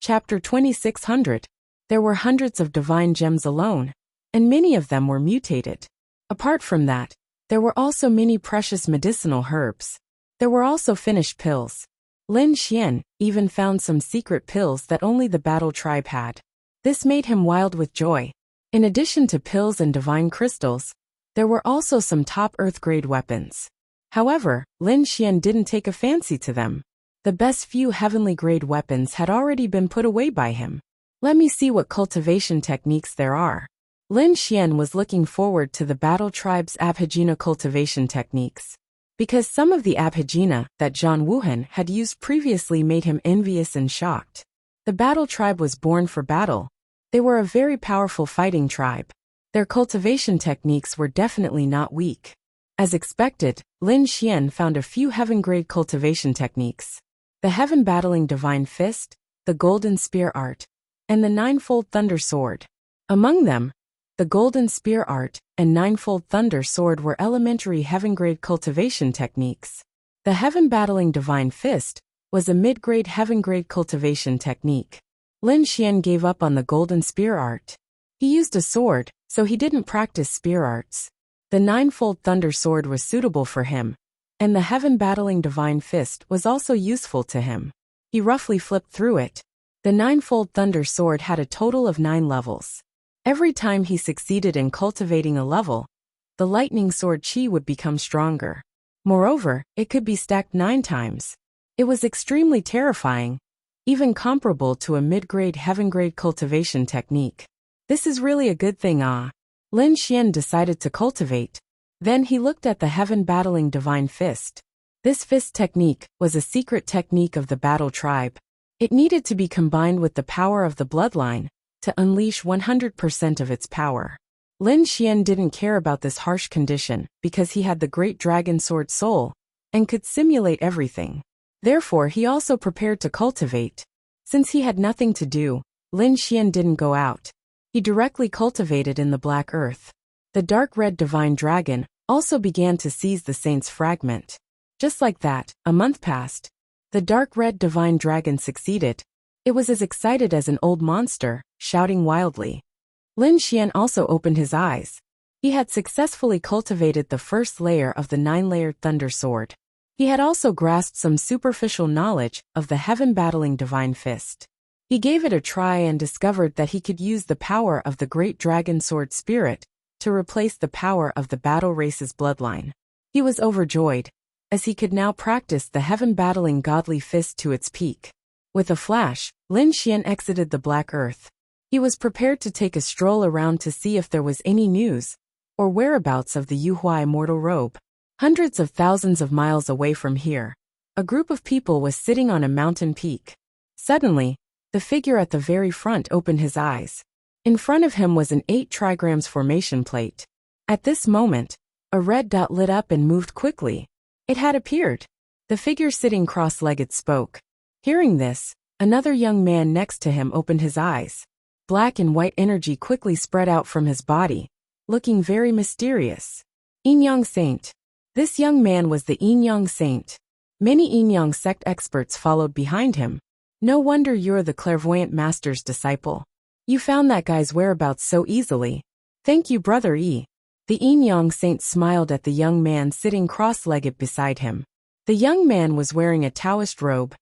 Chapter 2600. There were hundreds of divine gems alone, and many of them were mutated. Apart from that, there were also many precious medicinal herbs. There were also finished pills. Lin Xian even found some secret pills that only the battle tribe had. This made him wild with joy. In addition to pills and divine crystals, there were also some top Earth-grade weapons. However, Lin Xian didn't take a fancy to them. The best few heavenly-grade weapons had already been put away by him. Let me see what cultivation techniques there are. Lin Xian was looking forward to the battle tribe's Abhijna cultivation techniques. Because some of the Abhijna that Zhang Wuhan had used previously made him envious and shocked. The battle tribe was born for battle. They were a very powerful fighting tribe. Their cultivation techniques were definitely not weak. As expected, Lin Xian found a few heaven-grade cultivation techniques. The heaven-battling divine fist, the golden spear art, and the ninefold thunder sword. Among them, the golden spear art and ninefold thunder sword were elementary heaven-grade cultivation techniques. The heaven-battling divine fist was a mid-grade heaven-grade cultivation technique. Lin Xian gave up on the golden spear art. He used a sword, so he didn't practice spear arts. The ninefold thunder sword was suitable for him, and the heaven-battling divine fist was also useful to him. He roughly flipped through it. The ninefold thunder sword had a total of 9 levels. Every time he succeeded in cultivating a level, the lightning sword chi would become stronger. Moreover, it could be stacked 9 times. It was extremely terrifying, even comparable to a mid-grade heaven-grade cultivation technique. This is really a good thing. Lin Xian decided to cultivate. Then he looked at the heaven-battling divine fist. This fist technique was a secret technique of the battle tribe. It needed to be combined with the power of the bloodline to unleash 100% of its power. Lin Xian didn't care about this harsh condition because he had the great dragon sword soul and could simulate everything. Therefore, he also prepared to cultivate. Since he had nothing to do, Lin Xian didn't go out. He directly cultivated in the black earth. The dark red divine dragon also began to seize the saint's fragment. Just like that, a month passed. The dark red divine dragon succeeded. It was as excited as an old monster, shouting wildly. Lin Xian also opened his eyes. He had successfully cultivated the first layer of the 9-layered thunder sword. He had also grasped some superficial knowledge of the heaven-battling divine fist. He gave it a try and discovered that he could use the power of the great dragon sword spirit to replace the power of the battle race's bloodline. He was overjoyed, as he could now practice the heaven-battling godly fist to its peak. With a flash, Lin Xian exited the black earth. He was prepared to take a stroll around to see if there was any news or whereabouts of the Yuhua immortal robe. Hundreds of thousands of miles away from here, a group of people was sitting on a mountain peak. Suddenly, the figure at the very front opened his eyes. In front of him was an 8 trigrams formation plate. At this moment, a red dot lit up and moved quickly. It had appeared. The figure sitting cross-legged spoke. Hearing this, another young man next to him opened his eyes. Black and white energy quickly spread out from his body, looking very mysterious. Yin Yang Saint. This young man was the Yin Yang Saint. Many Yin Yang sect experts followed behind him. No wonder you're the clairvoyant master's disciple. You found that guy's whereabouts so easily. Thank you, Brother Yi. The Yin Yang Saint smiled at the young man sitting cross-legged beside him. The young man was wearing a Taoist robe,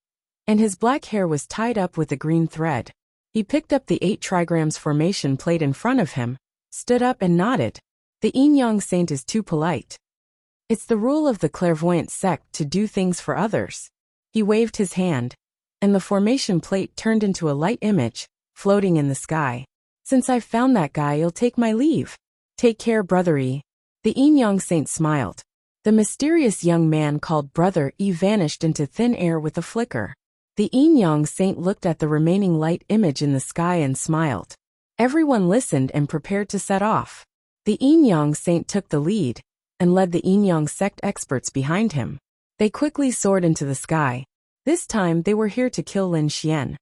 and his black hair was tied up with a green thread. He picked up the 8 trigrams formation plate in front of him, stood up and nodded. The Yin Yang Saint is too polite. It's the rule of the clairvoyant sect to do things for others. He waved his hand, and the formation plate turned into a light image, floating in the sky. Since I've found that guy, you'll take my leave. Take care, Brother E. The Yin Yang Saint smiled. The mysterious young man called Brother E vanished into thin air with a flicker. The Yin Yang Saint looked at the remaining light image in the sky and smiled. Everyone listened and prepared to set off. The Yin Yang Saint took the lead and led the Yin Yang sect experts behind him. They quickly soared into the sky. This time they were here to kill Lin Xian.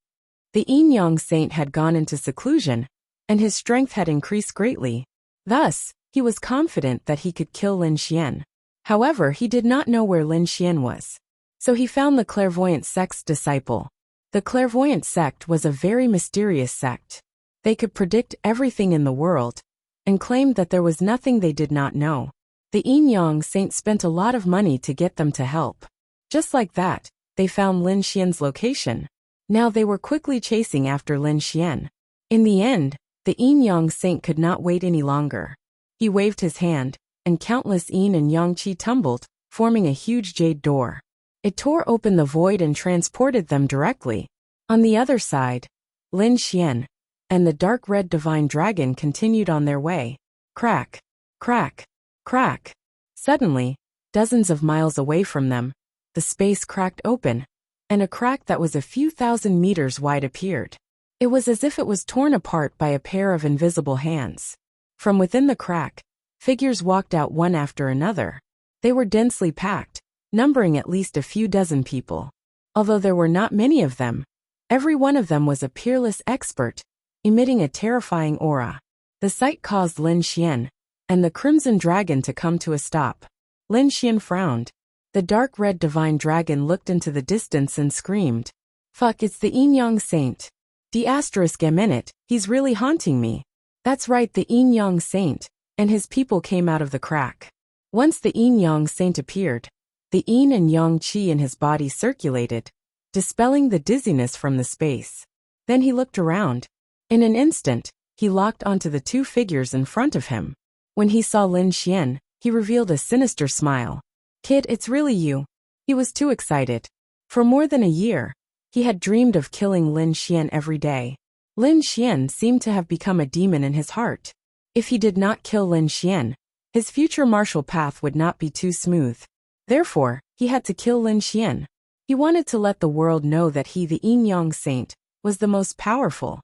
The Yin Yang Saint had gone into seclusion, and his strength had increased greatly. Thus, he was confident that he could kill Lin Xian. However, he did not know where Lin Xian was. So he found the clairvoyant sect's disciple. The clairvoyant sect was a very mysterious sect. They could predict everything in the world, and claimed that there was nothing they did not know. The Yin-Yang Saint spent a lot of money to get them to help. Just like that, they found Lin Xian's location. Now they were quickly chasing after Lin Xian. In the end, the Yin-Yang Saint could not wait any longer. He waved his hand, and countless Yin and Yang Qi tumbled, forming a huge jade door. It tore open the void and transported them directly. On the other side, Lin Xian and the dark red divine dragon continued on their way. Crack, crack, crack. Suddenly, dozens of miles away from them, the space cracked open, and a crack that was a few thousand meters wide appeared. It was as if it was torn apart by a pair of invisible hands. From within the crack, figures walked out one after another. They were densely packed, numbering at least a few dozen people. Although there were not many of them, every one of them was a peerless expert, emitting a terrifying aura. The sight caused Lin Xian and the Crimson Dragon to come to a stop. Lin Xian frowned. The dark red divine dragon looked into the distance and screamed, "Fuck, it's the Yin-Yang Saint. *M*, he's really haunting me." That's right, the Yin-Yang Saint and his people came out of the crack. Once the Yin-Yang Saint appeared, the Yin and Yang Qi in his body circulated, dispelling the dizziness from the space. Then he looked around. In an instant, he locked onto the two figures in front of him. When he saw Lin Xian, he revealed a sinister smile. "Kid, it's really you." He was too excited. For more than a year, he had dreamed of killing Lin Xian every day. Lin Xian seemed to have become a demon in his heart. If he did not kill Lin Xian, his future martial path would not be too smooth. Therefore, he had to kill Lin Xian. He wanted to let the world know that he, the Yin-Yang Saint, was the most powerful.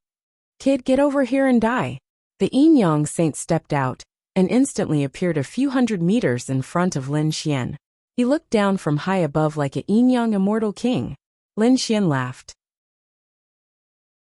"Kid, get over here and die." The Yin-Yang Saint stepped out, and instantly appeared a few hundred meters in front of Lin Xian. He looked down from high above like a Yin-Yang immortal king. Lin Xian laughed.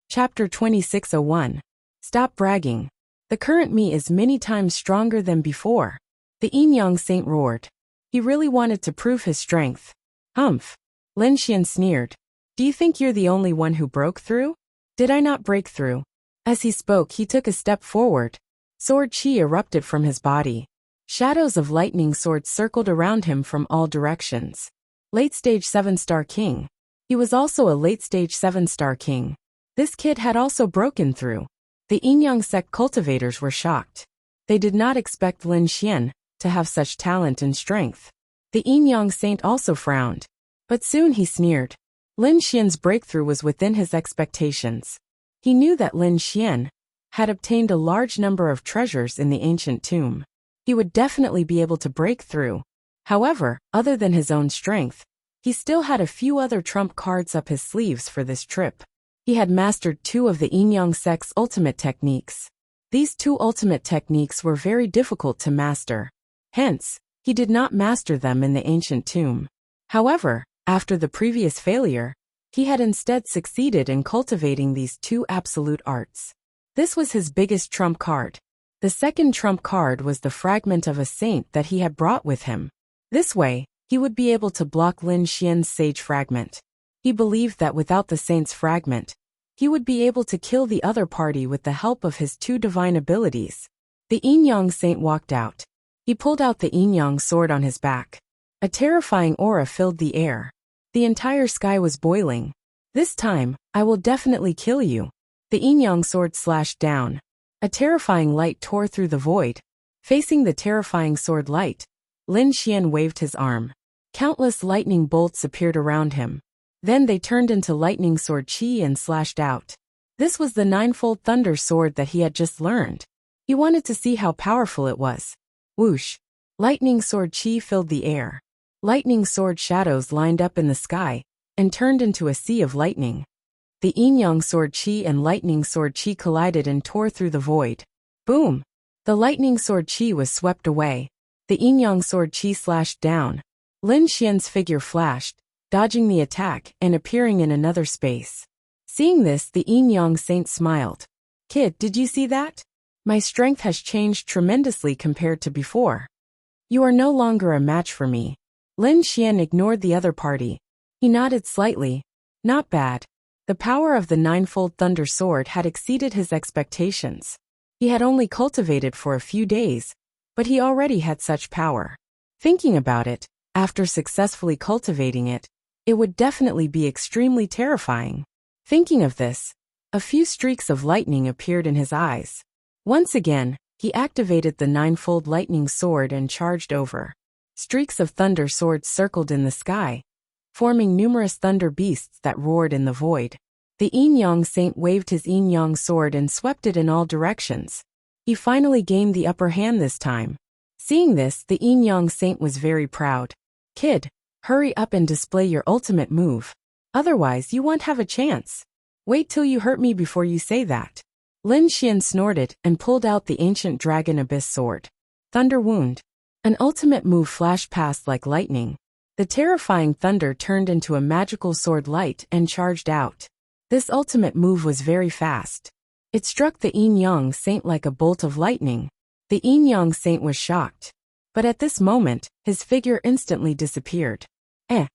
Chapter 2601. Stop bragging. The current me is many times stronger than before. The Yin-Yang Saint roared. He really wanted to prove his strength. Humph. Lin Xian sneered. "Do you think you're the only one who broke through? Did I not break through?" As he spoke, he took a step forward. Sword chi erupted from his body. Shadows of lightning swords circled around him from all directions. Late-stage 7-star king. He was also a late-stage 7-star king. This kid had also broken through. The Yin-Yang sect cultivators were shocked. They did not expect Lin Xian to have such talent and strength. The Yin-Yang Saint also frowned. But soon he sneered. Lin Xian's breakthrough was within his expectations. He knew that Lin Xian had obtained a large number of treasures in the ancient tomb. He would definitely be able to break through. However, other than his own strength, he still had a few other trump cards up his sleeves for this trip. He had mastered 2 of the Yin-Yang sect's ultimate techniques. These 2 ultimate techniques were very difficult to master. Hence, he did not master them in the ancient tomb. However, after the previous failure, he had instead succeeded in cultivating these 2 absolute arts. This was his biggest trump card. The second trump card was the fragment of a saint that he had brought with him. This way, he would be able to block Lin Xian's sage fragment. He believed that without the saint's fragment, he would be able to kill the other party with the help of his 2 divine abilities. The Yin-Yang Saint walked out. He pulled out the Yin-Yang sword on his back. A terrifying aura filled the air. The entire sky was boiling. "This time, I will definitely kill you." The Yin-Yang sword slashed down. A terrifying light tore through the void. Facing the terrifying sword light, Lin Xian waved his arm. Countless lightning bolts appeared around him. Then they turned into lightning sword chi and slashed out. This was the 9-fold thunder sword that he had just learned. He wanted to see how powerful it was. Whoosh! Lightning sword chi filled the air. Lightning sword shadows lined up in the sky and turned into a sea of lightning. The Yin-Yang sword chi and lightning sword chi collided and tore through the void. Boom! The lightning sword chi was swept away. The Yin-Yang sword chi slashed down. Lin Xian's figure flashed, dodging the attack and appearing in another space. Seeing this, the Yin-Yang Saint smiled. "Kid, did you see that? My strength has changed tremendously compared to before. You are no longer a match for me." Lin Xian ignored the other party. He nodded slightly. "Not bad. The power of the ninefold thunder sword had exceeded his expectations. He had only cultivated for a few days, but he already had such power. Thinking about it, after successfully cultivating it, it would definitely be extremely terrifying. Thinking of this, a few streaks of lightning appeared in his eyes. Once again, he activated the ninefold lightning sword and charged over. Streaks of thunder swords circled in the sky, forming numerous thunder beasts that roared in the void. The Yin-Yang Saint waved his Yin-Yang sword and swept it in all directions. He finally gained the upper hand this time. Seeing this, the Yin-Yang Saint was very proud. "Kid, hurry up and display your ultimate move. Otherwise, you won't have a chance. Wait till you hurt me before you say that." Lin Xian snorted and pulled out the ancient dragon abyss sword. Thunder Wound. An ultimate move flashed past like lightning. The terrifying thunder turned into a magical sword light and charged out. This ultimate move was very fast. It struck the Yin-Yang Saint like a bolt of lightning. The Yin-Yang Saint was shocked. But at this moment, his figure instantly disappeared.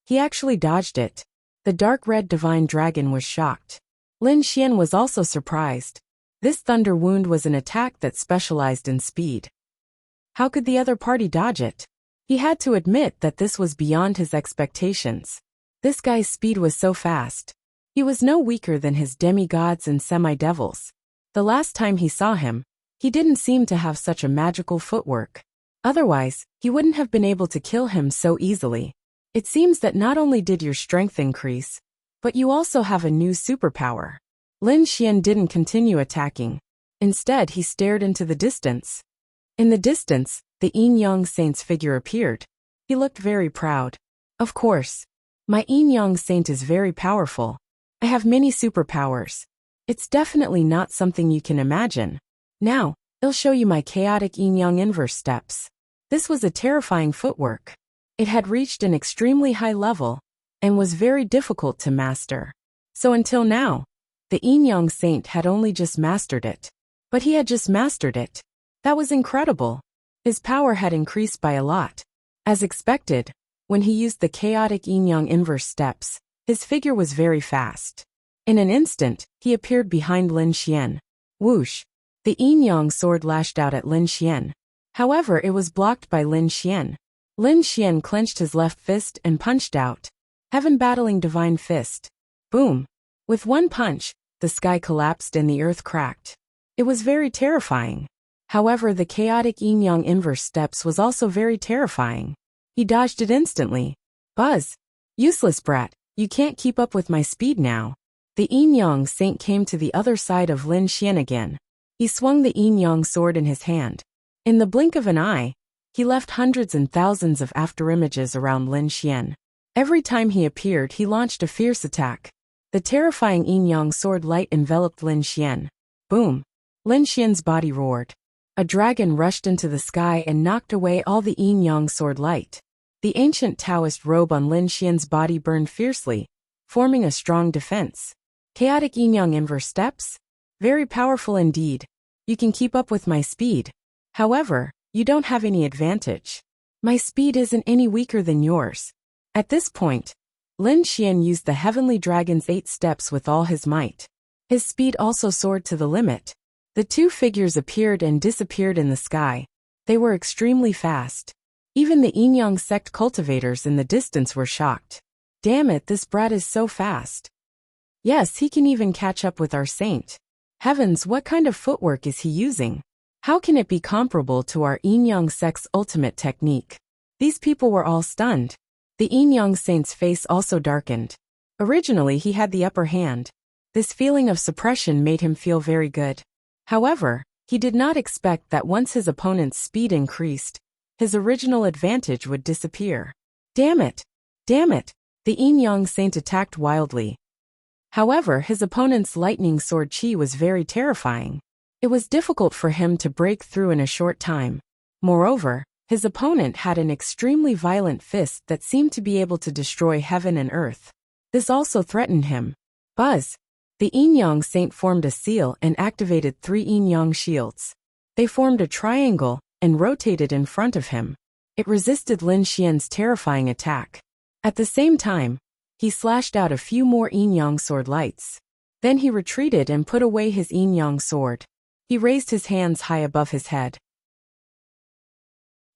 He actually dodged it. The dark red divine dragon was shocked. Lin Xian was also surprised. This thunder wound was an attack that specialized in speed. How could the other party dodge it? He had to admit that this was beyond his expectations. This guy's speed was so fast. He was no weaker than his demigods and semi-devils. The last time he saw him, he didn't seem to have such a magical footwork. Otherwise, he wouldn't have been able to kill him so easily. It seems that not only did your strength increase, but you also have a new superpower. Lin Xian didn't continue attacking. Instead, he stared into the distance. In the distance, the Yin-Yang Saint's figure appeared. He looked very proud. "Of course. My Yin-Yang Saint is very powerful. I have many superpowers. It's definitely not something you can imagine. Now, I'll show you my chaotic Yin-Yang inverse steps." This was a terrifying footwork. It had reached an extremely high level and was very difficult to master. So until now, the Yin-Yang Saint had only just mastered it. But he had just mastered it. That was incredible. His power had increased by a lot. As expected, when he used the chaotic Yin-Yang inverse steps, his figure was very fast. In an instant, he appeared behind Lin Xian. Whoosh! The Yin-Yang sword lashed out at Lin Xian. However, it was blocked by Lin Xian. Lin Xian clenched his left fist and punched out. Heaven battling divine fist. Boom! With one punch, the sky collapsed and the earth cracked. It was very terrifying. However, the chaotic Yin-Yang inverse steps was also very terrifying. He dodged it instantly. Buzz! Useless brat, you can't keep up with my speed now. The Yin-Yang Saint came to the other side of Lin Xian again. He swung the Yin-Yang sword in his hand. In the blink of an eye, he left hundreds and thousands of afterimages around Lin Xian. Every time he appeared, he launched a fierce attack. The terrifying Yin-Yang sword light enveloped Lin Xian. Boom! Lin Xian's body roared. A dragon rushed into the sky and knocked away all the Yin-Yang sword light. The ancient Taoist robe on Lin Xian's body burned fiercely, forming a strong defense. Chaotic Yin-Yang inverse steps? Very powerful indeed. You can keep up with my speed. However, you don't have any advantage. My speed isn't any weaker than yours. At this point, Lin Xian used the Heavenly Dragon's 8 steps with all his might. His speed also soared to the limit. The two figures appeared and disappeared in the sky. They were extremely fast. Even the Yin-Yang sect cultivators in the distance were shocked. Damn it, this brat is so fast. Yes, he can even catch up with our saint. Heavens, what kind of footwork is he using? How can it be comparable to our Yin-Yang sect's ultimate technique? These people were all stunned. The Yin-Yang saint's face also darkened. Originally, he had the upper hand. This feeling of suppression made him feel very good. However, he did not expect that once his opponent's speed increased, his original advantage would disappear. Damn it! Damn it! The Yin-Yang saint attacked wildly. However, his opponent's lightning sword chi was very terrifying. It was difficult for him to break through in a short time. Moreover, his opponent had an extremely violent fist that seemed to be able to destroy heaven and earth. This also threatened him. Buzz! The Yin-Yang saint formed a seal and activated 3 Yin-Yang shields. They formed a triangle and rotated in front of him. It resisted Lin Xian's terrifying attack. At the same time, he slashed out a few more Yin-Yang sword lights. Then he retreated and put away his yin-yang sword. He raised his hands high above his head.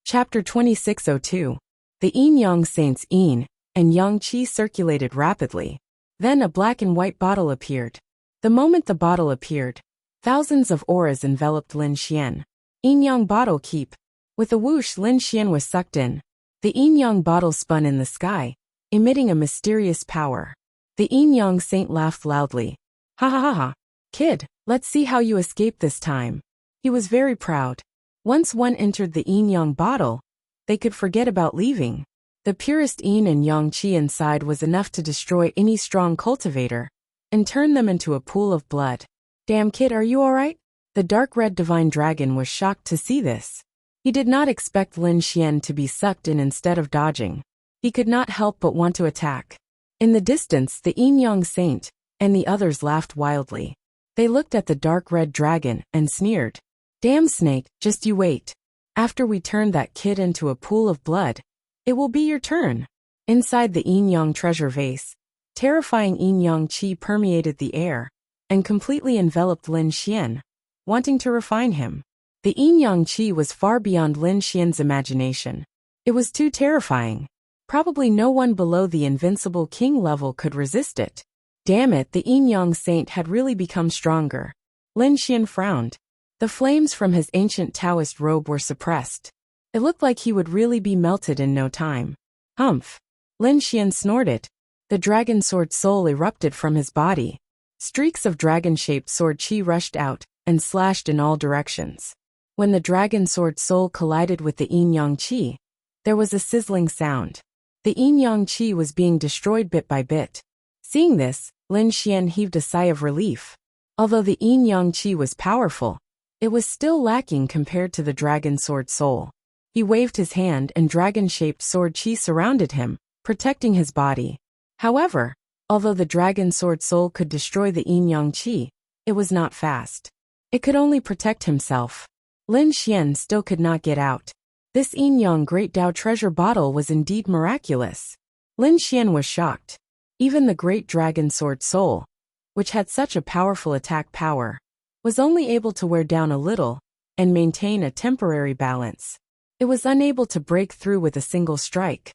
Chapter 2602. The yin-yang saints yin and yang qi circulated rapidly. Then a black and white bottle appeared. The moment the bottle appeared, thousands of auras enveloped Lin Xian. Yin-yang bottle keep. With a whoosh, Lin Xian was sucked in. The yin-yang bottle spun in the sky, emitting a mysterious power. The yin-yang saint laughed loudly. Ha ha ha ha. Kid, let's see how you escape this time. He was very proud. Once one entered the yin-yang bottle, they could forget about leaving. The purest yin and yang qi inside was enough to destroy any strong cultivator and turn them into a pool of blood. Damn kid, are you alright? The dark red divine dragon was shocked to see this. He did not expect Lin Xian to be sucked in instead of dodging. He could not help but want to attack. In the distance, the yin-yang saint and the others laughed wildly. They looked at the dark red dragon and sneered. Damn snake, just you wait. After we turn that kid into a pool of blood, it will be your turn. Inside the yin-yang treasure vase, terrifying yin-yang qi permeated the air and completely enveloped Lin Xian, wanting to refine him. The yin-yang qi was far beyond Lin Xian's imagination. It was too terrifying. Probably no one below the invincible king level could resist it. Damn it, the yin-yang saint had really become stronger. Lin Xian frowned. The flames from his ancient Taoist robe were suppressed. It looked like he would really be melted in no time. Humph. Lin Xian snorted. The dragon sword soul erupted from his body. Streaks of dragon-shaped sword chi rushed out and slashed in all directions. When the dragon sword soul collided with the yin-yang qi, there was a sizzling sound. The yin-yang qi was being destroyed bit by bit. Seeing this, Lin Xian heaved a sigh of relief. Although the yin-yang qi was powerful, it was still lacking compared to the dragon sword soul. He waved his hand and dragon-shaped sword chi surrounded him, protecting his body. However, although the dragon sword soul could destroy the yin-yang qi, it was not fast. It could only protect himself. Lin Xian still could not get out. This yin-yang great Dao treasure bottle was indeed miraculous. Lin Xian was shocked. Even the great dragon sword soul, which had such a powerful attack power, was only able to wear down a little and maintain a temporary balance. It was unable to break through with a single strike.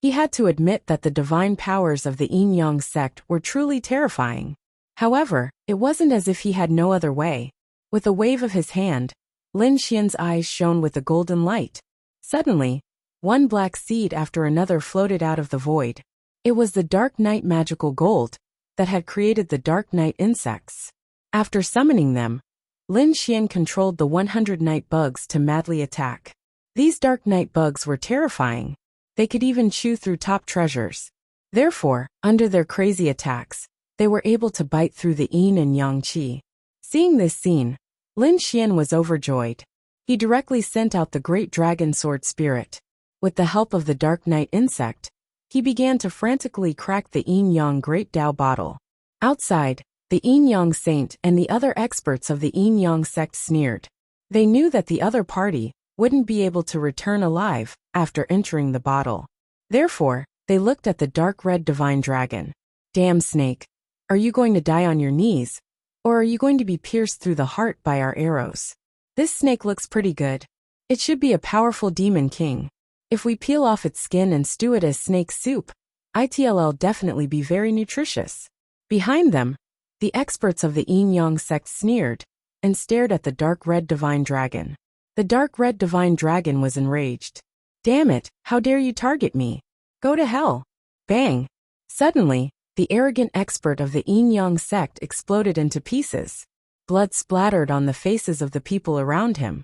He had to admit that the divine powers of the yin-yang sect were truly terrifying. However, it wasn't as if he had no other way. With a wave of his hand, Lin Xian's eyes shone with a golden light. Suddenly, one black seed after another floated out of the void. It was the Dark Night magical gold that had created the Dark Night insects. After summoning them, Lin Xian controlled the 100 night bugs to madly attack. These Dark Night bugs were terrifying. They could even chew through top treasures. Therefore, under their crazy attacks, they were able to bite through the yin and yang qi. Seeing this scene, Lin Xian was overjoyed. He directly sent out the great dragon sword spirit. With the help of the Dark Night insect, he began to frantically crack the yin-yang great Dao bottle. Outside, the yin-yang saint and the other experts of the yin-yang sect sneered. They knew that the other party wouldn't be able to return alive after entering the bottle. Therefore, they looked at the dark red divine dragon. Damn snake, are you going to die on your knees? Or are you going to be pierced through the heart by our arrows? This snake looks pretty good. It should be a powerful demon king. If we peel off its skin and stew it as snake soup, it'll definitely be very nutritious. Behind them, the experts of the yin-yang sect sneered and stared at the dark red divine dragon. The dark red divine dragon was enraged. Damn it, how dare you target me? Go to hell. Bang. Suddenly, the arrogant expert of the yin-yang sect exploded into pieces. Blood splattered on the faces of the people around him.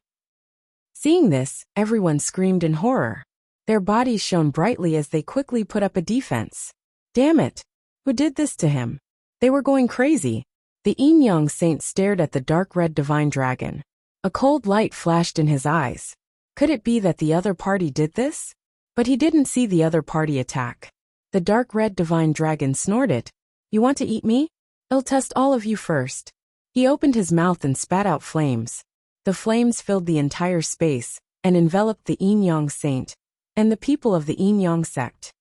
Seeing this, everyone screamed in horror. Their bodies shone brightly as they quickly put up a defense. Damn it! Who did this to him? They were going crazy. The yin-yang saint stared at the dark red divine dragon. A cold light flashed in his eyes. Could it be that the other party did this? But he didn't see the other party attack. The dark red divine dragon snorted. You want to eat me? I'll test all of you first. He opened his mouth and spat out flames. The flames filled the entire space and enveloped the yin-yang saint and the people of the yin-yang sect.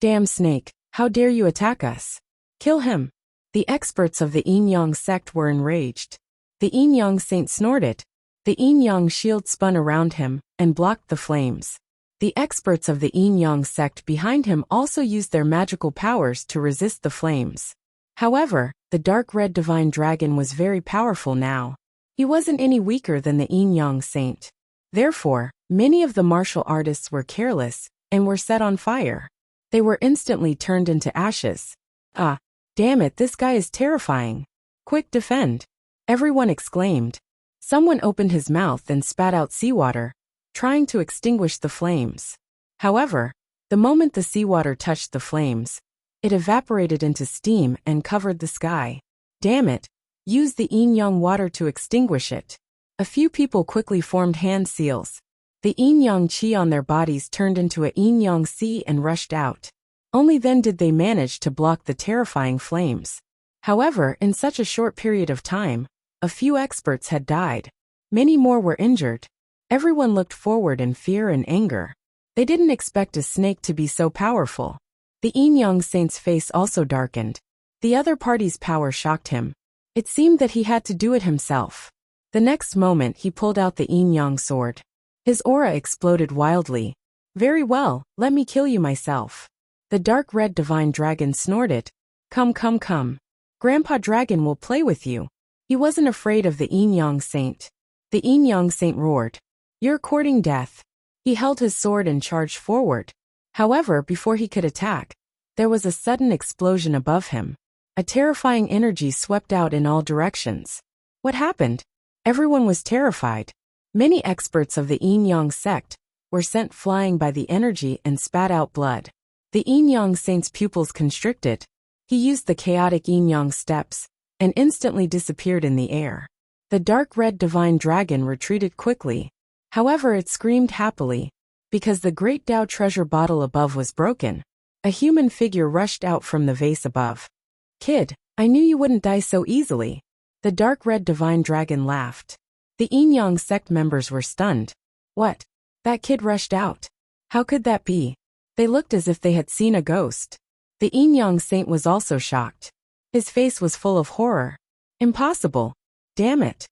Damn snake, how dare you attack us? Kill him. The experts of the Yin-Yang sect were enraged. The Yin-Yang saint snorted. The Yin-Yang shield spun around him and blocked the flames. The experts of the Yin-Yang sect behind him also used their magical powers to resist the flames. However, the dark red divine dragon was very powerful now. He wasn't any weaker than the Yin-Yang saint. Therefore, many of the martial artists were careless and were set on fire. They were instantly turned into ashes. Ah, damn it, this guy is terrifying. Quick, defend! Everyone exclaimed. Someone opened his mouth and spat out seawater, trying to extinguish the flames. However, the moment the seawater touched the flames, it evaporated into steam and covered the sky. Damn it! Use the Yin-Yang water to extinguish it. A few people quickly formed hand seals. The Yin-Yang chi on their bodies turned into a Yin-Yang sea and rushed out. Only then did they manage to block the terrifying flames. However, in such a short period of time, a few experts had died. Many more were injured. Everyone looked forward in fear and anger. They didn't expect a snake to be so powerful. The Yin-Yang saint's face also darkened. The other party's power shocked him. It seemed that he had to do it himself. The next moment he pulled out the Yin-Yang sword. His aura exploded wildly. Very well, let me kill you myself. The dark red divine dragon snorted. Come, come, come. Grandpa Dragon will play with you. He wasn't afraid of the Yin-Yang saint. The Yin-Yang saint roared. You're courting death. He held his sword and charged forward. However, before he could attack, there was a sudden explosion above him. A terrifying energy swept out in all directions. What happened? Everyone was terrified. Many experts of the Yin-Yang sect were sent flying by the energy and spat out blood. The Yin-Yang saint's pupils constricted. He used the chaotic Yin-Yang steps and instantly disappeared in the air. The dark red divine dragon retreated quickly. However, it screamed happily, because the great Tao treasure bottle above was broken. A human figure rushed out from the vase above. Kid, I knew you wouldn't die so easily. The dark red divine dragon laughed. The Yin-Yang sect members were stunned. What? That kid rushed out. How could that be? They looked as if they had seen a ghost. The Yin-Yang saint was also shocked. His face was full of horror. Impossible. Damn it.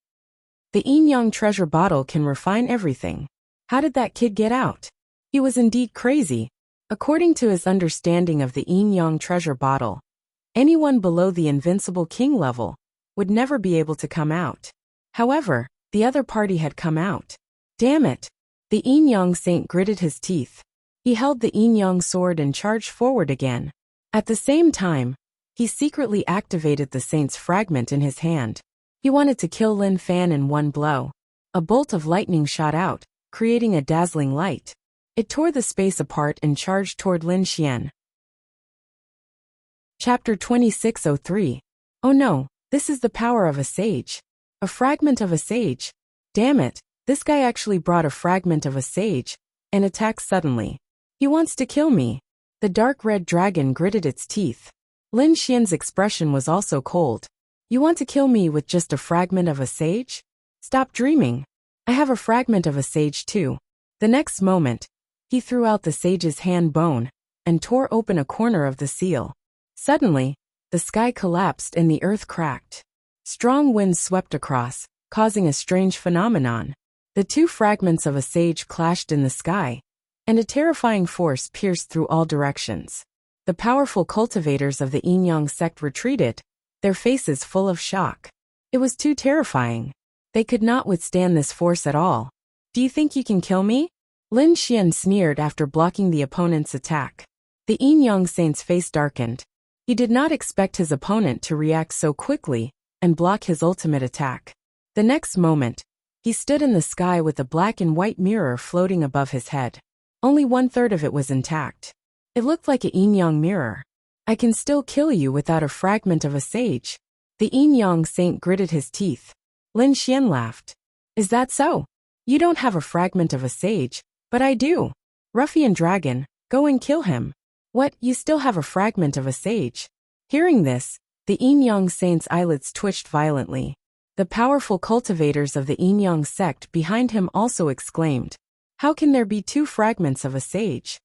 The Yin-Yang treasure bottle can refine everything. How did that kid get out? He was indeed crazy. According to his understanding of the Yin-Yang treasure bottle, anyone below the invincible king level would never be able to come out. However, the other party had come out. Damn it. The Yin-Yang saint gritted his teeth. He held the Yin-Yang sword and charged forward again. At the same time, he secretly activated the saint's fragment in his hand. He wanted to kill Lin Fan in one blow. A bolt of lightning shot out, creating a dazzling light. It tore the space apart and charged toward Lin Xian. Chapter 2603. Oh no, this is the power of a sage. A fragment of a sage. Damn it, this guy actually brought a fragment of a sage and attacked suddenly. He wants to kill me. The dark red dragon gritted its teeth. Lin Xian's expression was also cold. You want to kill me with just a fragment of a sage? Stop dreaming. I have a fragment of a sage too. The next moment, he threw out the sage's hand bone and tore open a corner of the seal. Suddenly, the sky collapsed and the earth cracked. Strong winds swept across, causing a strange phenomenon. The two fragments of a sage clashed in the sky, and a terrifying force pierced through all directions. The powerful cultivators of the Yin-Yang sect retreated, their faces full of shock. It was too terrifying. They could not withstand this force at all. Do you think you can kill me? Lin Xian sneered after blocking the opponent's attack. The Yin-Yang saint's face darkened. He did not expect his opponent to react so quickly and block his ultimate attack. The next moment, he stood in the sky with a black and white mirror floating above his head. Only 1/3 of it was intact. It looked like a Yin-Yang mirror. I can still kill you without a fragment of a sage. The Yin-Yang saint gritted his teeth. Lin Xian laughed. Is that so? You don't have a fragment of a sage, but I do. Ruffian dragon, go and kill him. What, you still have a fragment of a sage? Hearing this, the Yin-Yang saint's eyelids twitched violently. The powerful cultivators of the Yin-Yang sect behind him also exclaimed. How can there be 2 fragments of a sage?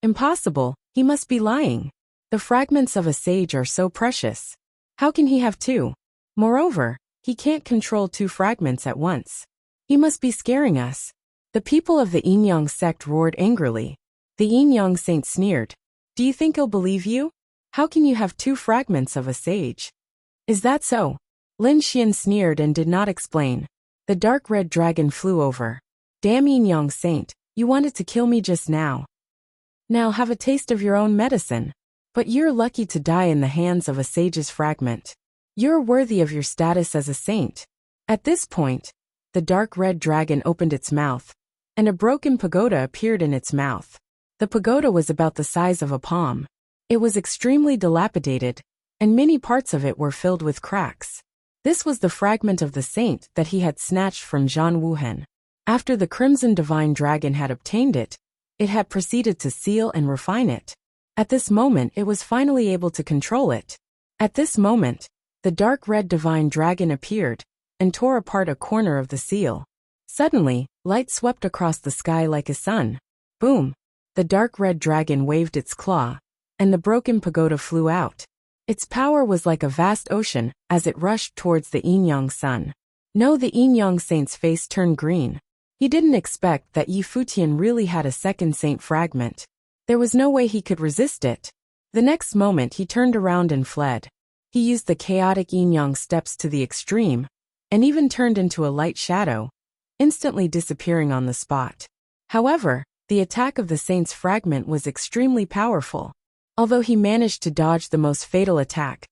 Impossible, he must be lying. The fragments of a sage are so precious. How can he have two? Moreover, he can't control two fragments at once. He must be scaring us. The people of the Yin-Yang sect roared angrily. The Yin-Yang saint sneered. Do you think he'll believe you? How can you have two fragments of a sage? Is that so? Lin Xian sneered and did not explain. The dark red dragon flew over. Damn Yin-Yang saint, you wanted to kill me just now. Now have a taste of your own medicine. But you're lucky to die in the hands of a sage's fragment. You're worthy of your status as a saint. At this point, the dark red dragon opened its mouth, and a broken pagoda appeared in its mouth. The pagoda was about the size of a palm. It was extremely dilapidated, and many parts of it were filled with cracks. This was the fragment of the saint that he had snatched from Zhan Wuhen. After the Crimson Divine Dragon had obtained it, it had proceeded to seal and refine it. At this moment it was finally able to control it. At this moment, the dark red divine dragon appeared, and tore apart a corner of the seal. Suddenly, light swept across the sky like a sun. Boom! The dark red dragon waved its claw, and the broken pagoda flew out. Its power was like a vast ocean as it rushed towards the Yin-Yang sun. No, the Yin-Yang saint's face turned green. He didn't expect that Yi Futian really had a second saint fragment. There was no way he could resist it. The next moment he turned around and fled. He used the chaotic yin-yang steps to the extreme, and even turned into a light shadow, instantly disappearing on the spot. However, the attack of the saint's fragment was extremely powerful. Although he managed to dodge the most fatal attack,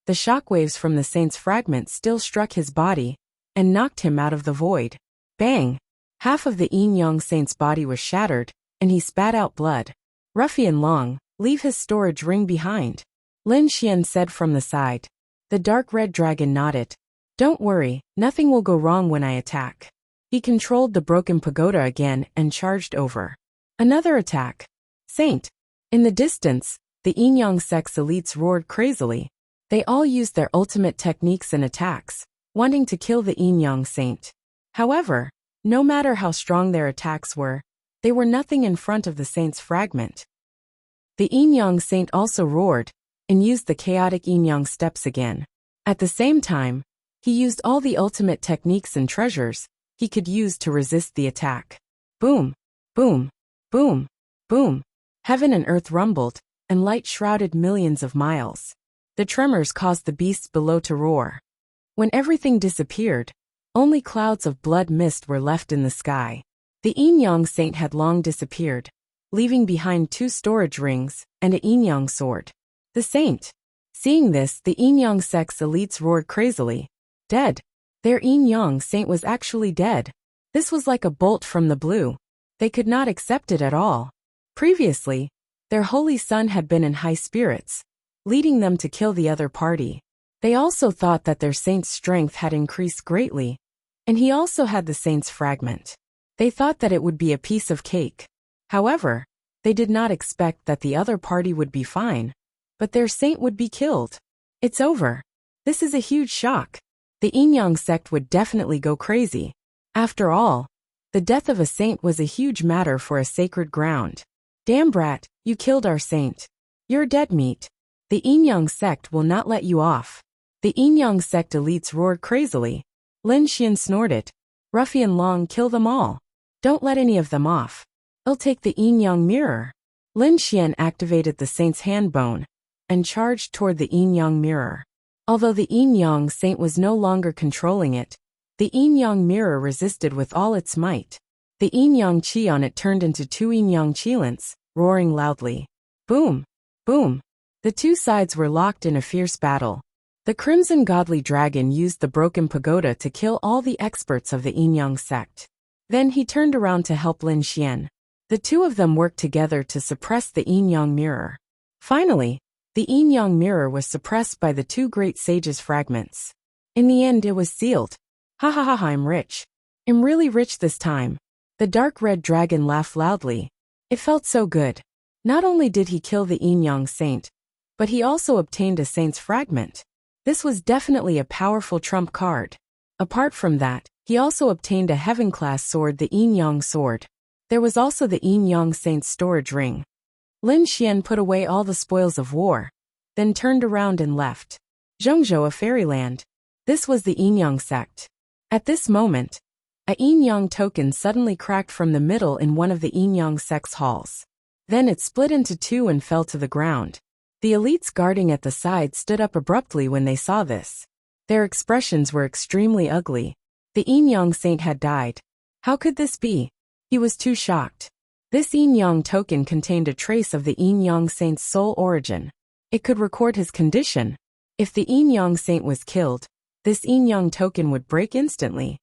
the shockwaves from the saint's fragment still struck his body, and knocked him out of the void. Bang! Half of the yin-yang saint's body was shattered, and he spat out blood. Ruffian Long, leave his storage ring behind. Lin Xian said from the side. The dark red dragon nodded. Don't worry, nothing will go wrong when I attack. He controlled the broken pagoda again and charged over. Another attack. Saint! In the distance, the Yin-Yang sect's elites roared crazily. They all used their ultimate techniques and attacks, wanting to kill the Yin-Yang saint. However, no matter how strong their attacks were, they were nothing in front of the saint's fragment. The Yin-Yang saint also roared, and used the chaotic yin-yang steps again. At the same time, he used all the ultimate techniques and treasures he could use to resist the attack. Boom! Boom! Boom! Boom! Heaven and earth rumbled, and light shrouded millions of miles. The tremors caused the beasts below to roar. When everything disappeared, only clouds of blood mist were left in the sky. The Yin-Yang saint had long disappeared, leaving behind 2 storage rings and a yin-yang sword. The saint. Seeing this, the yin-yang sect's elites roared crazily. Dead. Their yin-yang saint was actually dead. This was like a bolt from the blue. They could not accept it at all. Previously, their holy son had been in high spirits, leading them to kill the other party. They also thought that their saint's strength had increased greatly, and he also had the saint's fragment. They thought that it would be a piece of cake. However, they did not expect that the other party would be fine, but their saint would be killed. It's over. This is a huge shock. The Yin-Yang sect would definitely go crazy. After all, the death of a saint was a huge matter for a sacred ground. Damn brat, you killed our saint. You're dead meat. The Yin-Yang sect will not let you off. The Yin-Yang sect elites roared crazily. Lin Xian snorted. Ruffian Long, kill them all. Don't let any of them off. I'll take the yin-yang mirror. Lin Xian activated the saint's hand bone and charged toward the yin-yang mirror. Although the yin-yang saint was no longer controlling it, the yin-yang mirror resisted with all its might. The yin-yang qi on it turned into 2 yin-yang qilins, roaring loudly. Boom! Boom! The 2 sides were locked in a fierce battle. The Crimson Godly Dragon used the broken pagoda to kill all the experts of the yin-yang sect. Then he turned around to help Lin Xian. The 2 of them worked together to suppress the yin-yang mirror. Finally, the yin-yang mirror was suppressed by the 2 great sages' fragments. In the end it was sealed. Ha ha ha ha, I'm rich. I'm really rich this time. The dark red dragon laughed loudly. It felt so good. Not only did he kill the yin-yang saint, but he also obtained a saint's fragment. This was definitely a powerful trump card. Apart from that, he also obtained a heaven-class sword, the yin-yang sword. There was also the yin-yang saint's storage ring. Lin Xian put away all the spoils of war, then turned around and left. Zhongzhou a fairyland. This was the Yin-Yang sect. At this moment, a Yin-Yang token suddenly cracked from the middle in one of the Yin-Yang sect's halls. Then it split into two and fell to the ground. The elites guarding at the side stood up abruptly when they saw this. Their expressions were extremely ugly. The Yin-Yang saint had died. How could this be? He was too shocked. This Yin-Yang token contained a trace of the Yin-Yang saint's soul origin. It could record his condition. If the Yin-Yang saint was killed, this Yin-Yang token would break instantly.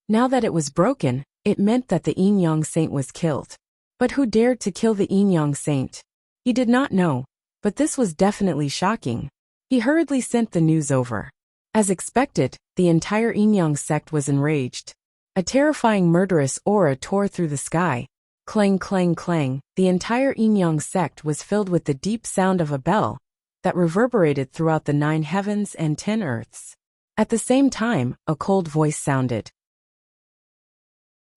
Now that it was broken, it meant that the Yin-Yang saint was killed. But who dared to kill the Yin-Yang saint? He did not know, but this was definitely shocking. He hurriedly sent the news over. As expected, the entire Yin-Yang sect was enraged. A terrifying murderous aura tore through the sky. Clang, clang, clang, the entire Yin-Yang sect was filled with the deep sound of a bell that reverberated throughout the 9 heavens and 10 earths. At the same time, a cold voice sounded.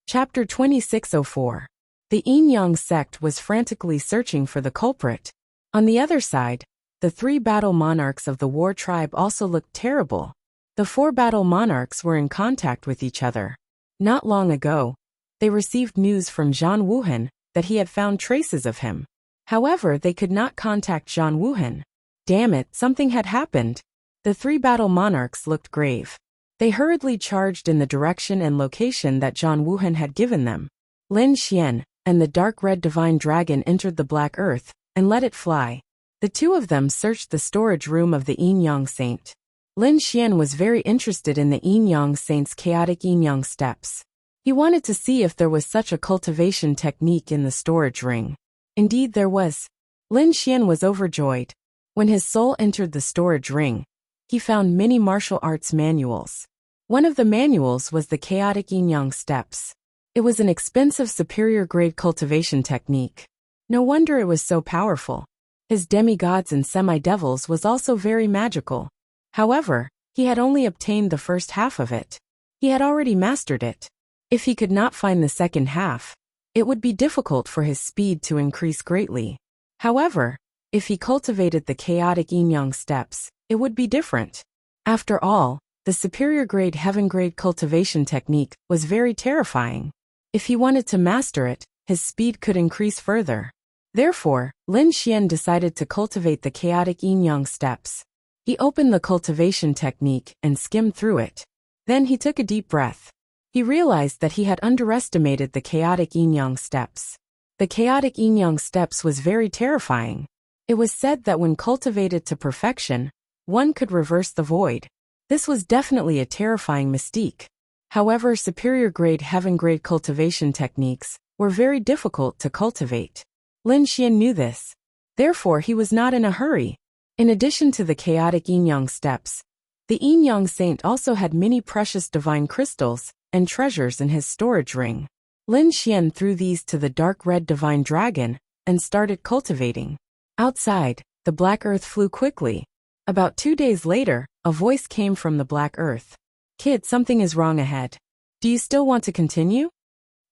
Chapter 2604. The Yin-Yang sect was frantically searching for the culprit. On the other side, the 3 battle monarchs of the war tribe also looked terrible. The 4 battle monarchs were in contact with each other. Not long ago, they received news from Zhan Wuhan that he had found traces of him. However, they could not contact Zhan Wuhan. Damn it, something had happened. The 3 battle monarchs looked grave. They hurriedly charged in the direction and location that Zhan Wuhan had given them. Lin Xian and the dark red divine dragon entered the black earth and let it fly. The 2 of them searched the storage room of the Yin-Yang saint. Lin Xian was very interested in the Yin-Yang saint's chaotic Yin-Yang steps. He wanted to see if there was such a cultivation technique in the storage ring. Indeed there was. Lin Xian was overjoyed. When his soul entered the storage ring, he found many martial arts manuals. One of the manuals was the chaotic Yin-Yang steps. It was an expensive superior-grade cultivation technique. No wonder it was so powerful. His demigods and semi-devils was also very magical. However, he had only obtained the first half of it. He had already mastered it. If he could not find the second half, it would be difficult for his speed to increase greatly. However, if he cultivated the chaotic Yin-Yang steps, it would be different. After all, the superior-grade heaven-grade cultivation technique was very terrifying. If he wanted to master it, his speed could increase further. Therefore, Lin Xian decided to cultivate the chaotic Yin-Yang steps. He opened the cultivation technique and skimmed through it. Then he took a deep breath. He realized that he had underestimated the chaotic Yin-Yang steps. The chaotic Yin-Yang steps was very terrifying. It was said that when cultivated to perfection, one could reverse the void. This was definitely a terrifying mystique. However, superior-grade heaven-grade cultivation techniques were very difficult to cultivate. Lin Xian knew this. Therefore, he was not in a hurry. In addition to the chaotic Yin-Yang steps, the Yin-Yang saint also had many precious divine crystals and treasures in his storage ring. Lin Xian threw these to the dark red divine dragon and started cultivating. Outside, the black earth flew quickly. About 2 days later, a voice came from the black earth. Kid, something is wrong ahead. Do you still want to continue?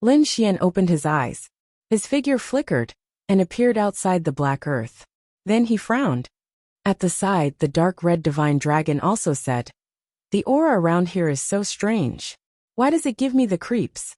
Lin Xian opened his eyes. His figure flickered and appeared outside the black earth. Then he frowned. At the side, the dark red divine dragon also said, "The aura around here is so strange. Why does it give me the creeps?"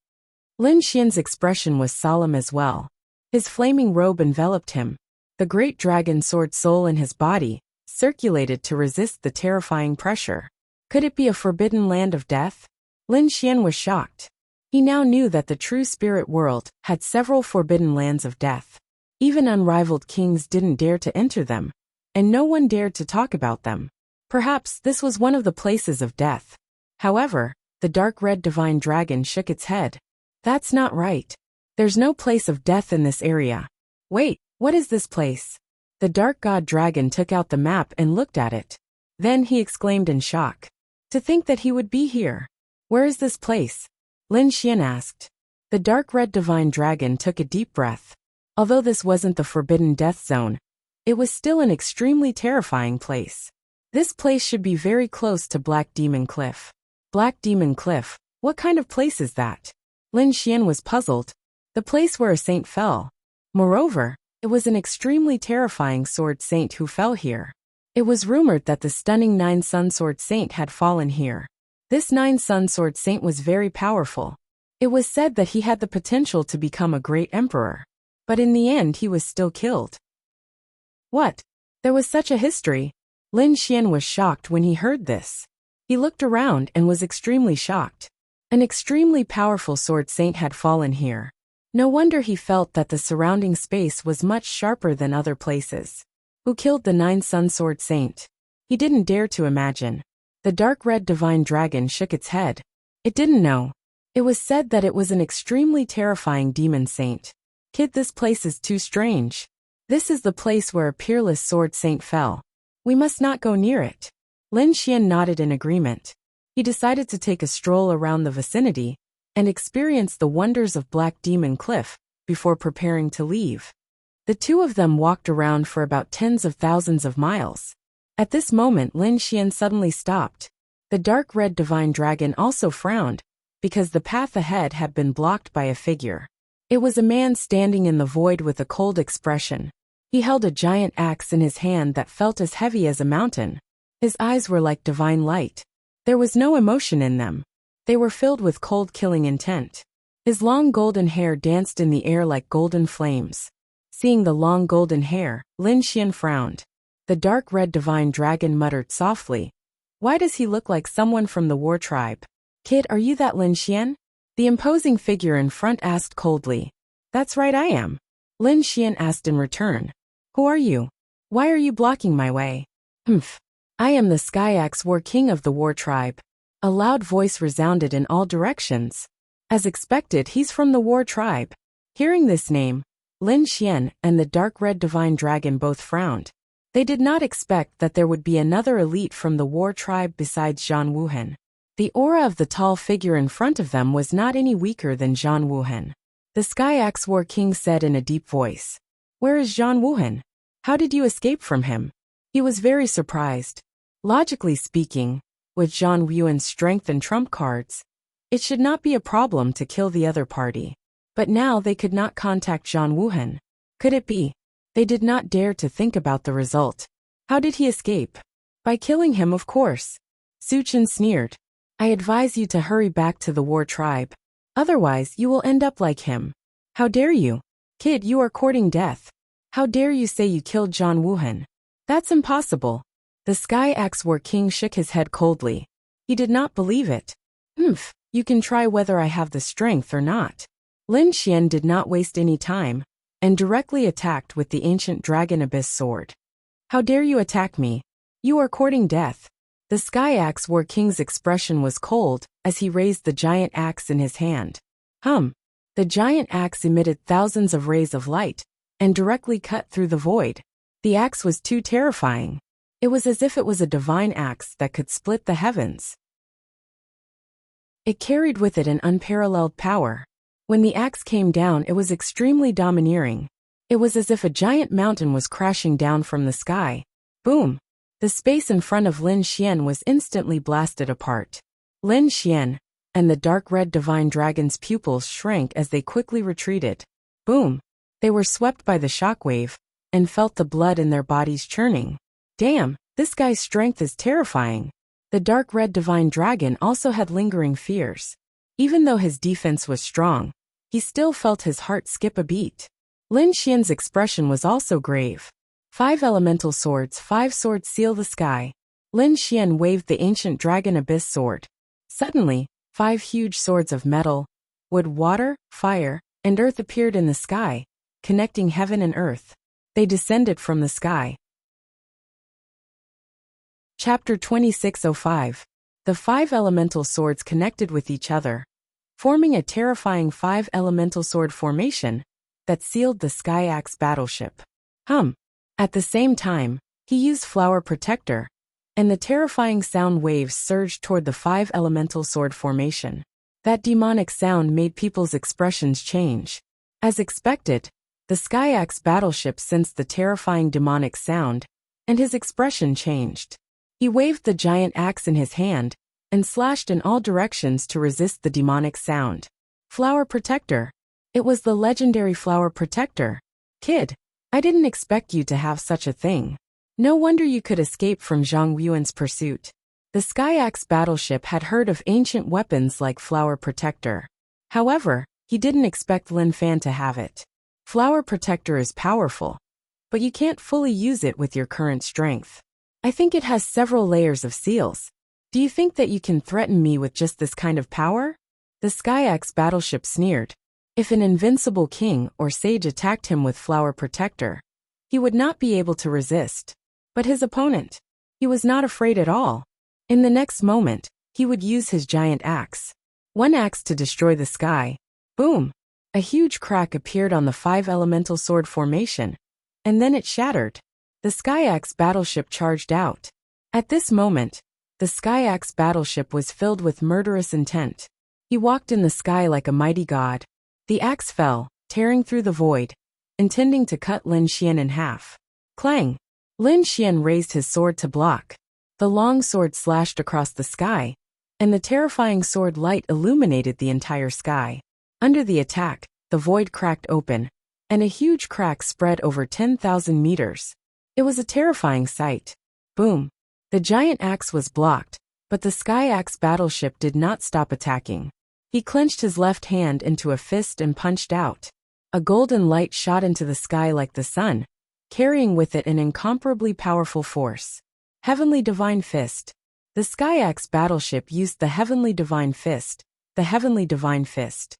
Lin Xian's expression was solemn as well. His flaming robe enveloped him. The great dragon sword soul in his body circulated to resist the terrifying pressure. Could it be a forbidden land of death? Lin Xian was shocked. He now knew that the true spirit world had several forbidden lands of death. Even unrivaled kings didn't dare to enter them, and no one dared to talk about them. Perhaps this was one of the places of death. However, the dark red divine dragon shook its head. That's not right. There's no place of death in this area. Wait, what is this place? The dark god dragon took out the map and looked at it. Then he exclaimed in shock. To think that he would be here. Where is this place? Lin Xian asked. The dark red divine dragon took a deep breath. Although this wasn't the forbidden death zone, it was still an extremely terrifying place. This place should be very close to Black Demon Cliff. Black Demon Cliff, what kind of place is that? Lin Xian was puzzled. The place where a saint fell. Moreover, it was an extremely terrifying sword saint who fell here. It was rumored that the stunning Nine-Sun Sword Saint had fallen here. This Nine-Sun Sword Saint was very powerful. It was said that he had the potential to become a great emperor. But in the end he was still killed. What? There was such a history? Lin Xian was shocked when he heard this. He looked around and was extremely shocked. An extremely powerful sword saint had fallen here. No wonder he felt that the surrounding space was much sharper than other places. Who killed the Nine-Sun Sword Saint? He didn't dare to imagine. The dark red divine dragon shook its head. It didn't know. It was said that it was an extremely terrifying demon saint. Kid, this place is too strange. This is the place where a peerless sword saint fell. We must not go near it. Lin Xian nodded in agreement. He decided to take a stroll around the vicinity and experience the wonders of Black Demon Cliff before preparing to leave. The two of them walked around for about tens of thousands of miles. At this moment Lin Xian suddenly stopped. The dark red divine dragon also frowned, because the path ahead had been blocked by a figure. It was a man standing in the void with a cold expression. He held a giant axe in his hand that felt as heavy as a mountain. His eyes were like divine light. There was no emotion in them. They were filled with cold killing intent. His long golden hair danced in the air like golden flames. Seeing the long golden hair, Lin Xian frowned. The dark red divine dragon muttered softly. Why does he look like someone from the war tribe? Kid, are you that Lin Xian? The imposing figure in front asked coldly. That's right, I am. Lin Xian asked in return. Who are you? Why are you blocking my way? I am the Skyaxe War King of the War Tribe. A loud voice resounded in all directions. As expected, he's from the War Tribe. Hearing this name, Lin Xian and the dark red divine dragon both frowned. They did not expect that there would be another elite from the War Tribe besides Zhang Wuhen. The aura of the tall figure in front of them was not any weaker than Zhang Wuhen. The Skyaxe War King said in a deep voice. Where is Zhang Wuhen? How did you escape from him? He was very surprised. Logically speaking, with Zhang Wuhen's strength and trump cards, it should not be a problem to kill the other party. But now they could not contact Zhang Wuhen. Could it be? They did not dare to think about the result. How did he escape? By killing him, of course. Su Chen sneered. I advise you to hurry back to the war tribe. Otherwise, you will end up like him. How dare you? Kid, you are courting death. How dare you say you killed Zhang Wuhen? That's impossible. The Skyaxe War King shook his head coldly. He did not believe it. You can try whether I have the strength or not. Lin Xian did not waste any time, and directly attacked with the ancient dragon abyss sword. How dare you attack me? You are courting death. The Skyaxe War King's expression was cold as he raised the giant axe in his hand. The giant axe emitted thousands of rays of light and directly cut through the void. The axe was too terrifying. It was as if it was a divine axe that could split the heavens. It carried with it an unparalleled power. When the axe came down, it was extremely domineering. It was as if a giant mountain was crashing down from the sky. Boom! The space in front of Lin Xian was instantly blasted apart. Lin Xian and the dark red divine dragon's pupils shrank as they quickly retreated. Boom! They were swept by the shockwave and felt the blood in their bodies churning. Damn, this guy's strength is terrifying. The dark red divine dragon also had lingering fears. Even though his defense was strong, he still felt his heart skip a beat. Lin Xian's expression was also grave. 5 elemental swords, 5 swords seal the sky. Lin Xian waved the ancient dragon abyss sword. Suddenly, 5 huge swords of metal, wood, water, fire, and earth appeared in the sky, connecting heaven and earth. They descended from the sky. Chapter 2605. The 5 elemental swords connected with each other, forming a terrifying 5 elemental sword formation that sealed the Skyaxe battleship. At the same time, he used Flower Protector, and the terrifying sound waves surged toward the 5 elemental sword formation. That demonic sound made people's expressions change. As expected, the Skyaxe battleship sensed the terrifying demonic sound, and his expression changed. He waved the giant axe in his hand and slashed in all directions to resist the demonic sound. Flower Protector. It was the legendary Flower Protector. Kid, I didn't expect you to have such a thing. No wonder you could escape from Zhang Yuan's pursuit. The Sky Axe battleship had heard of ancient weapons like Flower Protector. However, he didn't expect Lin Fan to have it. Flower Protector is powerful, but you can't fully use it with your current strength. I think it has several layers of seals. Do you think that you can threaten me with just this kind of power? The Sky Axe battleship sneered. If an invincible king or sage attacked him with Flower Protector, he would not be able to resist. But his opponent, he was not afraid at all. In the next moment, he would use his giant axe. One axe to destroy the sky. Boom! A huge crack appeared on the 5-elemental sword formation, and then it shattered. The Sky Axe battleship charged out. At this moment, the Sky Axe battleship was filled with murderous intent. He walked in the sky like a mighty god. The axe fell, tearing through the void, intending to cut Lin Xian in half. Clang! Lin Xian raised his sword to block. The long sword slashed across the sky, and the terrifying sword light illuminated the entire sky. Under the attack, the void cracked open, and a huge crack spread over 10,000 meters. It was a terrifying sight. Boom! The giant axe was blocked, but the Sky Axe battleship did not stop attacking. He clenched his left hand into a fist and punched out. A golden light shot into the sky like the sun, carrying with it an incomparably powerful force. Heavenly Divine Fist. The Sky Axe battleship used the Heavenly Divine Fist. The Heavenly Divine Fist.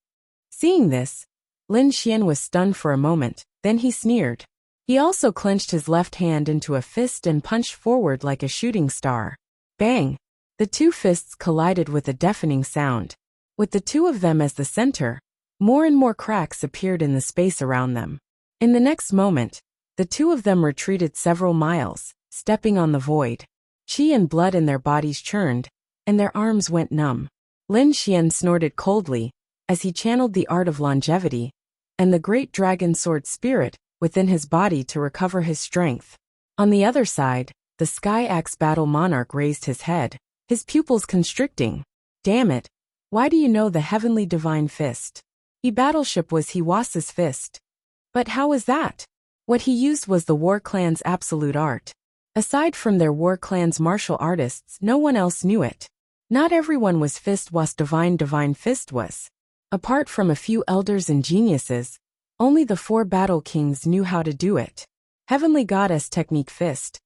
Seeing this, Lin Xian was stunned for a moment, then he sneered. He also clenched his left hand into a fist and punched forward like a shooting star. Bang! The two fists collided with a deafening sound. With the two of them as the center, more and more cracks appeared in the space around them. In the next moment, the two of them retreated several miles, stepping on the void. Qi and blood in their bodies churned, and their arms went numb. Lin Xian snorted coldly, as he channeled the art of longevity, and the great dragon sword spirit within his body to recover his strength. On the other side, the Sky Axe battle monarch raised his head, his pupils constricting. Damn it! Why do you know the Heavenly Divine Fist? He battleship was Hiwasa's fist. But how was that? What he used was the War Clan's absolute art. Aside from their War Clan's martial artists, no one else knew it. Not everyone was fist was divine fist was. Apart from a few elders and geniuses, only the 4 battle kings knew how to do it. Heavenly Goddess Technique Fist.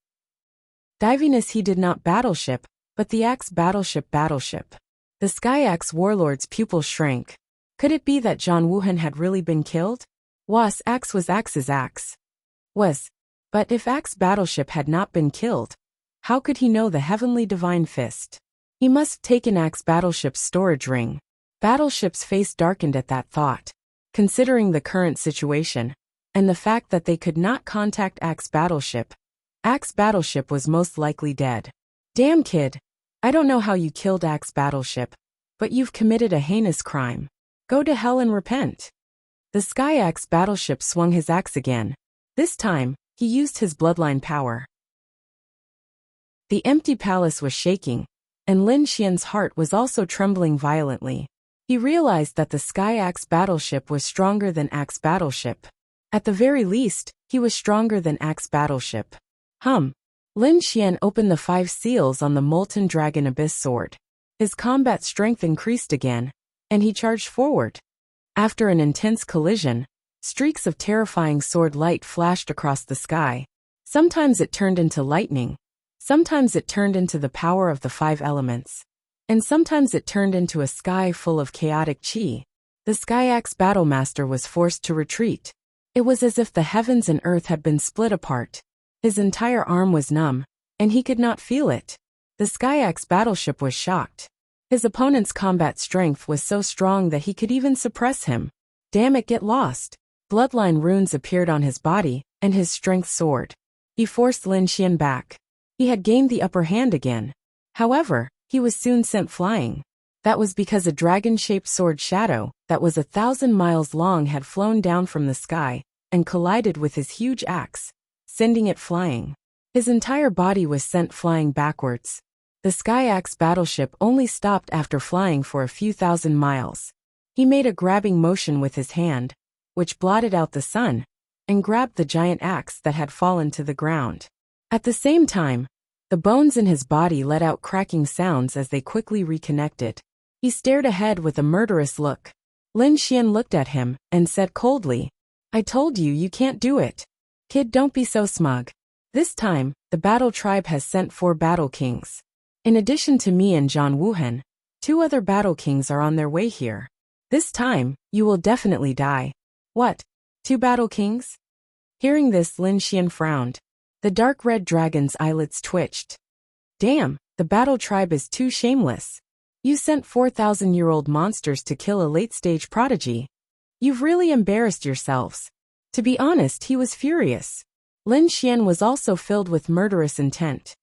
Divinus he did not battleship, but the Axe battleship. The Sky Axe warlord's pupil shrank. Could it be that Zhang Wuhan had really been killed? Was Axe was Axe's axe. But if Axe battleship had not been killed, how could he know the Heavenly Divine Fist? He must have taken Axe battleship's storage ring. Battleship's face darkened at that thought. Considering the current situation, and the fact that they could not contact Axe battleship was most likely dead. Damn kid! I don't know how you killed Axe battleship, but you've committed a heinous crime. Go to hell and repent. The Sky Axe battleship swung his axe again. This time, he used his bloodline power. The empty palace was shaking, and Lin Xian's heart was also trembling violently. He realized that the Sky Axe battleship was stronger than Axe battleship. At the very least, he was stronger than Axe battleship. Lin Xian opened the 5 seals on the Molten Dragon Abyss sword. His combat strength increased again, and he charged forward. After an intense collision, streaks of terrifying sword light flashed across the sky. Sometimes it turned into lightning, sometimes it turned into the power of the 5 elements. And sometimes it turned into a sky full of chaotic qi. The Sky Axe Battlemaster was forced to retreat. It was as if the heavens and earth had been split apart. His entire arm was numb, and he could not feel it. The Sky Axe battleship was shocked. His opponent's combat strength was so strong that he could even suppress him. Damn it, get lost. Bloodline runes appeared on his body, and his strength soared. He forced Lin Xian back. He had gained the upper hand again. However, he was soon sent flying. That was because a dragon-shaped sword shadow that was 1,000 miles long had flown down from the sky and collided with his huge axe, sending it flying. His entire body was sent flying backwards. The Sky Axe battleship only stopped after flying for a few thousand miles. He made a grabbing motion with his hand, which blotted out the sun, and grabbed the giant axe that had fallen to the ground. At the same time, the bones in his body let out cracking sounds as they quickly reconnected. He stared ahead with a murderous look. Lin Xian looked at him and said coldly, "I told you you can't do it. Kid, don't be so smug. This time, the battle tribe has sent 4 battle kings. In addition to me and Zhang Wuhan, 2 other battle kings are on their way here. This time, you will definitely die." "What? 2 battle kings?" Hearing this, Lin Xian frowned. The dark red dragon's eyelids twitched. "Damn, the battle tribe is too shameless. You sent 4,000-year-old monsters to kill a late-stage prodigy. You've really embarrassed yourselves." To be honest, he was furious. Lin Xian was also filled with murderous intent.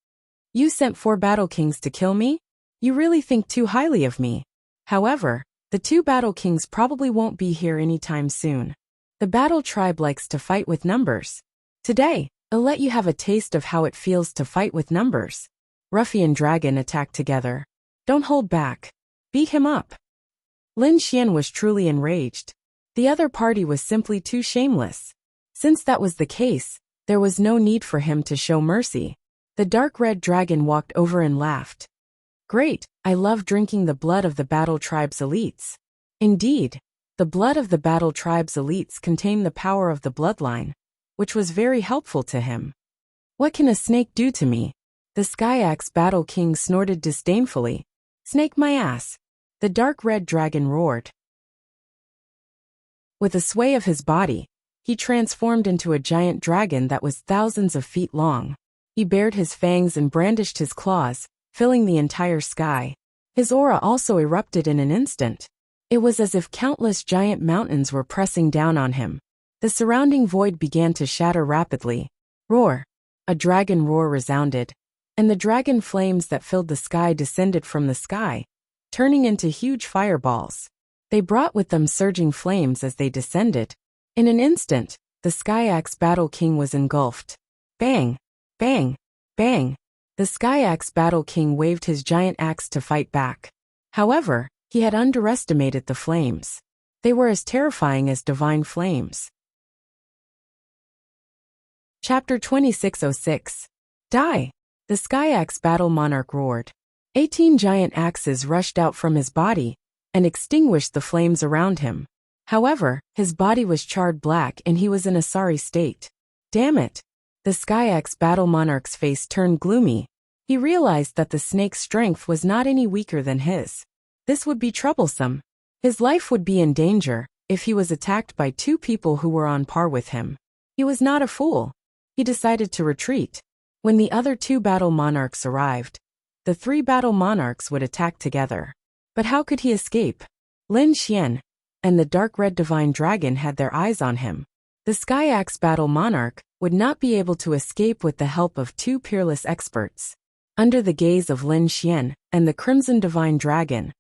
"You sent 4 battle kings to kill me? You really think too highly of me. However, the 2 battle kings probably won't be here anytime soon. The battle tribe likes to fight with numbers. Today, I'll let you have a taste of how it feels to fight with numbers." Ruffian dragon attacked together. "Don't hold back. Beat him up." Lin Xian was truly enraged. The other party was simply too shameless. Since that was the case, there was no need for him to show mercy. The dark red dragon walked over and laughed. "Great, I love drinking the blood of the battle tribe's elites." Indeed, the blood of the battle tribe's elites contained the power of the bloodline, which was very helpful to him. "What can a snake do to me?" The Skyaxe Battle King snorted disdainfully. "Snake my ass." The dark red dragon roared. With a sway of his body, he transformed into a giant dragon that was thousands of feet long. He bared his fangs and brandished his claws, filling the entire sky. His aura also erupted in an instant. It was as if countless giant mountains were pressing down on him. The surrounding void began to shatter rapidly. Roar! A dragon roar resounded, and the dragon flames that filled the sky descended from the sky, turning into huge fireballs. They brought with them surging flames as they descended. In an instant, the Skyaxe Battle King was engulfed. Bang! Bang! Bang! The Skyaxe Battle King waved his giant axe to fight back. However, he had underestimated the flames. They were as terrifying as divine flames. Chapter 2606. Die! The Skyaxe Battle Monarch roared. 18 giant axes rushed out from his body and extinguished the flames around him. However, his body was charred black and he was in a sorry state. Damn it! The Skyaxe Battle Monarch's face turned gloomy. He realized that the snake's strength was not any weaker than his. This would be troublesome. His life would be in danger if he was attacked by 2 people who were on par with him. He was not a fool. He decided to retreat. When the other 2 battle monarchs arrived, the 3 battle monarchs would attack together. But how could he escape? Lin Xian and the dark red divine dragon had their eyes on him. The Skyaxe Battle Monarch would not be able to escape with the help of 2 peerless experts. Under the gaze of Lin Xian and the crimson divine dragon,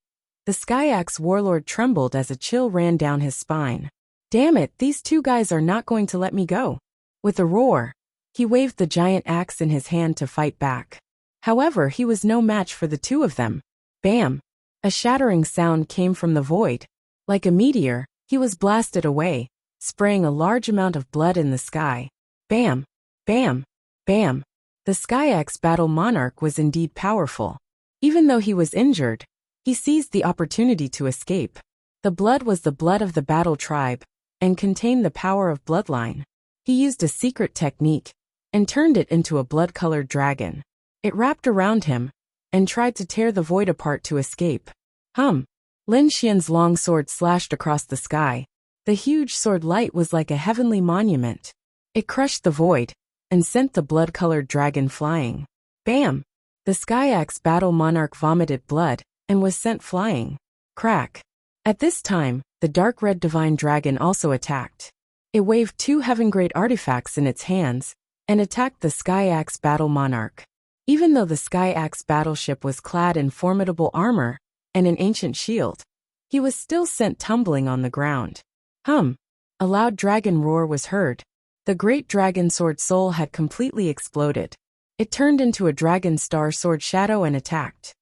the Skyaxe warlord trembled as a chill ran down his spine. Damn it, these 2 guys are not going to let me go. With a roar, he waved the giant axe in his hand to fight back. However, he was no match for the 2 of them. Bam! A shattering sound came from the void. Like a meteor, he was blasted away, spraying a large amount of blood in the sky. Bam! Bam! Bam! The Skyaxe Battle Monarch was indeed powerful. Even though he was injured, he seized the opportunity to escape. The blood was the blood of the battle tribe, and contained the power of bloodline. He used a secret technique, and turned it into a blood-colored dragon. It wrapped around him, and tried to tear the void apart to escape. Lin Xian's long sword slashed across the sky. The huge sword light was like a heavenly monument. It crushed the void, and sent the blood-colored dragon flying. Bam! The Skyaxe Battle Monarch vomited blood, and was sent flying. Crack! At this time, the dark red divine dragon also attacked. It waved 2 heaven-grade artifacts in its hands, and attacked the Skyaxe Battle Monarch. Even though the Skyaxe battleship was clad in formidable armor and an ancient shield, he was still sent tumbling on the ground. A loud dragon roar was heard. The great dragon sword soul had completely exploded. It turned into a dragon star sword shadow and attacked.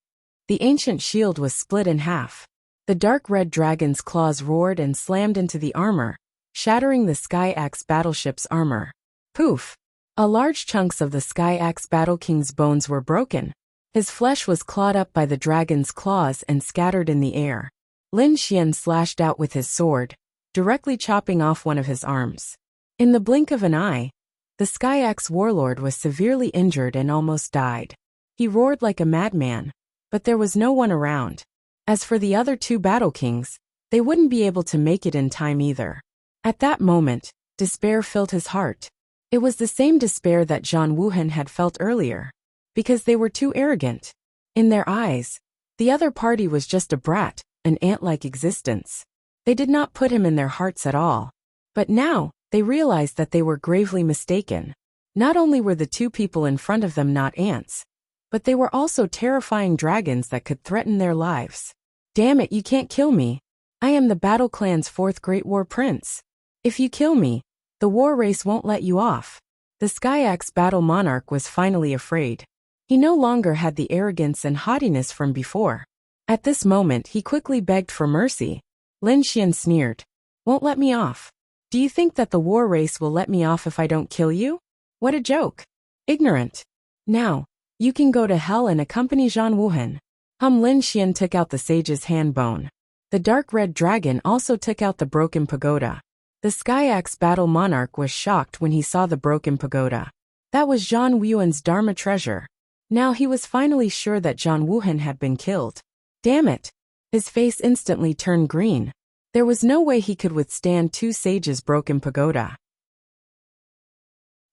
The ancient shield was split in half. The dark red dragon's claws roared and slammed into the armor, shattering the Skyaxe battleship's armor. Poof! A large chunks of the Sky Axe Battle King's bones were broken. His flesh was clawed up by the dragon's claws and scattered in the air. Lin Xian slashed out with his sword, directly chopping off one of his arms. In the blink of an eye, the Sky Axe warlord was severely injured and almost died. He roared like a madman, but there was no one around. As for the other two Battle Kings, they wouldn't be able to make it in time either. At that moment, despair filled his heart. It was the same despair that Zhang Wuhan had felt earlier. Because they were too arrogant. In their eyes, the other party was just a brat, an ant-like existence. They did not put him in their hearts at all. But now, they realized that they were gravely mistaken. Not only were the two people in front of them not ants, but they were also terrifying dragons that could threaten their lives. Damn it, you can't kill me. I am the Battle Clan's fourth Great War Prince. If you kill me, the war race won't let you off. The Sky Axe Battle Monarch was finally afraid. He no longer had the arrogance and haughtiness from before. At this moment he quickly begged for mercy. Lin Xian sneered. Won't let me off. Do you think that the war race will let me off if I don't kill you? What a joke. Ignorant. Now, you can go to hell and accompany Zhang Wuhan. Lin Xian took out the sage's hand bone. The dark red dragon also took out the broken pagoda. The Sky Axe Battle Monarch was shocked when he saw the broken pagoda. That was Zhang Wuhan's Dharma treasure. Now he was finally sure that Zhang Wuhan had been killed. Damn it! His face instantly turned green. There was no way he could withstand two sages' broken pagoda.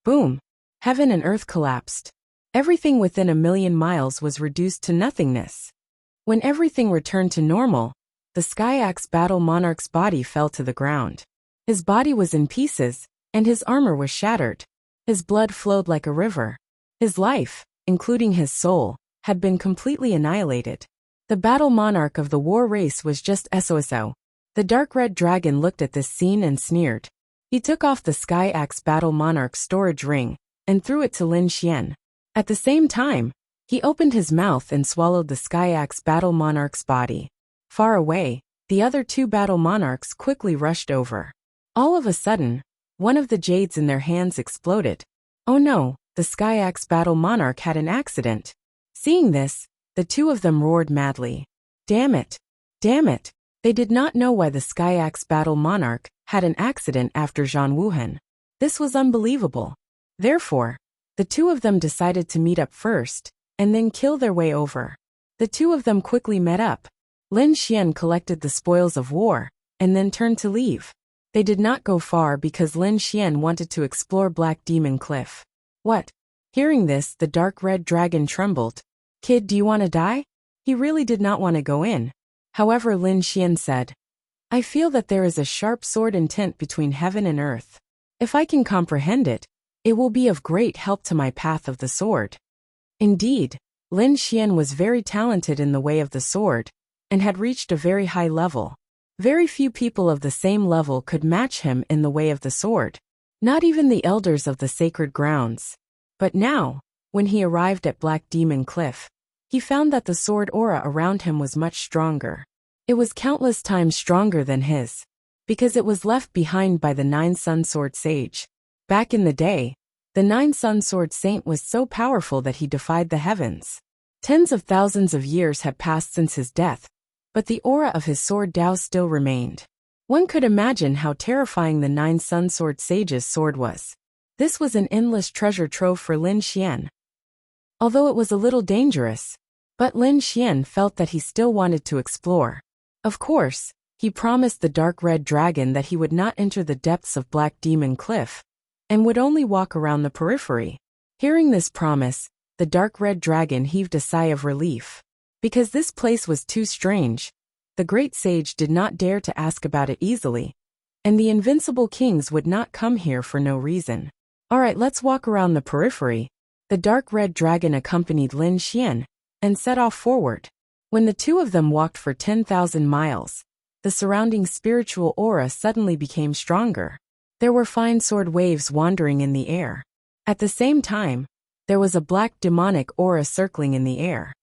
Boom! Heaven and earth collapsed. Everything within 1,000,000 miles was reduced to nothingness. When everything returned to normal, the Sky Axe Battle Monarch's body fell to the ground. His body was in pieces, and his armor was shattered. His blood flowed like a river. His life, including his soul, had been completely annihilated. The Battle Monarch of the war race was just SOSO. The dark red dragon looked at this scene and sneered. He took off the Sky Axe Battle Monarch's storage ring and threw it to Lin Xian. At the same time, he opened his mouth and swallowed the Sky Axe Battle Monarch's body. Far away, the other two Battle Monarchs quickly rushed over. All of a sudden, one of the jades in their hands exploded. Oh no, the Sky Axe Battle Monarch had an accident. Seeing this, the two of them roared madly. Damn it! Damn it! They did not know why the Sky Axe Battle Monarch had an accident after Zhang Wuhan. This was unbelievable. Therefore, the two of them decided to meet up first, and then kill their way over. The two of them quickly met up. Lin Xian collected the spoils of war, and then turned to leave. They did not go far because Lin Xian wanted to explore Black Demon Cliff. What? Hearing this, the dark red dragon trembled. Kid, do you want to die? He really did not want to go in. However, Lin Xian said, I feel that there is a sharp sword intent between heaven and earth. If I can comprehend it, it will be of great help to my path of the sword. Indeed, Lin Xian was very talented in the way of the sword, and had reached a very high level. Very few people of the same level could match him in the way of the sword. Not even the elders of the sacred grounds. But now, when he arrived at Black Demon Cliff, he found that the sword aura around him was much stronger. It was countless times stronger than his, because it was left behind by the 9 Sun Sword Sage. Back in the day, the 9 Sun Sword Saint was so powerful that he defied the heavens. Tens of thousands of years had passed since his death, but the aura of his sword Dao still remained. One could imagine how terrifying the 9 Sun Sword Sage's sword was. This was an endless treasure trove for Lin Xian. Although it was a little dangerous, but Lin Xian felt that he still wanted to explore. Of course, he promised the dark red dragon that he would not enter the depths of Black Demon Cliff, and would only walk around the periphery. Hearing this promise, the dark red dragon heaved a sigh of relief. Because this place was too strange, the great sage did not dare to ask about it easily, and the invincible kings would not come here for no reason. Alright, let's walk around the periphery. The dark red dragon accompanied Lin Xian, and set off forward. When the two of them walked for 10,000 miles, the surrounding spiritual aura suddenly became stronger. There were fine sword waves wandering in the air. At the same time, there was a black demonic aura circling in the air.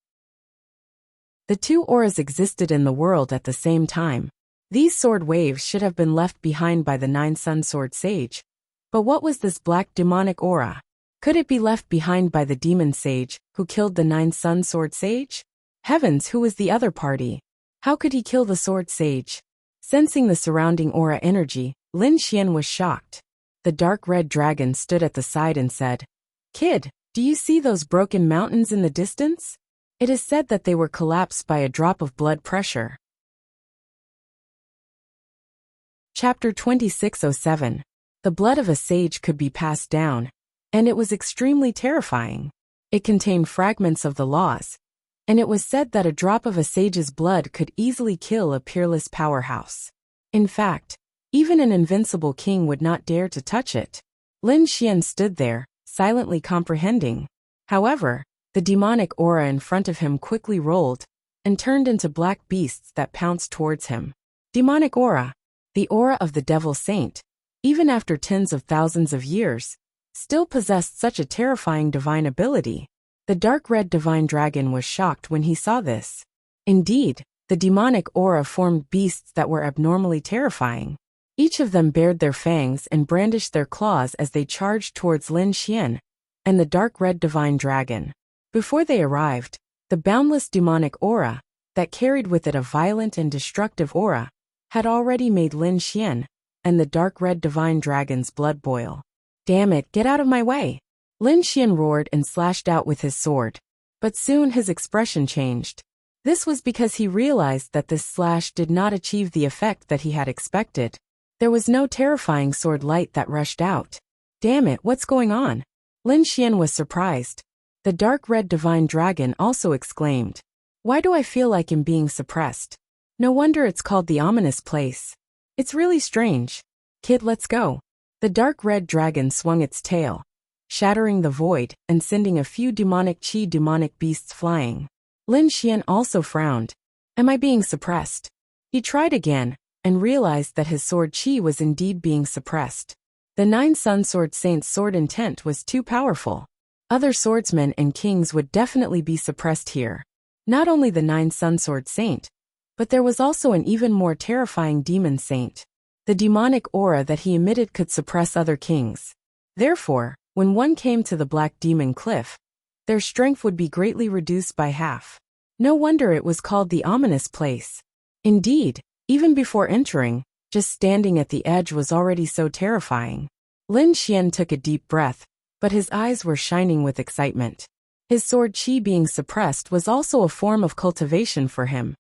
The two auras existed in the world at the same time. These sword waves should have been left behind by the 9 Sun Sword Sage. But what was this black demonic aura? Could it be left behind by the demon sage, who killed the 9-sun sword sage? Heavens, who was the other party? How could he kill the sword sage? Sensing the surrounding aura energy, Lin Xian was shocked. The dark red dragon stood at the side and said, "Kid, do you see those broken mountains in the distance? It is said that they were collapsed by a drop of blood pressure." Chapter 2607. The blood of a sage could be passed down, and it was extremely terrifying. It contained fragments of the laws, and it was said that a drop of a sage's blood could easily kill a peerless powerhouse. In fact, even an invincible king would not dare to touch it. Lin Xian stood there, silently comprehending. However, the demonic aura in front of him quickly rolled and turned into black beasts that pounced towards him. Demonic aura, the aura of the devil saint, even after tens of thousands of years, still possessed such a terrifying divine ability. The dark red divine dragon was shocked when he saw this. Indeed, the demonic aura formed beasts that were abnormally terrifying. Each of them bared their fangs and brandished their claws as they charged towards Lin Xian and the dark red divine dragon. Before they arrived, the boundless demonic aura, that carried with it a violent and destructive aura, had already made Lin Xian and the dark red divine dragon's blood boil. "Damn it, get out of my way!" Lin Xian roared and slashed out with his sword. But soon his expression changed. This was because he realized that this slash did not achieve the effect that he had expected. There was no terrifying sword light that rushed out. "Damn it, what's going on?" Lin Xian was surprised. The dark red divine dragon also exclaimed, "Why do I feel like I'm being suppressed? No wonder it's called the ominous place. It's really strange. Kid, let's go." The dark red dragon swung its tail, shattering the void and sending a few demonic beasts flying. Lin Xian also frowned. "Am I being suppressed?" He tried again and realized that his sword chi was indeed being suppressed. The 9-sun sword saint's sword intent was too powerful. Other swordsmen and kings would definitely be suppressed here. Not only the 9-sun sword saint, but there was also an even more terrifying demon saint. The demonic aura that he emitted could suppress other kings. Therefore, when one came to the Black Demon Cliff, their strength would be greatly reduced by half. No wonder it was called the ominous place. Indeed, even before entering, just standing at the edge was already so terrifying. Lin Xian took a deep breath, but his eyes were shining with excitement. His sword chi being suppressed was also a form of cultivation for him.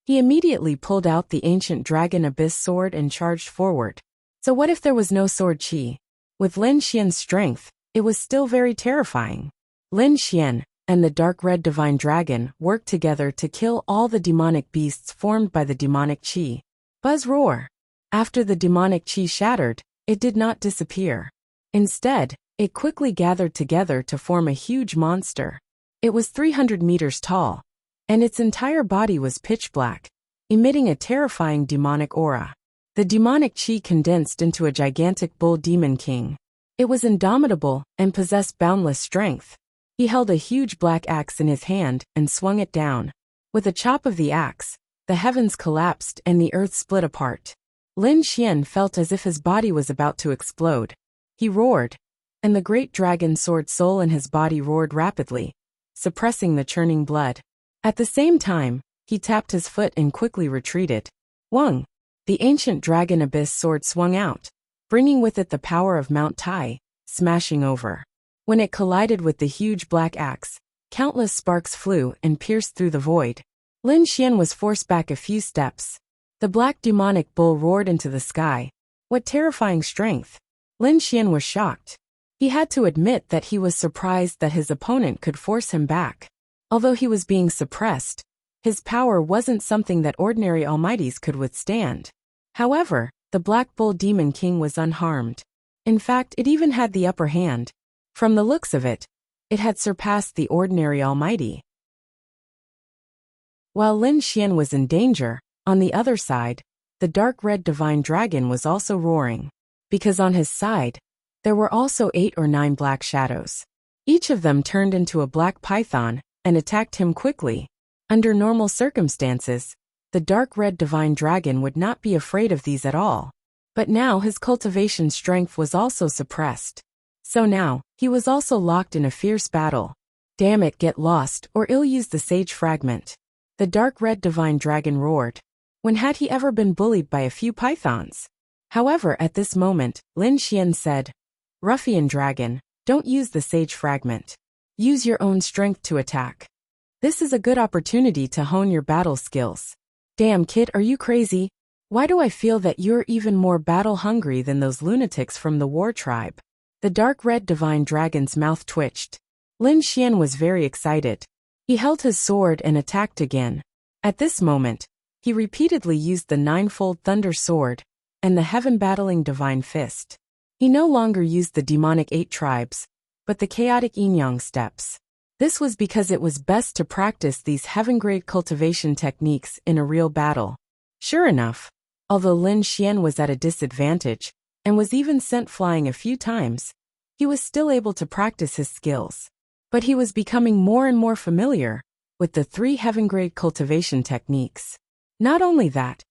He immediately pulled out the ancient dragon abyss sword and charged forward. So what if there was no sword chi? With Lin Xian's strength, it was still very terrifying. Lin Xian and the dark red divine dragon worked together to kill all the demonic beasts formed by the demonic chi. Buzz roar. After the demonic chi shattered, it did not disappear. Instead, it quickly gathered together to form a huge monster. It was 300 meters tall, and its entire body was pitch black, emitting a terrifying demonic aura. The demonic chi condensed into a gigantic bull demon king. It was indomitable and possessed boundless strength. He held a huge black axe in his hand and swung it down. With a chop of the axe, the heavens collapsed and the earth split apart. Lin Xian felt as if his body was about to explode. He roared, and the great dragon sword soul in his body roared rapidly, suppressing the churning blood. At the same time, he tapped his foot and quickly retreated. Wang! The ancient dragon abyss sword swung out, bringing with it the power of Mount Tai, smashing over. When it collided with the huge black axe, countless sparks flew and pierced through the void. Lin Xian was forced back a few steps. The black demonic bull roared into the sky. What terrifying strength! Lin Xian was shocked. He had to admit that he was surprised that his opponent could force him back. Although he was being suppressed, his power wasn't something that ordinary almighties could withstand. However, the Black Bull Demon King was unharmed. In fact, it even had the upper hand. From the looks of it, it had surpassed the ordinary almighty. While Lin Xian was in danger, on the other side, the dark red divine dragon was also roaring. Because on his side, there were also 8 or 9 black shadows. Each of them turned into a black python and attacked him quickly. Under normal circumstances, the dark red divine dragon would not be afraid of these at all. But now his cultivation strength was also suppressed. So now, he was also locked in a fierce battle. Damn it, get lost, or I'll use the sage fragment. The dark red divine dragon roared. When had he ever been bullied by a few pythons? However, at this moment, Lin Xian said, Ruffian dragon, don't use the sage fragment. Use your own strength to attack. This is a good opportunity to hone your battle skills. Damn kid, are you crazy? Why do I feel that you're even more battle-hungry than those lunatics from the war tribe? The dark red divine dragon's mouth twitched. Lin Xian was very excited. He held his sword and attacked again. At this moment, he repeatedly used the ninefold thunder sword and the heaven-battling divine fist. He no longer used the demonic 8 tribes, but the chaotic yin-yang steps. This was because it was best to practice these heaven-grade cultivation techniques in a real battle. Sure enough, although Lin Xian was at a disadvantage, and was even sent flying a few times, he was still able to practice his skills. But he was becoming more and more familiar with the 3 heaven-grade cultivation techniques. Not only that,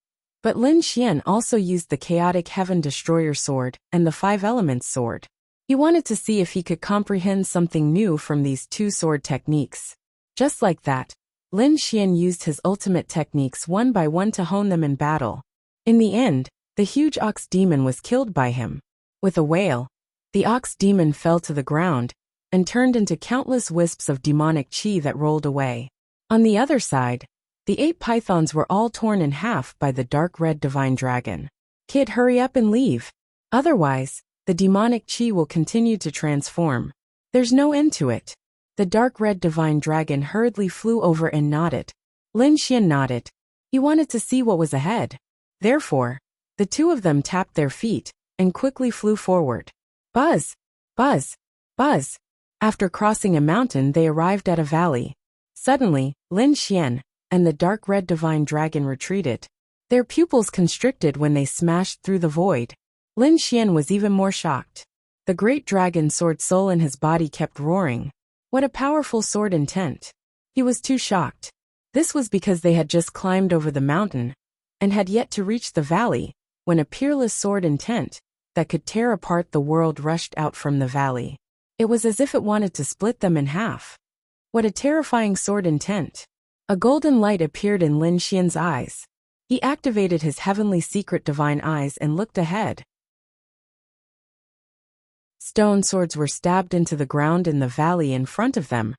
but Lin Xian also used the chaotic heaven destroyer sword and the 5 elements sword. He wanted to see if he could comprehend something new from these 2 sword techniques. Just like that, Lin Xian used his ultimate techniques one by one to hone them in battle. In the end, the huge ox demon was killed by him. With a wail, the ox demon fell to the ground and turned into countless wisps of demonic chi that rolled away. On the other side, the 8 pythons were all torn in half by the dark red divine dragon. Kid, hurry up and leave. Otherwise, the demonic chi will continue to transform. There's no end to it. The dark red divine dragon hurriedly flew over and nodded. Lin Xian nodded. He wanted to see what was ahead. Therefore, the 2 of them tapped their feet and quickly flew forward. Buzz! Buzz! Buzz! After crossing a mountain, they arrived at a valley. Suddenly, Lin Xian and the dark red divine dragon retreated. Their pupils constricted when they smashed through the void. Lin Xian was even more shocked. The great dragon sword soul in his body kept roaring. What a powerful sword intent. He was too shocked. This was because they had just climbed over the mountain and had yet to reach the valley when a peerless sword intent that could tear apart the world rushed out from the valley. It was as if it wanted to split them in half. What a terrifying sword intent. A golden light appeared in Lin Xian's eyes. He activated his heavenly secret divine eyes and looked ahead. Stone swords were stabbed into the ground in the valley in front of them,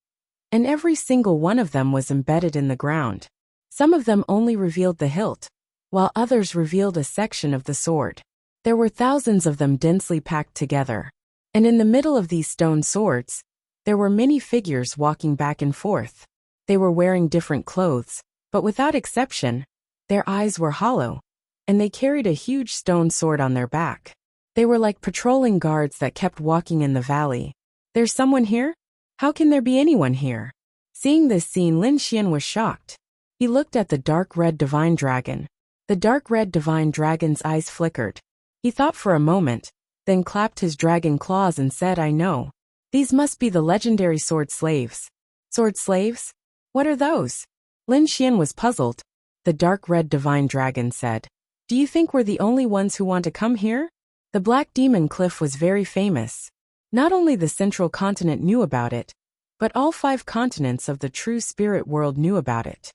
and every single one of them was embedded in the ground. Some of them only revealed the hilt, while others revealed a section of the sword. There were thousands of them densely packed together. And in the middle of these stone swords, there were many figures walking back and forth. They were wearing different clothes, but without exception, their eyes were hollow, and they carried a huge stone sword on their back. They were like patrolling guards that kept walking in the valley. There's someone here? How can there be anyone here? Seeing this scene, Lin Xian was shocked. He looked at the dark red divine dragon. The dark red divine dragon's eyes flickered. He thought for a moment, then clapped his dragon claws and said, I know. These must be the legendary sword slaves. Sword slaves? What are those? Lin Xian was puzzled. The dark red divine dragon said, Do you think we're the only ones who want to come here? The Black Demon Cliff was very famous. Not only the central continent knew about it, but all 5 continents of the true spirit world knew about it.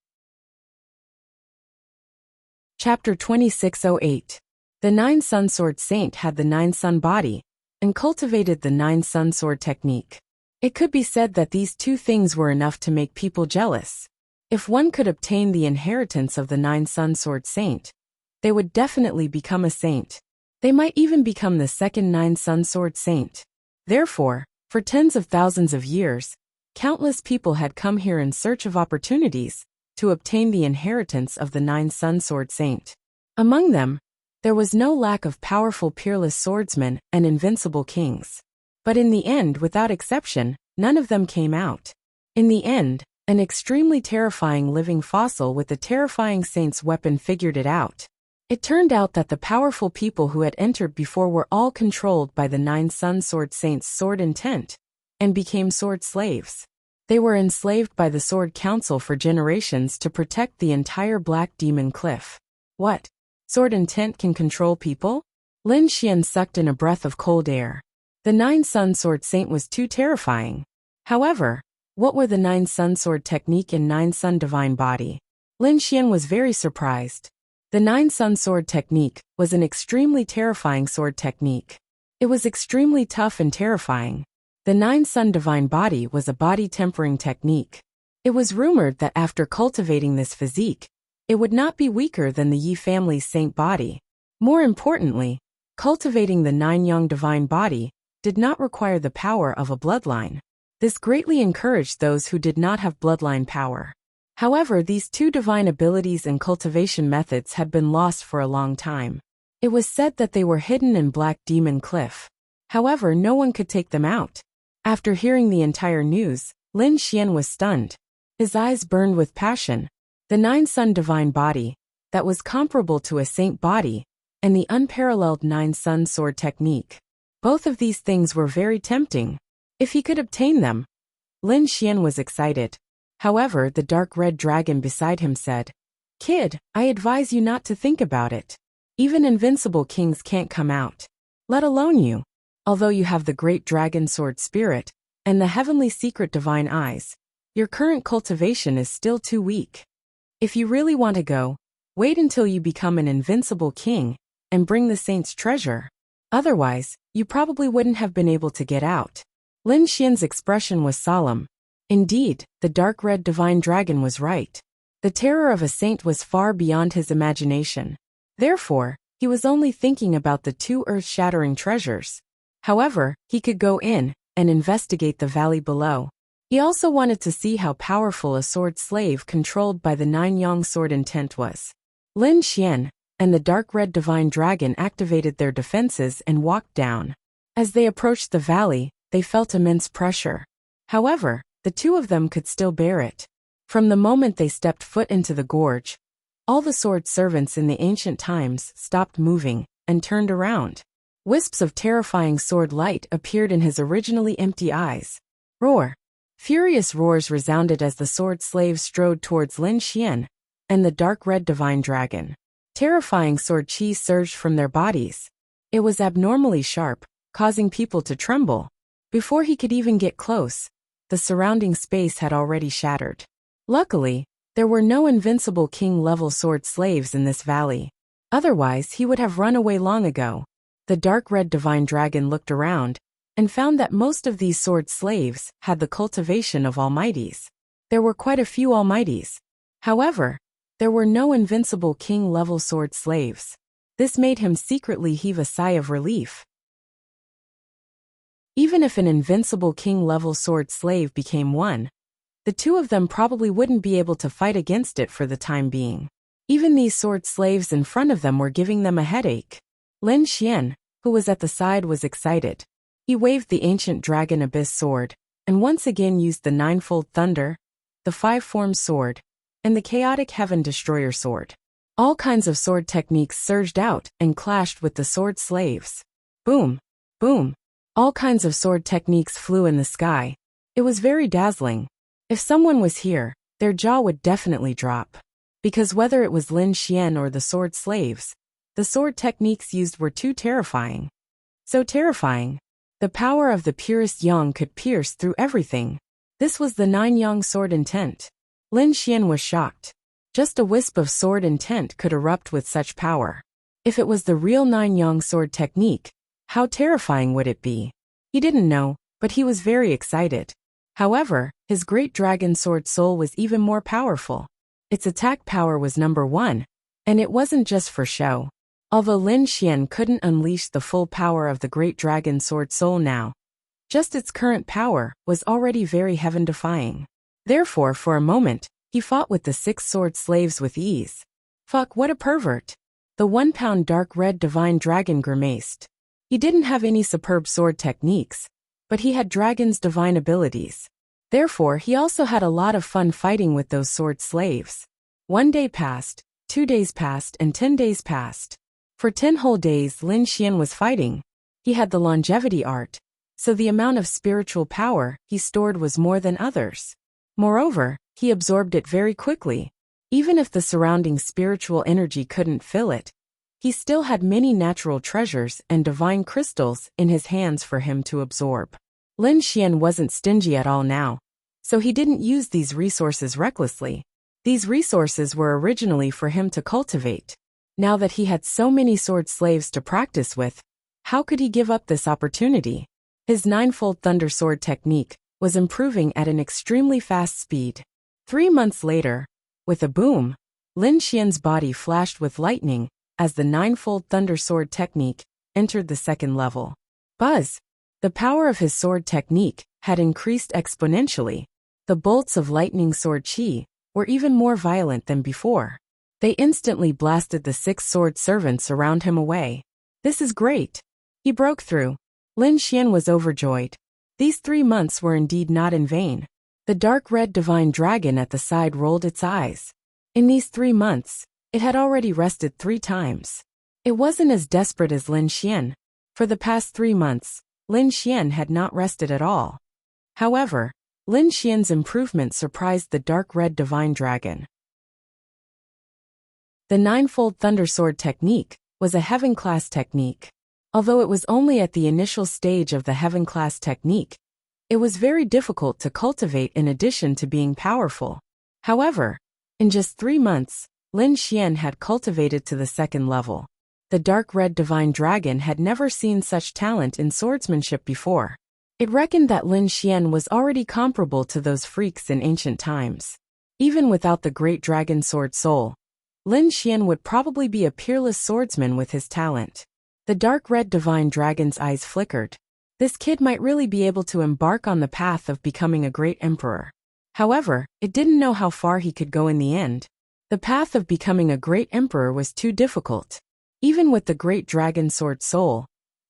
Chapter 2608. The 9 Sun Sword Saint had the 9 Sun body, and cultivated the 9 Sun Sword technique. It could be said that these 2 things were enough to make people jealous. If one could obtain the inheritance of the 9 Sun Sword Saint, they would definitely become a saint. They might even become the second 9 Sun Sword Saint. Therefore, for tens of thousands of years, countless people had come here in search of opportunities to obtain the inheritance of the 9 Sun Sword Saint. Among them, there was no lack of powerful peerless swordsmen and invincible kings. But in the end, without exception, none of them came out. In the end, an extremely terrifying living fossil with the terrifying saint's weapon figured it out. It turned out that the powerful people who had entered before were all controlled by the 9 Sun Sword Saint's sword intent, and became sword slaves. They were enslaved by the Sword Council for generations to protect the entire Black Demon Cliff. What? Sword intent can control people? Lin Xian sucked in a breath of cold air. The 9-Sun Sword Saint was too terrifying. However, what were the 9-Sun Sword Technique and 9-Sun Divine Body? Lin Xian was very surprised. The 9-Sun Sword Technique was an extremely terrifying sword technique. It was extremely tough and terrifying. The 9-Sun Divine Body was a body-tempering technique. It was rumored that after cultivating this physique, it would not be weaker than the Yi family's saint body. More importantly, cultivating the 9-Yang Divine Body did not require the power of a bloodline. This greatly encouraged those who did not have bloodline power. However, these two divine abilities and cultivation methods had been lost for a long time. It was said that they were hidden in Black Demon Cliff. However, no one could take them out. After hearing the entire news, Lin Xian was stunned. His eyes burned with passion. The 9-Sun Divine Body, that was comparable to a saint body, and the unparalleled 9-Sun Sword Technique. Both of these things were very tempting. If he could obtain them. Lin Xian was excited. However, the dark red dragon beside him said, "Kid, I advise you not to think about it. Even invincible kings can't come out. Let alone you. Although you have the great dragon sword spirit, and the heavenly secret divine eyes, your current cultivation is still too weak. If you really want to go, wait until you become an invincible king, and bring the saint's treasure. Otherwise, you probably wouldn't have been able to get out." Lin Xian's expression was solemn. Indeed, the dark red divine dragon was right. The terror of a saint was far beyond his imagination. Therefore, he was only thinking about the two earth-shattering treasures. However, he could go in and investigate the valley below. He also wanted to see how powerful a sword slave controlled by the 9-Yang sword intent was. Lin Xian and the dark red divine dragon activated their defenses and walked down. As they approached the valley, they felt immense pressure. However, the two of them could still bear it. From the moment they stepped foot into the gorge, all the sword servants in the ancient times stopped moving and turned around. Wisps of terrifying sword light appeared in his originally empty eyes. Roar! Furious roars resounded as the sword slaves strode towards Lin Xian and the dark red divine dragon. Terrifying sword chi surged from their bodies. It was abnormally sharp, causing people to tremble. Before he could even get close, the surrounding space had already shattered. Luckily, there were no invincible king-level sword slaves in this valley. Otherwise, he would have run away long ago. The dark red divine dragon looked around and found that most of these sword slaves had the cultivation of almighties. There were quite a few almighties. However, there were no invincible king-level sword slaves. This made him secretly heave a sigh of relief. Even if an invincible king-level sword slave became one, the two of them probably wouldn't be able to fight against it for the time being. Even these sword slaves in front of them were giving them a headache. Lin Xian, who was at the side, was excited. He waved the ancient dragon abyss sword, and once again used the ninefold thunder, the five-form sword, and the chaotic heaven destroyer sword. All kinds of sword techniques surged out and clashed with the sword slaves. Boom! Boom! All kinds of sword techniques flew in the sky. It was very dazzling. If someone was here, their jaw would definitely drop. Because whether it was Lin Xian or the sword slaves, the sword techniques used were too terrifying. So terrifying. The power of the purest yang could pierce through everything. This was the 9-Yang sword intent. Lin Xian was shocked. Just a wisp of sword intent could erupt with such power. If it was the real 9-Yang sword technique, how terrifying would it be? He didn't know, but he was very excited. However, his great dragon sword soul was even more powerful. Its attack power was number 1, and it wasn't just for show. Although Lin Xian couldn't unleash the full power of the great dragon sword soul now, just its current power was already very heaven-defying. Therefore, for a moment, he fought with the 6 sword slaves with ease. Fuck, what a pervert! The 1-pound dark red divine dragon grimaced. He didn't have any superb sword techniques, but he had dragon's divine abilities. Therefore, he also had a lot of fun fighting with those sword slaves. 1 day passed, 2 days passed, and 10 days passed. For 10 whole days, Lin Xian was fighting. He had the longevity art, so the amount of spiritual power he stored was more than others. Moreover, he absorbed it very quickly. Even if the surrounding spiritual energy couldn't fill it, he still had many natural treasures and divine crystals in his hands for him to absorb. Lin Xian wasn't stingy at all now, so he didn't use these resources recklessly. These resources were originally for him to cultivate. Now that he had so many sword slaves to practice with, how could he give up this opportunity? His ninefold thunder sword technique was improving at an extremely fast speed. 3 months later, with a boom, Lin Xian's body flashed with lightning as the ninefold thunder sword technique entered the second level. Buzz! The power of his sword technique had increased exponentially. The bolts of lightning sword chi were even more violent than before. They instantly blasted the 6 sword servants around him away. This is great! He broke through. Lin Xian was overjoyed. These 3 months were indeed not in vain. The dark red divine dragon at the side rolled its eyes. In these 3 months, it had already rested 3 times. It wasn't as desperate as Lin Xian. For the past 3 months, Lin Xian had not rested at all. However, Lin Xian's improvement surprised the dark red divine dragon. The ninefold thunder sword technique was a heaven-class technique. Although it was only at the initial stage of the heaven-class technique, it was very difficult to cultivate in addition to being powerful. However, in just 3 months, Lin Xian had cultivated to the second level. The dark red divine dragon had never seen such talent in swordsmanship before. It reckoned that Lin Xian was already comparable to those freaks in ancient times. Even without the great dragon sword soul, Lin Xian would probably be a peerless swordsman with his talent. The dark red divine dragon's eyes flickered. This kid might really be able to embark on the path of becoming a great emperor. However, it didn't know how far he could go in the end. The path of becoming a great emperor was too difficult. Even with the great dragon sword soul,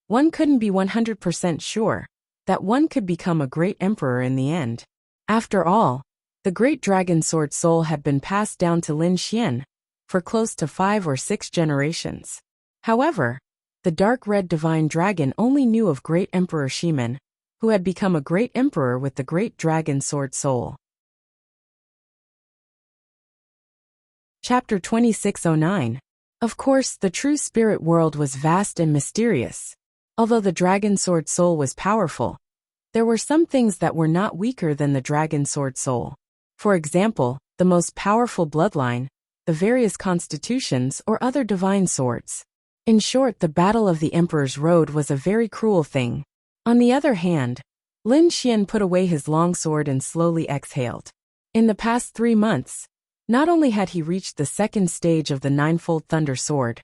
one couldn't be 100% sure that one could become a great emperor in the end. After all, the great dragon sword soul had been passed down to Lin Xian for close to 5 or 6 generations. However, the dark red divine dragon only knew of great Emperor Shiman, who had become a great emperor with the great dragon sword soul. Chapter 2609. Of course, the true spirit world was vast and mysterious. Although the dragon sword soul was powerful, there were some things that were not weaker than the dragon sword soul. For example, the most powerful bloodline, the various constitutions or other divine swords. In short, the Battle of the Emperor's Road was a very cruel thing. On the other hand, Lin Xian put away his long sword and slowly exhaled. In the past 3 months, not only had he reached the second stage of the ninefold thunder sword,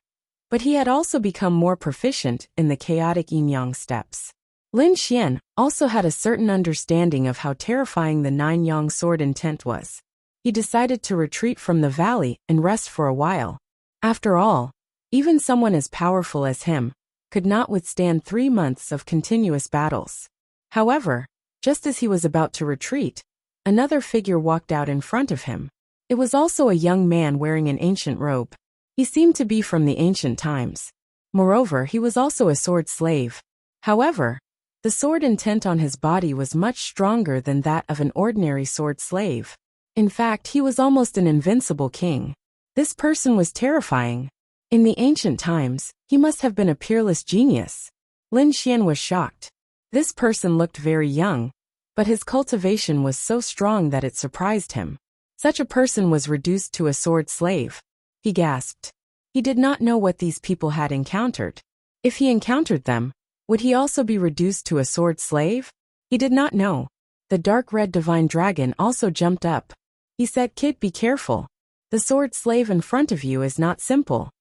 but he had also become more proficient in the chaotic yin-yang steps. Lin Xian also had a certain understanding of how terrifying the nine-yang sword intent was. He decided to retreat from the valley and rest for a while. After all, even someone as powerful as him could not withstand 3 months of continuous battles. However, just as he was about to retreat, another figure walked out in front of him. It was also a young man wearing an ancient robe. He seemed to be from the ancient times. Moreover, he was also a sword slave. However, the sword intent on his body was much stronger than that of an ordinary sword slave. In fact, he was almost an invincible king. This person was terrifying. In the ancient times, he must have been a peerless genius. Lin Xian was shocked. This person looked very young, but his cultivation was so strong that it surprised him. Such a person was reduced to a sword slave. He gasped. He did not know what these people had encountered. If he encountered them, would he also be reduced to a sword slave? He did not know. The dark red divine dragon also jumped up. He said, "Kid, be careful. The sword slave in front of you is not simple."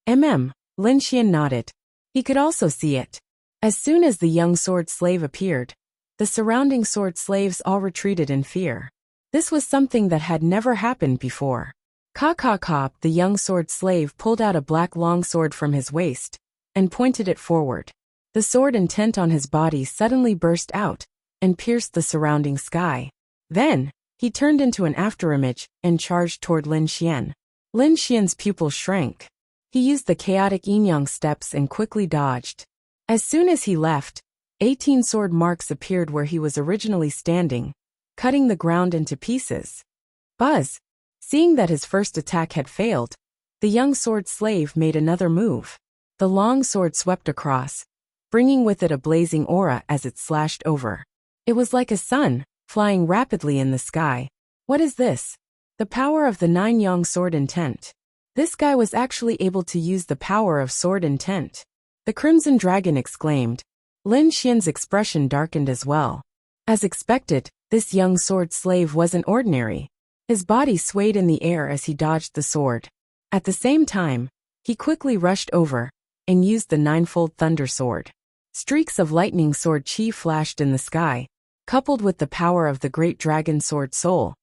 Lin Xian nodded. He could also see it. As soon as the young sword slave appeared, the surrounding sword slaves all retreated in fear. This was something that had never happened before. The young sword slave pulled out a black long sword from his waist and pointed it forward. The sword intent on his body suddenly burst out and pierced the surrounding sky. Then, he turned into an afterimage and charged toward Lin Xian. Lin Xian's pupil shrank. He used the chaotic yin-yang steps and quickly dodged. As soon as he left, 18 sword marks appeared where he was originally standing, cutting the ground into pieces. Buzz! Seeing that his first attack had failed, the young sword slave made another move. The long sword swept across, bringing with it a blazing aura as it slashed over. It was like a sun, flying rapidly in the sky. What is this? The power of the nine-yong sword intent. This guy was actually able to use the power of sword intent. The Crimson Dragon exclaimed. Lin Xian's expression darkened as well. As expected, this young sword slave wasn't ordinary. His body swayed in the air as he dodged the sword. At the same time, he quickly rushed over and used the ninefold thunder sword. Streaks of lightning sword chi flashed in the sky, coupled with the power of the great dragon sword soul.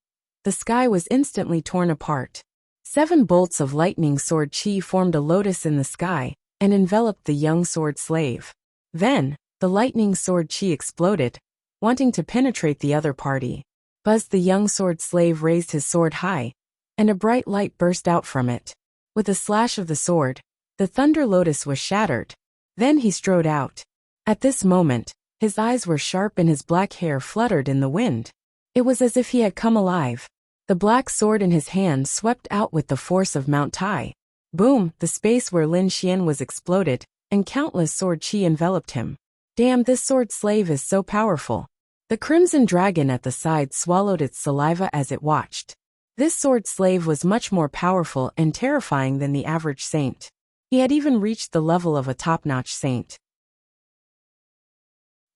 The sky was instantly torn apart. 7 bolts of lightning sword chi formed a lotus in the sky and enveloped the young sword slave. Then, the lightning sword chi exploded, wanting to penetrate the other party. Buzz, the young sword slave, raised his sword high, and a bright light burst out from it. With a slash of the sword, the thunder lotus was shattered. Then he strode out. At this moment, his eyes were sharp and his black hair fluttered in the wind. It was as if he had come alive. The black sword in his hand swept out with the force of Mount Tai. Boom, the space where Lin Xian was exploded, and countless sword chi enveloped him. Damn, this sword slave is so powerful. The Crimson Dragon at the side swallowed its saliva as it watched. This sword slave was much more powerful and terrifying than the average saint. He had even reached the level of a top-notch saint.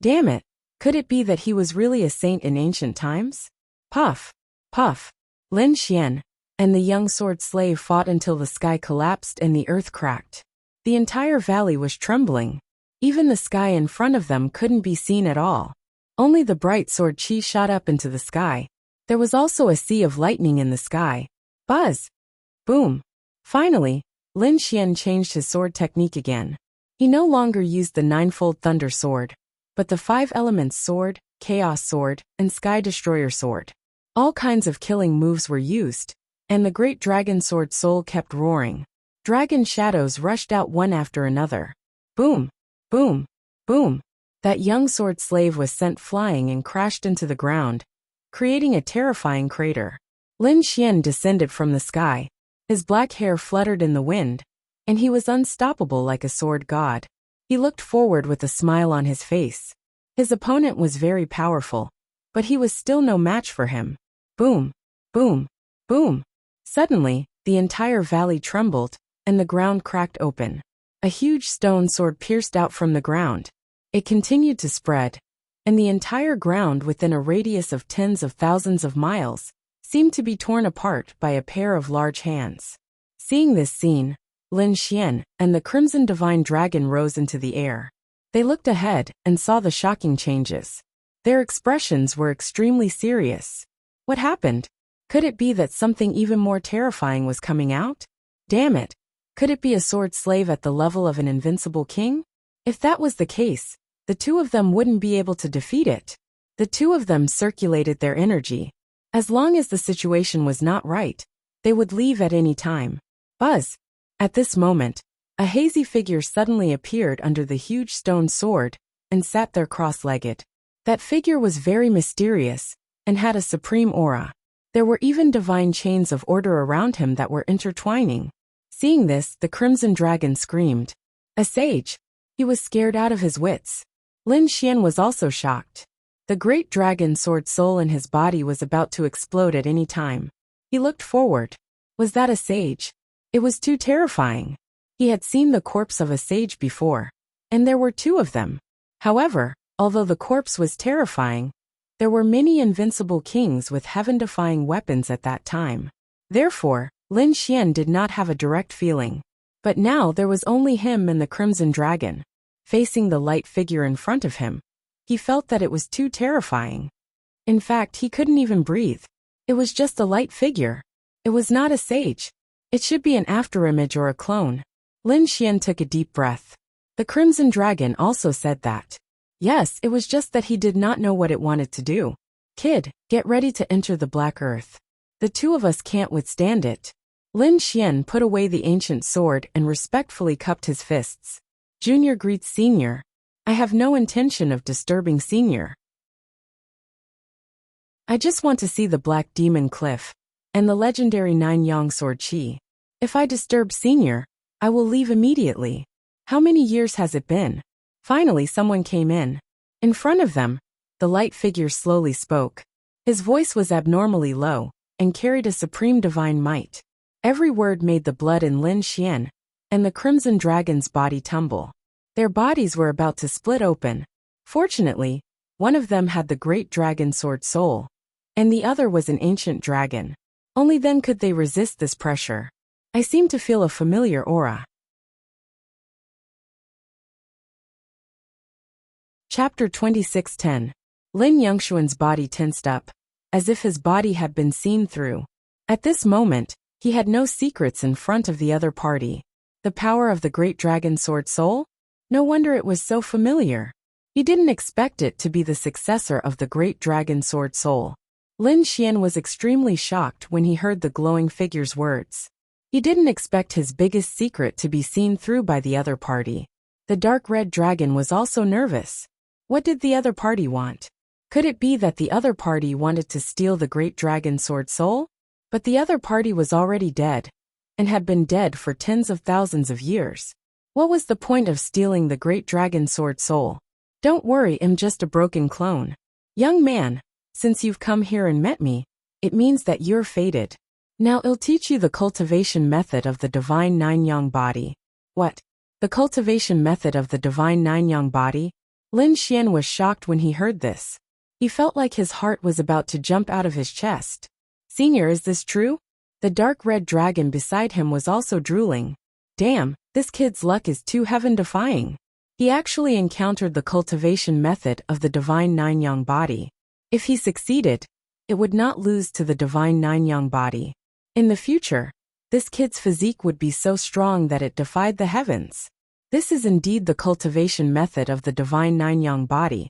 Damn it, could it be that he was really a saint in ancient times? Puff, puff. Lin Xian and the young sword slave fought until the sky collapsed and the earth cracked. The entire valley was trembling. Even the sky in front of them couldn't be seen at all. Only the bright sword chi shot up into the sky. There was also a sea of lightning in the sky. Buzz! Boom! Finally, Lin Xian changed his sword technique again. He no longer used the ninefold thunder sword, but the 5 elements sword, chaos sword, and sky destroyer sword. All kinds of killing moves were used, and the great dragon sword soul kept roaring. Dragon shadows rushed out one after another. Boom! Boom! Boom! That young sword slave was sent flying and crashed into the ground, creating a terrifying crater. Lin Xian descended from the sky. His black hair fluttered in the wind, and he was unstoppable like a sword god. He looked forward with a smile on his face. His opponent was very powerful, but he was still no match for him. Boom! Boom! Boom! Suddenly, the entire valley trembled, and the ground cracked open. A huge stone sword pierced out from the ground. It continued to spread, and the entire ground within a radius of tens of thousands of miles seemed to be torn apart by a pair of large hands. Seeing this scene, Lin Xian and the Crimson Divine Dragon rose into the air. They looked ahead and saw the shocking changes. Their expressions were extremely serious. What happened? Could it be that something even more terrifying was coming out? Damn it! Could it be a sword slave at the level of an invincible king? If that was the case, the two of them wouldn't be able to defeat it. The two of them circulated their energy. As long as the situation was not right, they would leave at any time. Buzz! At this moment, a hazy figure suddenly appeared under the huge stone sword and sat there cross-legged. That figure was very mysterious and had a supreme aura. There were even divine chains of order around him that were intertwining. Seeing this, the Crimson Dragon screamed. A sage! He was scared out of his wits. Lin Xian was also shocked. The great dragon sword soul in his body was about to explode at any time. He looked forward. Was that a sage? It was too terrifying. He had seen the corpse of a sage before, and there were 2 of them. However, although the corpse was terrifying, there were many invincible kings with heaven-defying weapons at that time. Therefore, Lin Xian did not have a direct feeling. But now there was only him and the Crimson Dragon. Facing the light figure in front of him, he felt that it was too terrifying. In fact, he couldn't even breathe. It was just a light figure. It was not a sage. It should be an afterimage or a clone. Lin Xian took a deep breath. The Crimson Dragon also said that. Yes, it was just that he did not know what it wanted to do. Kid, get ready to enter the Black Earth. The 2 of us can't withstand it. Lin Xian put away the ancient sword and respectfully cupped his fists. Junior greets Senior. I have no intention of disturbing Senior. I just want to see the Black Demon Cliff and the legendary 9 Yang Sword Chi. If I disturb Senior, I will leave immediately. How many years has it been? Finally someone came in. In front of them, the light figure slowly spoke. His voice was abnormally low, and carried a supreme divine might. Every word made the blood in Lin Xian and the Crimson Dragon's body tumble. Their bodies were about to split open. Fortunately, one of them had the great dragon sword soul, and the other was an ancient dragon. Only then could they resist this pressure. I seem to feel a familiar aura. Chapter 26:10. Lin Yongxuan's body tensed up, as if his body had been seen through. At this moment, he had no secrets in front of the other party. The power of the great dragon sword soul? No wonder it was so familiar. He didn't expect it to be the successor of the great dragon sword soul. Lin Xian was extremely shocked when he heard the glowing figure's words. He didn't expect his biggest secret to be seen through by the other party. The dark red dragon was also nervous. What did the other party want? Could it be that the other party wanted to steal the great dragon sword soul? But the other party was already dead, and had been dead for tens of thousands of years. What was the point of stealing the great dragon sword soul? Don't worry, I'm just a broken clone. Young man, since you've come here and met me, it means that you're fated. Now I'll teach you the cultivation method of the divine nine-yang body. What? The cultivation method of the divine nine-yang body? Lin Xian was shocked when he heard this. He felt like his heart was about to jump out of his chest. Senior, is this true? The dark red dragon beside him was also drooling. Damn, this kid's luck is too heaven-defying. He actually encountered the cultivation method of the divine nine-yang body. If he succeeded, it would not lose to the divine nine-yang body. In the future, this kid's physique would be so strong that it defied the heavens. This is indeed the cultivation method of the divine nine-yang body.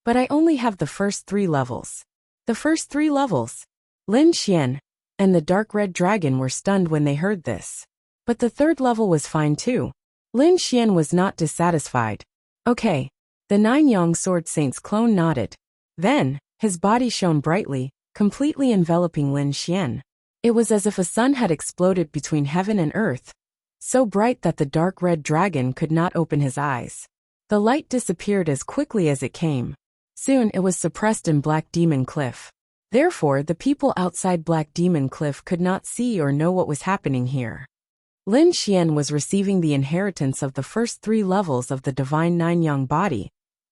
But I only have the first 3 levels. The first 3 levels. Lin Xian and the dark red dragon were stunned when they heard this. But the 3rd level was fine too. Lin Xian was not dissatisfied. Okay. The Nine-Yang Sword Saint's clone nodded. Then, his body shone brightly, completely enveloping Lin Xian. It was as if a sun had exploded between heaven and earth, so bright that the dark red dragon could not open his eyes. The light disappeared as quickly as it came. Soon it was suppressed in Black Demon Cliff. Therefore, the people outside Black Demon Cliff could not see or know what was happening here. Lin Xian was receiving the inheritance of the first 3 levels of the divine nine-yang body,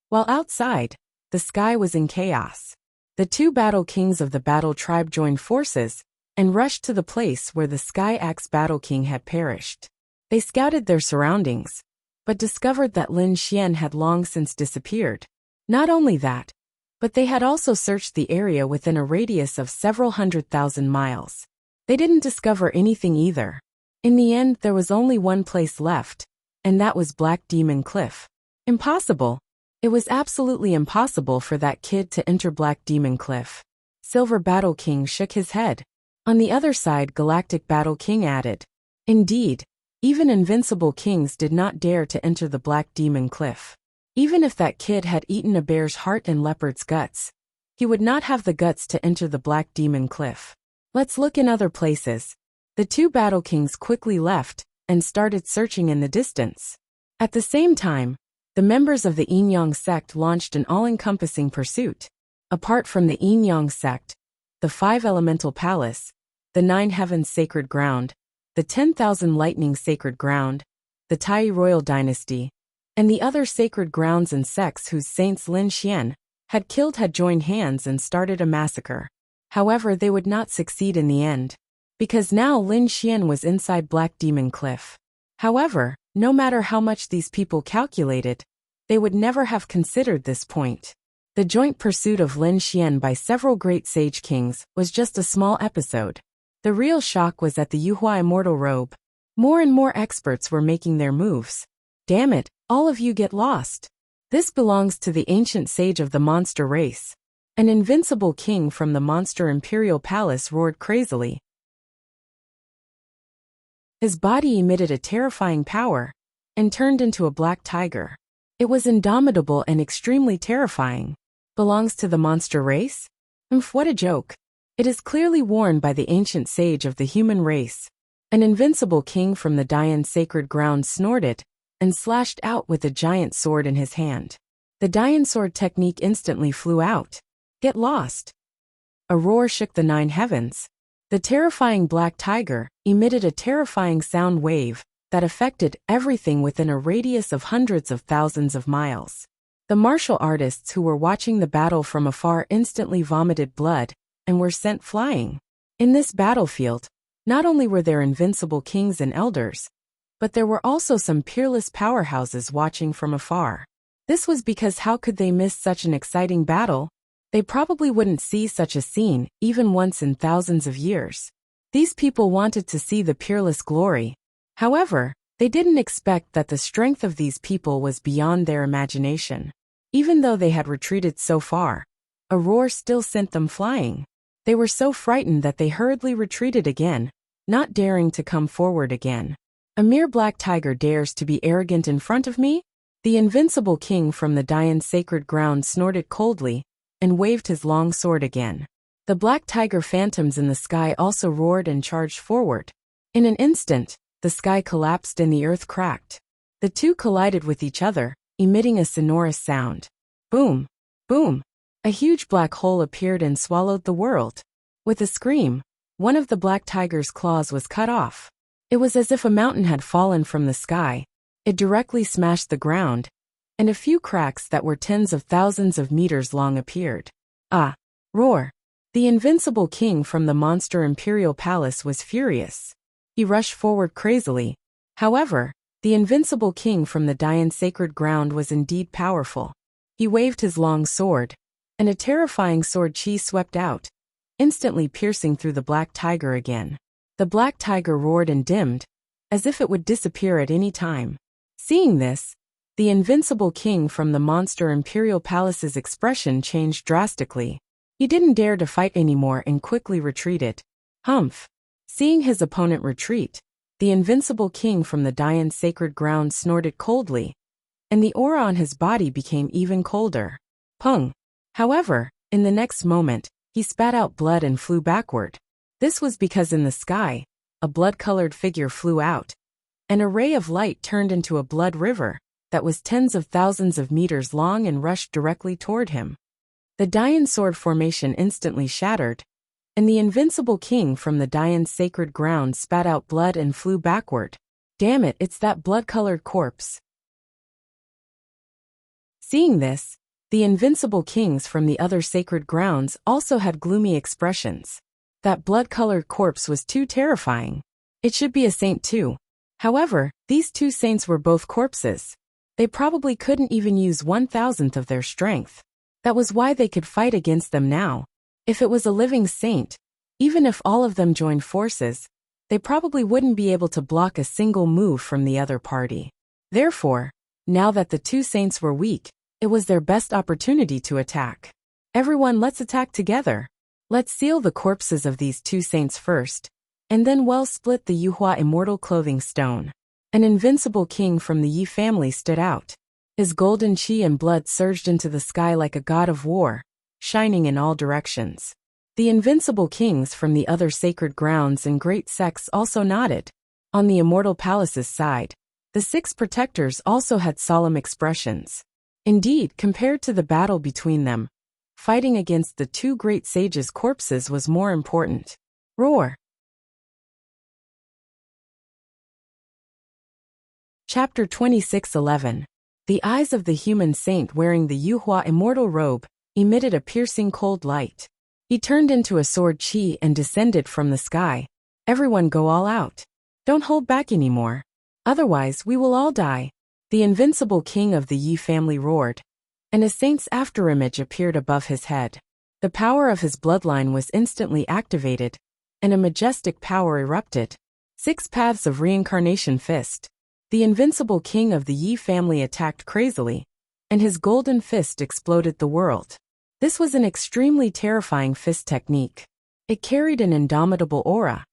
while outside, the sky was in chaos. The 2 battle kings of the battle tribe joined forces and rushed to the place where the Sky Axe Battle King had perished. They scouted their surroundings, but discovered that Lin Xian had long since disappeared. Not only that, but they had also searched the area within a radius of several 100,000 miles. They didn't discover anything either. In the end, there was only one place left, and that was Black Demon Cliff. Impossible. It was absolutely impossible for that kid to enter Black Demon Cliff. Silver Battle King shook his head. On the other side, Galactic Battle King added. Indeed, even invincible kings did not dare to enter the Black Demon Cliff. Even if that kid had eaten a bear's heart and leopard's guts, he would not have the guts to enter the Black Demon Cliff. Let's look in other places. The 2 battle kings quickly left and started searching in the distance. At the same time, the members of the Yin-Yang sect launched an all-encompassing pursuit. Apart from the Yin-Yang sect, the 5 Elemental Palace, the 9 Heavens Sacred Ground, the 10,000 Lightning Sacred Ground, the Tai Royal Dynasty, and the other sacred grounds and sects whose saints Lin Xian had killed had joined hands and started a massacre. However, they would not succeed in the end, because now Lin Xian was inside Black Demon Cliff. However, no matter how much these people calculated, they would never have considered this point. The joint pursuit of Lin Xian by several great sage kings was just a small episode. The real shock was at the Yuhua Immortal Robe. More and more experts were making their moves. Damn it, all of you get lost. This belongs to the ancient sage of the monster race. An invincible king from the monster imperial palace roared crazily. His body emitted a terrifying power and turned into a black tiger. It was indomitable and extremely terrifying. Belongs to the monster race? What a joke. It is clearly worn by the ancient sage of the human race. An invincible king from the Dayan sacred ground snorted and slashed out with a giant sword in his hand. The Dayan sword technique instantly flew out. Get lost! A roar shook the 9 heavens. The terrifying black tiger emitted a terrifying sound wave that affected everything within a radius of hundreds of thousands of miles. The martial artists who were watching the battle from afar instantly vomited blood and were sent flying. In this battlefield, not only were there invincible kings and elders, but there were also some peerless powerhouses watching from afar. This was because how could they miss such an exciting battle? They probably wouldn't see such a scene even once in thousands of years. These people wanted to see the peerless glory. However, they didn't expect that the strength of these people was beyond their imagination. Even though they had retreated so far, a roar still sent them flying. They were so frightened that they hurriedly retreated again, not daring to come forward again. A mere black tiger dares to be arrogant in front of me? The invincible king from the Dayan sacred ground snorted coldly and waved his long sword again. The black tiger phantoms in the sky also roared and charged forward. In an instant, the sky collapsed and the earth cracked. The two collided with each other, emitting a sonorous sound. Boom! Boom! A huge black hole appeared and swallowed the world. With a scream, one of the black tiger's claws was cut off. It was as if a mountain had fallen from the sky. It directly smashed the ground, and a few cracks that were tens of thousands of meters long appeared. Ah! Roar! The invincible king from the monster imperial palace was furious. He rushed forward crazily. However, the invincible king from the Dayan sacred ground was indeed powerful. He waved his long sword, and a terrifying sword chi swept out, instantly piercing through the black tiger again. The black tiger roared and dimmed, as if it would disappear at any time. Seeing this, the invincible king from the monster imperial palace's expression changed drastically. He didn't dare to fight anymore and quickly retreated. Humph! Seeing his opponent retreat, the invincible king from the Dayan sacred ground snorted coldly, and the aura on his body became even colder. Pung! However, in the next moment, he spat out blood and flew backward. This was because in the sky, a blood-colored figure flew out. An ray of light turned into a blood river that was tens of thousands of meters long and rushed directly toward him. The Dayan sword formation instantly shattered, and the invincible king from the Dayan sacred ground spat out blood and flew backward. Damn it, it's that blood-colored corpse. Seeing this, the invincible kings from the other sacred grounds also had gloomy expressions. That blood-colored corpse was too terrifying. It should be a saint too. However, these two saints were both corpses. They probably couldn't even use 1,000th of their strength. That was why they could fight against them now. If it was a living saint, even if all of them joined forces, they probably wouldn't be able to block a single move from the other party. Therefore, now that the two saints were weak, it was their best opportunity to attack. Everyone, let's attack together. Let's seal the corpses of these two saints first, and then split the Yuhua immortal clothing stone. An invincible king from the Yi family stood out. His golden chi and blood surged into the sky like a god of war, shining in all directions. The invincible kings from the other sacred grounds and great sects also nodded. On the immortal palace's side, the 6 protectors also had solemn expressions. Indeed, compared to the battle between them, fighting against the 2 great sages' corpses was more important. Roar! Chapter 26:11. The eyes of the human saint wearing the Yuhua immortal robe emitted a piercing cold light. He turned into a sword chi and descended from the sky. Everyone go all out. Don't hold back anymore. Otherwise we will all die. The invincible king of the Yi family roared, and a saint's afterimage appeared above his head. The power of his bloodline was instantly activated, and a majestic power erupted. 6 paths of reincarnation fist. The invincible king of the Yi family attacked crazily, and his golden fist exploded the world. This was an extremely terrifying fist technique. It carried an indomitable aura,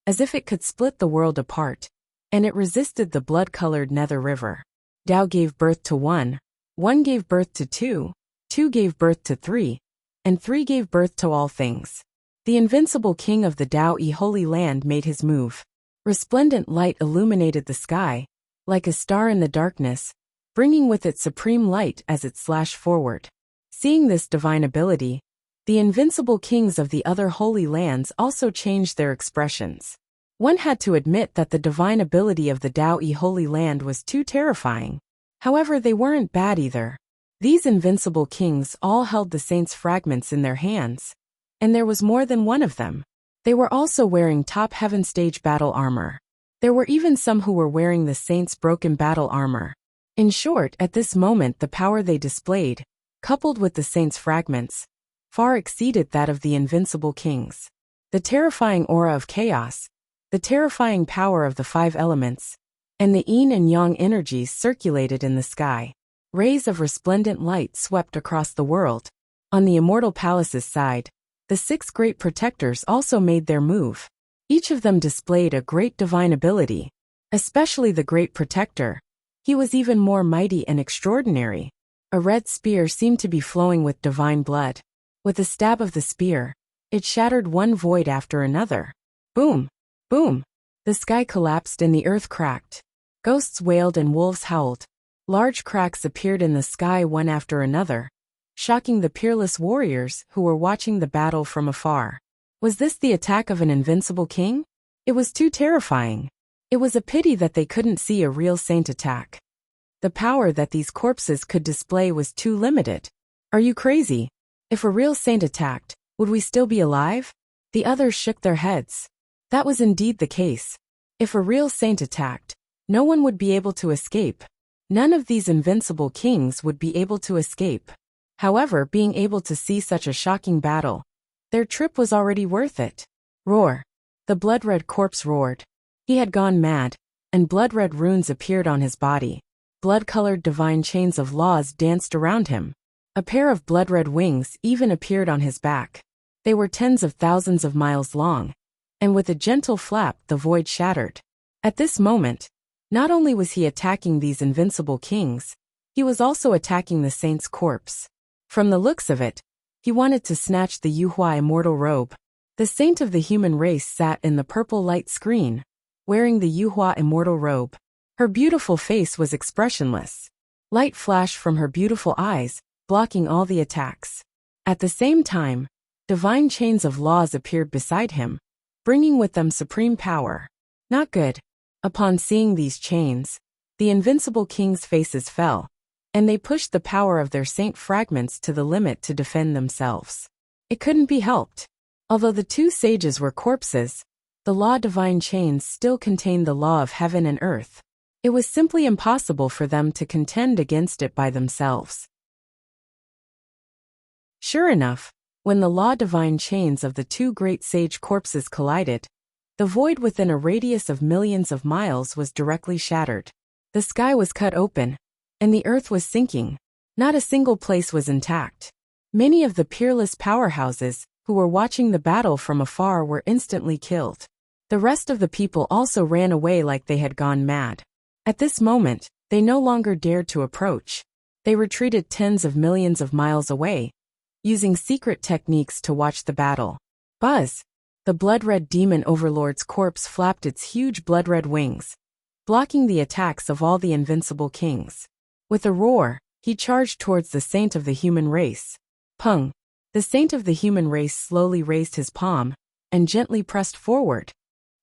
as if it could split the world apart, and it resisted the blood-colored nether river. Tao gave birth to 1, 1 gave birth to 2, 2 gave birth to 3, and 3 gave birth to all things. The invincible king of the Tao Holy Land made his move. Resplendent light illuminated the sky, like a star in the darkness, bringing with it supreme light as it slashed forward. Seeing this divine ability, the invincible kings of the other holy lands also changed their expressions. One had to admit that the divine ability of the Dao-Yi Holy Land was too terrifying. However, they weren't bad either. These invincible kings all held the saints' fragments in their hands, and there was more than one of them. They were also wearing top heaven stage battle armor. There were even some who were wearing the saints' broken battle armor. In short, at this moment the power they displayed, coupled with the saints' fragments, far exceeded that of the invincible kings. The terrifying aura of chaos, the terrifying power of the five elements, and the yin and yang energies circulated in the sky. Rays of resplendent light swept across the world. On the immortal palace's side, the six great protectors also made their move. Each of them displayed a great divine ability, especially the great protector. He was even more mighty and extraordinary. A red spear seemed to be flowing with divine blood. With a stab of the spear, it shattered one void after another. Boom! Boom! The sky collapsed and the earth cracked. Ghosts wailed and wolves howled. Large cracks appeared in the sky one after another, shocking the peerless warriors who were watching the battle from afar. Was this the attack of an invincible king? It was too terrifying. It was a pity that they couldn't see a real saint attack. The power that these corpses could display was too limited. Are you crazy? If a real saint attacked, would we still be alive? The others shook their heads. That was indeed the case. If a real saint attacked, no one would be able to escape. None of these invincible kings would be able to escape. However, being able to see such a shocking battle, their trip was already worth it. Roar! The blood-red corpse roared. He had gone mad, and blood-red runes appeared on his body. Blood-colored divine chains of laws danced around him. A pair of blood-red wings even appeared on his back. They were tens of thousands of miles long, and with a gentle flap the void shattered. At this moment, not only was he attacking these invincible kings, he was also attacking the saint's corpse. From the looks of it, he wanted to snatch the Yuhua immortal robe. The saint of the human race sat in the purple light screen, wearing the Yuhua immortal robe. Her beautiful face was expressionless. Light flashed from her beautiful eyes, blocking all the attacks. At the same time, divine chains of laws appeared beside him, bringing with them supreme power. Not good. Upon seeing these chains, the invincible kings' faces fell, and they pushed the power of their saint fragments to the limit to defend themselves. It couldn't be helped. Although the two sages were corpses, the law divine chains still contained the law of heaven and earth. It was simply impossible for them to contend against it by themselves. Sure enough, when the law divine chains of the two great sage corpses collided, the void within a radius of millions of miles was directly shattered. The sky was cut open, and the earth was sinking. Not a single place was intact. Many of the peerless powerhouses, who were watching the battle from afar, were instantly killed. The rest of the people also ran away like they had gone mad. At this moment, they no longer dared to approach. They retreated tens of millions of miles away, using secret techniques to watch the battle. Buzz! The blood-red demon overlord's corpse flapped its huge blood-red wings, blocking the attacks of all the invincible kings. With a roar, he charged towards the saint of the human race. Pung! The saint of the human race slowly raised his palm, and gently pressed forward.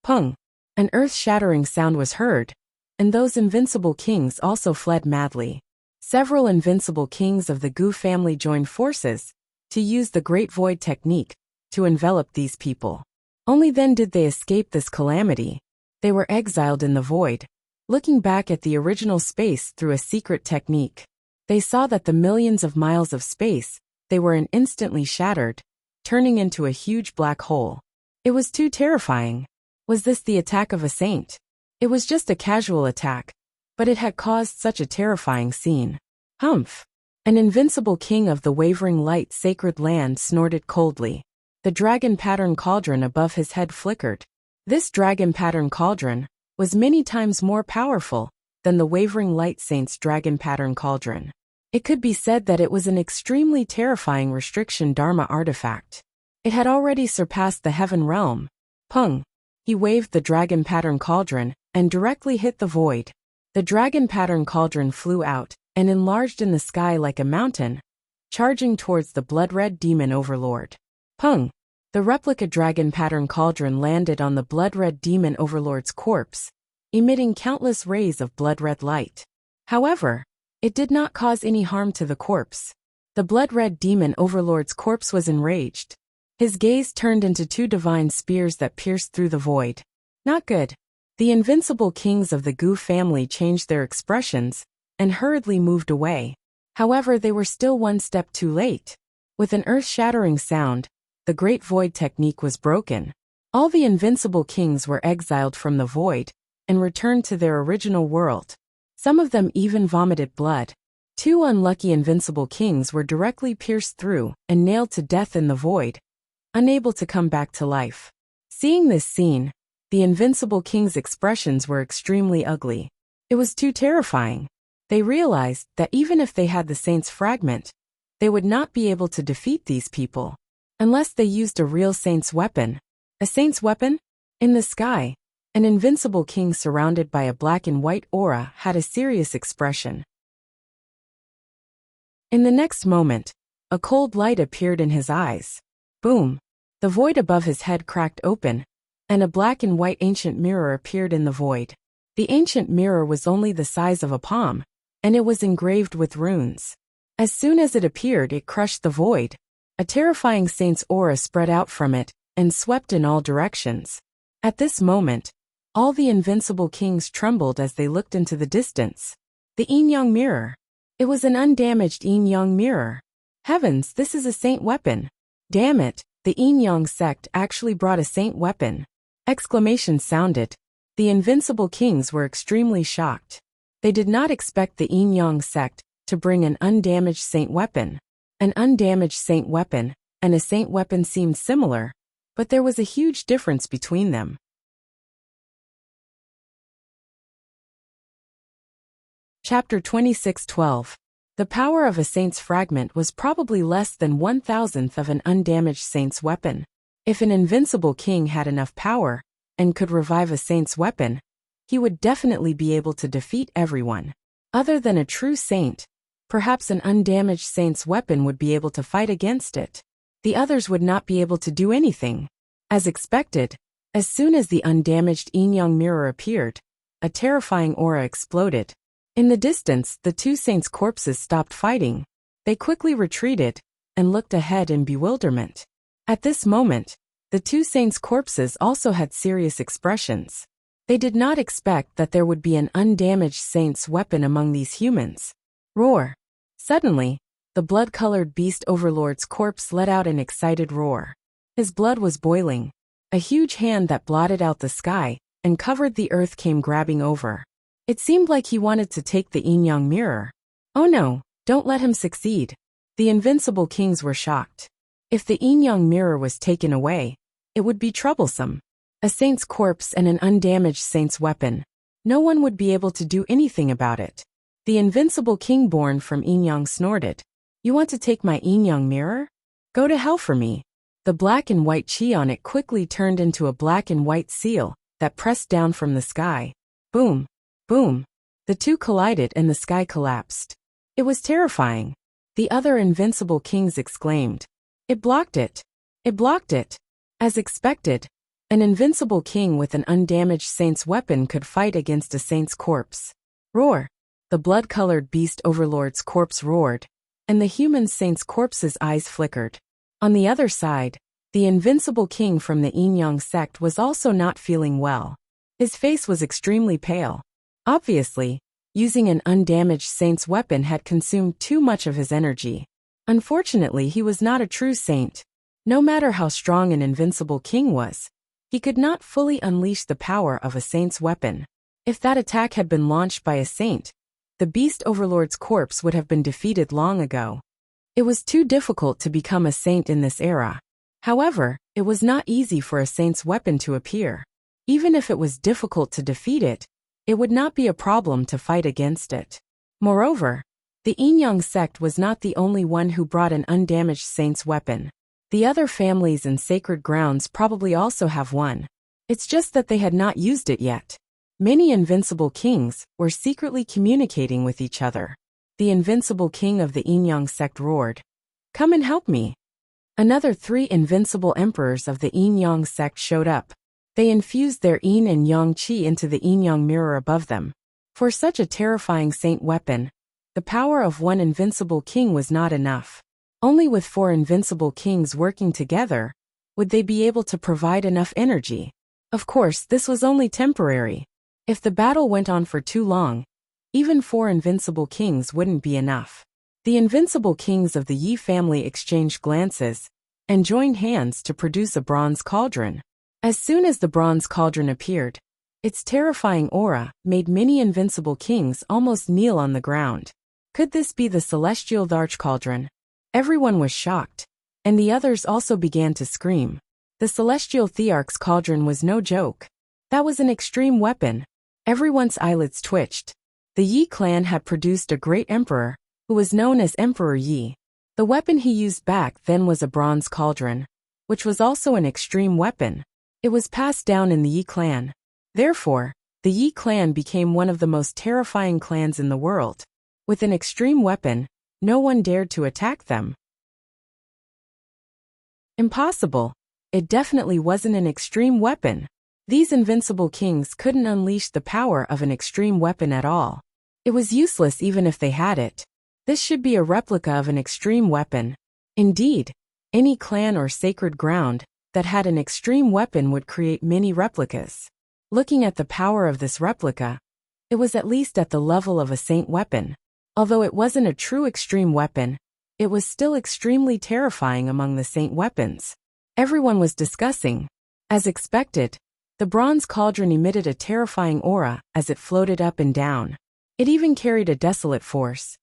Pung! An earth-shattering sound was heard, and those invincible kings also fled madly. Several invincible kings of the Gu family joined forces to use the Great Void technique to envelop these people. Only then did they escape this calamity. They were exiled in the void. Looking back at the original space through a secret technique, they saw that the millions of miles of space they were in instantly shattered, turning into a huge black hole. It was too terrifying. Was this the attack of a saint? It was just a casual attack, but it had caused such a terrifying scene. Humph! An invincible king of the wavering light sacred land snorted coldly. The dragon pattern cauldron above his head flickered. This dragon pattern cauldron was many times more powerful than the wavering light saint's dragon pattern cauldron. It could be said that it was an extremely terrifying restriction dharma artifact. It had already surpassed the heaven realm. Pung! He waved the dragon pattern cauldron and directly hit the void. The dragon pattern cauldron flew out and enlarged in the sky like a mountain, charging towards the blood-red demon overlord. Pung! The replica dragon pattern cauldron landed on the blood-red demon overlord's corpse, emitting countless rays of blood-red light. However, it did not cause any harm to the corpse. The blood-red demon overlord's corpse was enraged. His gaze turned into two divine spears that pierced through the void. Not good. The invincible kings of the Gu family changed their expressions and hurriedly moved away. However, they were still one step too late. With an earth-shattering sound, the Great Void technique was broken. All the invincible kings were exiled from the void and returned to their original world. Some of them even vomited blood. Two unlucky invincible kings were directly pierced through and nailed to death in the void, unable to come back to life. Seeing this scene, the invincible king's expressions were extremely ugly. It was too terrifying. They realized that even if they had the Saint's fragment, they would not be able to defeat these people, unless they used a real Saint's weapon. A Saint's weapon? In the sky, an invincible king surrounded by a black and white aura had a serious expression. In the next moment, a cold light appeared in his eyes. Boom! The void above his head cracked open, and a black and white ancient mirror appeared in the void. The ancient mirror was only the size of a palm, and it was engraved with runes. As soon as it appeared, it crushed the void. A terrifying saint's aura spread out from it and swept in all directions. At this moment, all the invincible kings trembled as they looked into the distance. The Yin-Yang mirror. It was an undamaged Yin-Yang mirror. Heavens, this is a saint weapon. Damn it, the Yin-Yang sect actually brought a saint weapon. Exclamations sounded. The invincible kings were extremely shocked. They did not expect the Yin-Yang sect to bring an undamaged saint weapon. An undamaged saint weapon and a saint weapon seemed similar, but there was a huge difference between them. Chapter 26:12. The power of a saint's fragment was probably less than 1,000th of an undamaged saint's weapon. If an invincible king had enough power and could revive a saint's weapon, he would definitely be able to defeat everyone. Other than a true saint, perhaps an undamaged saint's weapon would be able to fight against it. The others would not be able to do anything. As expected, as soon as the undamaged Yin-Yang mirror appeared, a terrifying aura exploded. In the distance, the two saints' corpses stopped fighting. They quickly retreated and looked ahead in bewilderment. At this moment, the two saints' corpses also had serious expressions. They did not expect that there would be an undamaged saint's weapon among these humans. Roar! Suddenly, the blood-colored beast overlord's corpse let out an excited roar. His blood was boiling. A huge hand that blotted out the sky and covered the earth came grabbing over. It seemed like he wanted to take the Yin-Yang mirror. Oh no, don't let him succeed. The invincible kings were shocked. If the Yin-Yang mirror was taken away, it would be troublesome. A saint's corpse and an undamaged saint's weapon. No one would be able to do anything about it. The invincible king born from Yin-Yang snorted. You want to take my Yin-Yang mirror? Go to hell for me. The black and white chi on it quickly turned into a black and white seal that pressed down from the sky. Boom! Boom! The two collided and the sky collapsed. It was terrifying. The other invincible kings exclaimed. It blocked it. It blocked it. As expected, an invincible king with an undamaged saint's weapon could fight against a saint's corpse. Roar! The blood-colored beast overlord's corpse roared, and the human saint's corpse's eyes flickered. On the other side, the invincible king from the Yin-Yang sect was also not feeling well. His face was extremely pale. Obviously, using an undamaged saint's weapon had consumed too much of his energy. Unfortunately, he was not a true saint. No matter how strong an invincible king was, he could not fully unleash the power of a saint's weapon. If that attack had been launched by a saint, the beast overlord's corpse would have been defeated long ago. It was too difficult to become a saint in this era. However, it was not easy for a saint's weapon to appear. Even if it was difficult to defeat it, it would not be a problem to fight against it. Moreover, the Yin-Yang sect was not the only one who brought an undamaged saint's weapon. The other families and sacred grounds probably also have one. It's just that they had not used it yet. Many invincible kings were secretly communicating with each other. The invincible king of the Yin-Yang sect roared, "Come and help me." Another 3 invincible emperors of the Yin-Yang sect showed up. They infused their yin and yang qi into the yin-yang mirror above them. For such a terrifying saint weapon, the power of one invincible king was not enough. Only with 4 invincible kings working together would they be able to provide enough energy. Of course, this was only temporary. If the battle went on for too long, even 4 invincible kings wouldn't be enough. The invincible kings of the Yi family exchanged glances and joined hands to produce a bronze cauldron. As soon as the bronze cauldron appeared, its terrifying aura made many invincible kings almost kneel on the ground. Could this be the celestial Dharch cauldron? Everyone was shocked, and the others also began to scream. The celestial Thearch's cauldron was no joke. That was an extreme weapon. Everyone's eyelids twitched. The Yi clan had produced a great emperor, who was known as Emperor Yi. The weapon he used back then was a bronze cauldron, which was also an extreme weapon. It was passed down in the Yi clan. Therefore, the Yi clan became one of the most terrifying clans in the world. With an extreme weapon, no one dared to attack them. Impossible. It definitely wasn't an extreme weapon. These invincible kings couldn't unleash the power of an extreme weapon at all. It was useless even if they had it. This should be a replica of an extreme weapon. Indeed, any clan or sacred ground that had an extreme weapon would create many replicas. Looking at the power of this replica, it was at least at the level of a saint weapon. Although it wasn't a true extreme weapon, it was still extremely terrifying among the saint weapons. Everyone was discussing. As expected, the bronze cauldron emitted a terrifying aura as it floated up and down. It even carried a desolate force.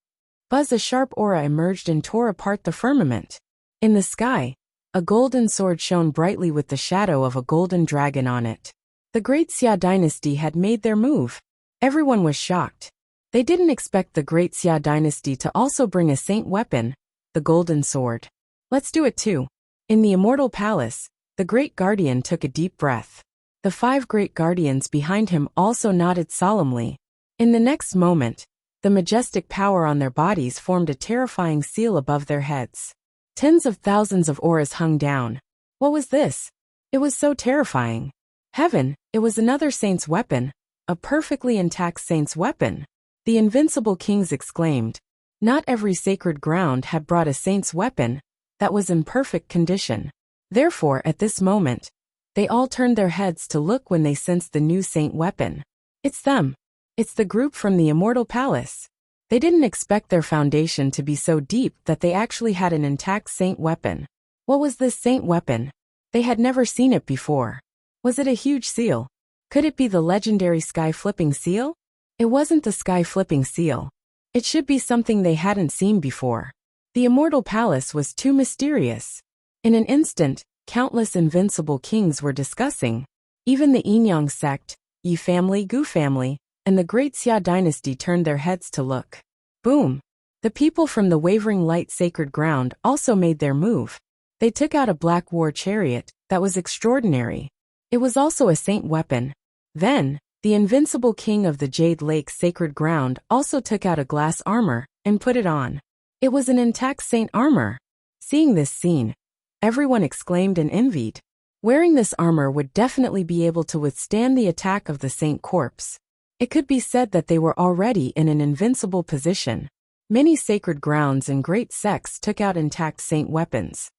Buzz, a sharp aura emerged and tore apart the firmament. In the sky, a golden sword shone brightly with the shadow of a golden dragon on it. The Great Xia dynasty had made their move. Everyone was shocked. They didn't expect the Great Xia dynasty to also bring a saint weapon, the golden sword. Let's do it too. In the immortal palace, the great guardian took a deep breath. The 5 great guardians behind him also nodded solemnly. In the next moment, the majestic power on their bodies formed a terrifying seal above their heads. Tens of thousands of auras hung down. What was this? It was so terrifying. Heaven, it was another saint's weapon, a perfectly intact saint's weapon. The invincible kings exclaimed. Not every sacred ground had brought a saint's weapon that was in perfect condition. Therefore, at this moment, they all turned their heads to look when they sensed the new saint weapon. It's them. It's the group from the immortal palace. They didn't expect their foundation to be so deep that they actually had an intact saint weapon. What was this saint weapon? They had never seen it before. Was it a huge seal? Could it be the legendary sky-flipping seal? It wasn't the sky-flipping seal. It should be something they hadn't seen before. The immortal palace was too mysterious. In an instant, countless invincible kings were discussing. Even the Yin-Yang sect, Yi family, Gu family, and the Great Xia dynasty turned their heads to look. Boom! The people from the Wavering Light Sacred Ground also made their move. They took out a black war chariot that was extraordinary. It was also a saint weapon. Then, the invincible king of the Jade Lake Sacred Ground also took out a glass armor and put it on. It was an intact saint armor. Seeing this scene, everyone exclaimed and envied. Wearing this armor would definitely be able to withstand the attack of the saint corpse. It could be said that they were already in an invincible position. Many sacred grounds and great sects took out intact saint weapons.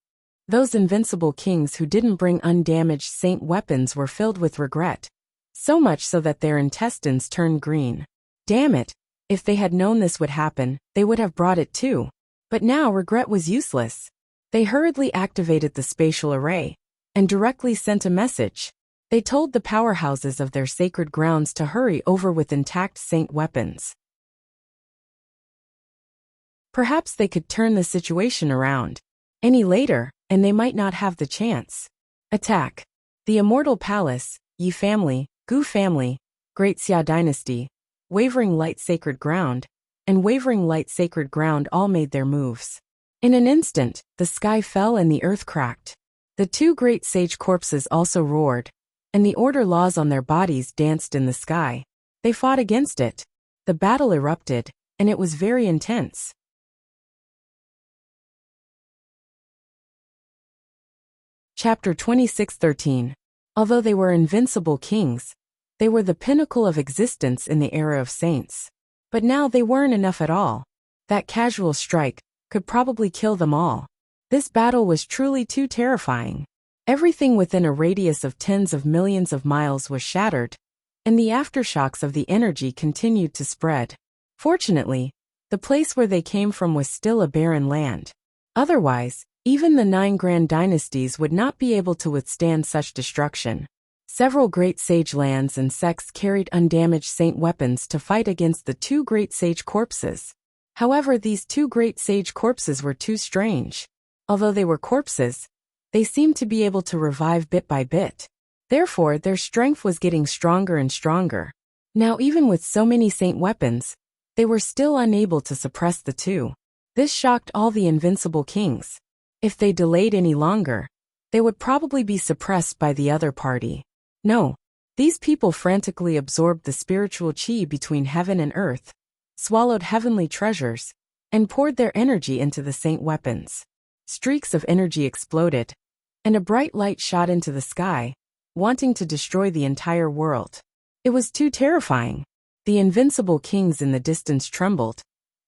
Those invincible kings who didn't bring undamaged saint weapons were filled with regret. So much so that their intestines turned green. Damn it! If they had known this would happen, they would have brought it too. But now regret was useless. They hurriedly activated the spatial array and directly sent a message. They told the powerhouses of their sacred grounds to hurry over with intact saint weapons. Perhaps they could turn the situation around. Any later, and they might not have the chance. Attack. The Immortal Palace, Yi family, Gu family, Great Xia dynasty, Wavering Light Sacred Ground, and Wavering Light Sacred Ground all made their moves. In an instant, the sky fell and the earth cracked. The 2 great sage corpses also roared. and the order laws on their bodies danced in the sky. They fought against it. The battle erupted, and it was very intense. Chapter 26:13. Although they were invincible kings, they were the pinnacle of existence in the era of saints. But now they weren't enough at all. That casual strike could probably kill them all. This battle was truly too terrifying. Everything within a radius of tens of millions of miles was shattered, and the aftershocks of the energy continued to spread. Fortunately, the place where they came from was still a barren land. Otherwise, even the 9 grand dynasties would not be able to withstand such destruction. Several great sage lands and sects carried undamaged saint weapons to fight against the 2 great sage corpses. However, these 2 great sage corpses were too strange. Although they were corpses, they seemed to be able to revive bit by bit. Therefore, their strength was getting stronger and stronger. Now, even with so many saint weapons, they were still unable to suppress the 2. This shocked all the invincible kings. If they delayed any longer, they would probably be suppressed by the other party. No, these people frantically absorbed the spiritual chi between heaven and earth, swallowed heavenly treasures, and poured their energy into the saint weapons. Streaks of energy exploded, and a bright light shot into the sky, wanting to destroy the entire world. It was too terrifying. The invincible kings in the distance trembled,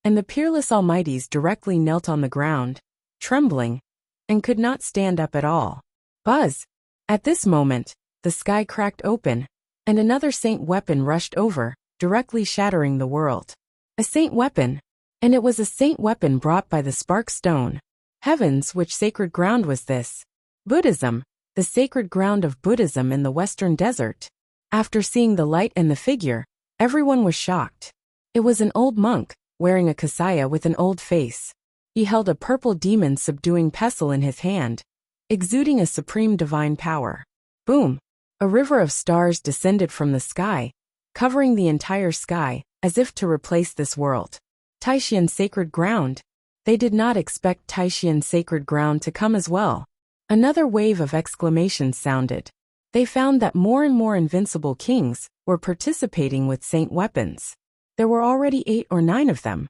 and the peerless almighties directly knelt on the ground, trembling, and could not stand up at all. Buzz! At this moment, the sky cracked open, and another saint weapon rushed over, directly shattering the world. A saint weapon, and it was a saint weapon brought by the spark stone. Heavens, which sacred ground was this? Buddhism, the sacred ground of Buddhism in the Western Desert. After seeing the light and the figure, everyone was shocked. It was an old monk, wearing a kasaya with an old face. He held a purple demon subduing pestle in his hand, exuding a supreme divine power. Boom! A river of stars descended from the sky, covering the entire sky, as if to replace this world. Taishan sacred ground. They did not expect Taishan sacred ground to come as well. Another wave of exclamations sounded. They found that more and more invincible kings were participating with saint weapons. There were already 8 or 9 of them.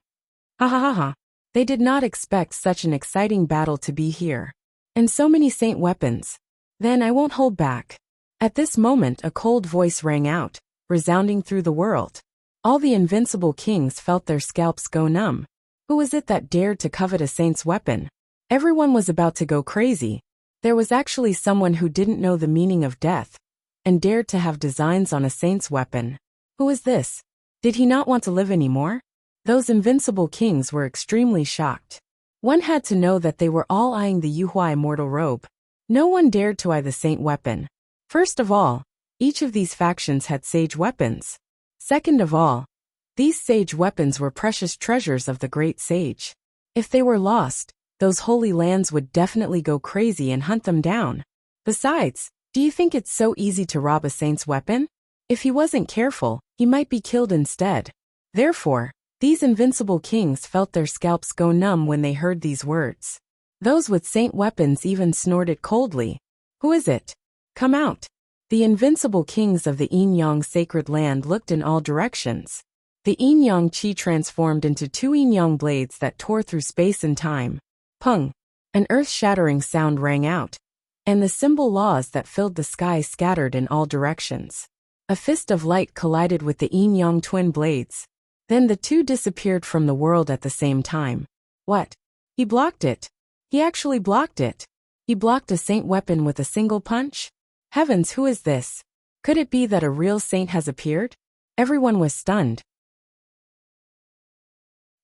Ha ha ha ha. They did not expect such an exciting battle to be here. And so many saint weapons. Then I won't hold back. At this moment a cold voice rang out, resounding through the world. All the invincible kings felt their scalps go numb. Who was it that dared to covet a saint's weapon? Everyone was about to go crazy. There was actually someone who didn't know the meaning of death, and dared to have designs on a saint's weapon. Who was this? Did he not want to live anymore? Those invincible kings were extremely shocked. One had to know that they were all eyeing the Yuhua immortal robe. No one dared to eye the saint weapon. First of all, each of these factions had sage weapons. Second of all, these sage weapons were precious treasures of the great sage. If they were lost, those holy lands would definitely go crazy and hunt them down. Besides, do you think it's so easy to rob a saint's weapon? If he wasn't careful, he might be killed instead. Therefore, these invincible kings felt their scalps go numb when they heard these words. Those with saint weapons even snorted coldly. Who is it? Come out. The invincible kings of the Yin-Yang sacred land looked in all directions. The Yin-Yang chi transformed into 2 Yin-Yang blades that tore through space and time. Pung! An earth-shattering sound rang out, and the symbol laws that filled the sky scattered in all directions. A fist of light collided with the Yin-Yang twin blades. Then the 2 disappeared from the world at the same time. What? He blocked it. He actually blocked it. He blocked a saint weapon with a single punch? Heavens, who is this? Could it be that a real saint has appeared? Everyone was stunned.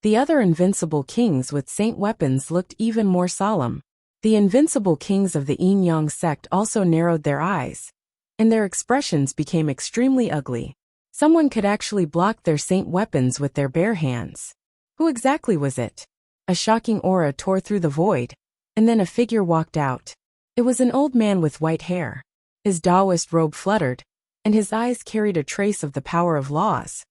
The other invincible kings with saint weapons looked even more solemn. The invincible kings of the Yin-Yang sect also narrowed their eyes, and their expressions became extremely ugly. Someone could actually block their saint weapons with their bare hands. Who exactly was it? A shocking aura tore through the void, and then a figure walked out. It was an old man with white hair. His Taoist robe fluttered, and his eyes carried a trace of the power of laws.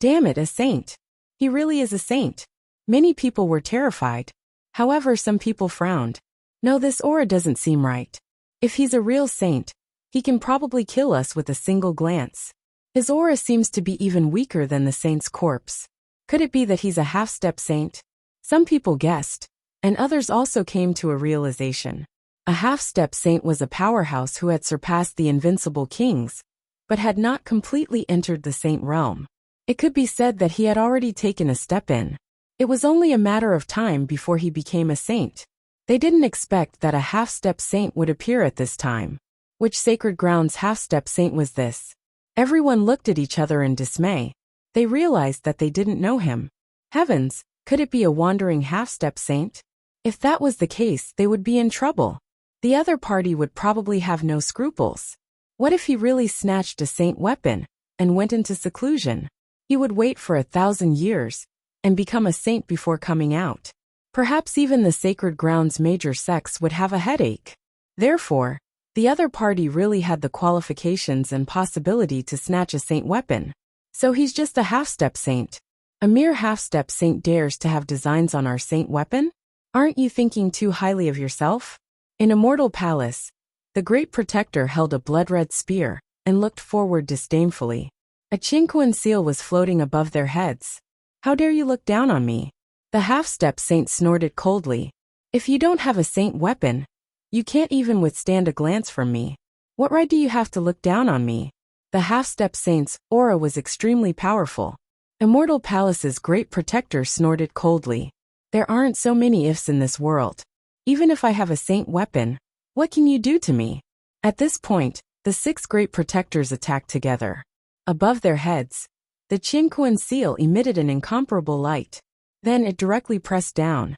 Damn it, a saint! He really is a saint. Many people were terrified. However, some people frowned. No, this aura doesn't seem right. If he's a real saint, He can probably kill us with a single glance. His aura seems to be even weaker than the saint's corpse. Could it be that he's a half-step saint? Some people guessed, and others also came to a realization. A half-step saint was a powerhouse who had surpassed the invincible kings, but had not completely entered the saint realm. It could be said that he had already taken a step in. It was only a matter of time before he became a saint. They didn't expect that a half-step saint would appear at this time. Which sacred ground's half-step saint was this? Everyone looked at each other in dismay. They realized that they didn't know him. Heavens, could it be a wandering half-step saint? If that was the case, they would be in trouble. The other party would probably have no scruples. What if he really snatched a saint weapon and went into seclusion? He would wait for 1,000 years and become a saint before coming out. Perhaps even the sacred ground's major sects would have a headache. Therefore, the other party really had the qualifications and possibility to snatch a saint weapon. So he's just a half-step saint. A mere half-step saint dares to have designs on our saint weapon? Aren't you thinking too highly of yourself? In Immortal Palace, the Great Protector held a blood-red spear and looked forward disdainfully. A Qingquan seal was floating above their heads. How dare you look down on me? The half-step saint snorted coldly. If you don't have a saint weapon, you can't even withstand a glance from me. What right do you have to look down on me? The half-step saint's aura was extremely powerful. Immortal Palace's Great Protector snorted coldly. There aren't so many ifs in this world. Even if I have a saint weapon, what can you do to me? At this point, the 6 Great Protectors attacked together. Above their heads, the Qingquan seal emitted an incomparable light. Then it directly pressed down.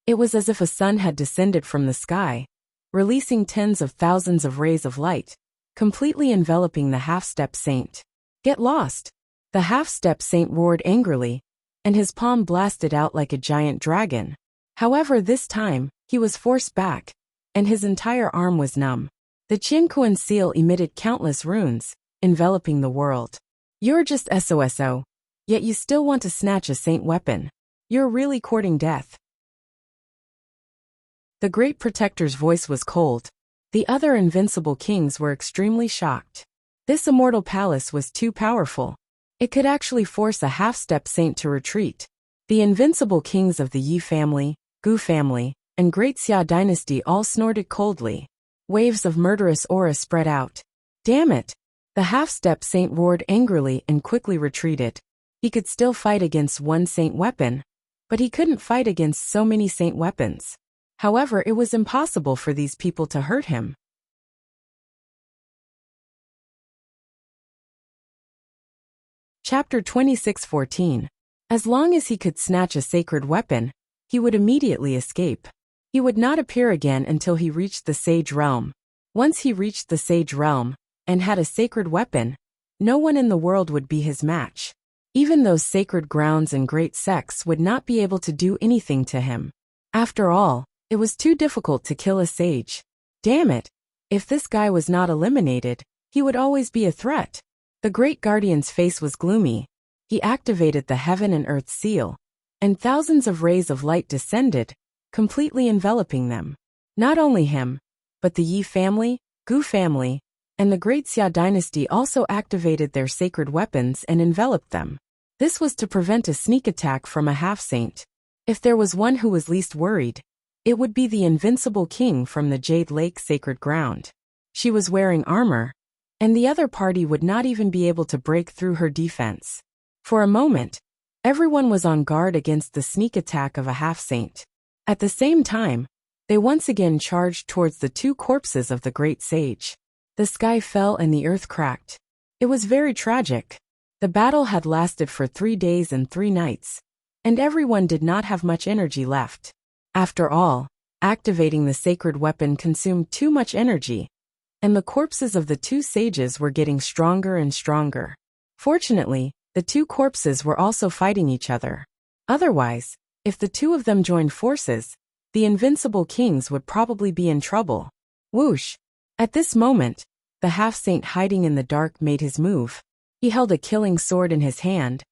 It was as if a sun had descended from the sky, releasing tens of thousands of rays of light, completely enveloping the half-step saint. Get lost! The half-step saint roared angrily, and his palm blasted out like a giant dragon. However, this time, he was forced back, and his entire arm was numb. The Qingquan seal emitted countless runes, enveloping the world. You're just SOSO, yet you still want to snatch a saint weapon. You're really courting death. The Great Protector's voice was cold. The other invincible kings were extremely shocked. This Immortal Palace was too powerful. It could actually force a half-step saint to retreat. The invincible kings of the Yi family, Gu family, and Great Xia dynasty all snorted coldly. Waves of murderous aura spread out. Damn it! The half-step saint roared angrily and quickly retreated. He could still fight against one saint weapon, but he couldn't fight against so many saint weapons. However, it was impossible for these people to hurt him. Chapter 26:14. As long as he could snatch a sacred weapon, he would immediately escape. He would not appear again until he reached the Sage Realm. Once he reached the Sage Realm, and had a sacred weapon, no one in the world would be his match. Even those sacred grounds and great sects would not be able to do anything to him. After all, it was too difficult to kill a sage. Damn it! If this guy was not eliminated, he would always be a threat. The Great Guardian's face was gloomy. He activated the Heaven and Earth seal, and thousands of rays of light descended, completely enveloping them. Not only him, but the Yi family, Gu family, and the Great Xia dynasty also activated their sacred weapons and enveloped them. This was to prevent a sneak attack from a half-saint. If there was one who was least worried, it would be the invincible king from the Jade Lake sacred ground. She was wearing armor, and the other party would not even be able to break through her defense. For a moment, everyone was on guard against the sneak attack of a half-saint. At the same time, they once again charged towards the 2 corpses of the great sage. The sky fell and the earth cracked. It was very tragic. The battle had lasted for 3 days and 3 nights, and everyone did not have much energy left. After all, activating the sacred weapon consumed too much energy, and the corpses of the 2 sages were getting stronger and stronger. Fortunately, the 2 corpses were also fighting each other. Otherwise, if the 2 of them joined forces, the invincible kings would probably be in trouble. Whoosh! At this moment, the half-saint hiding in the dark made his move. He held a killing sword in his hand,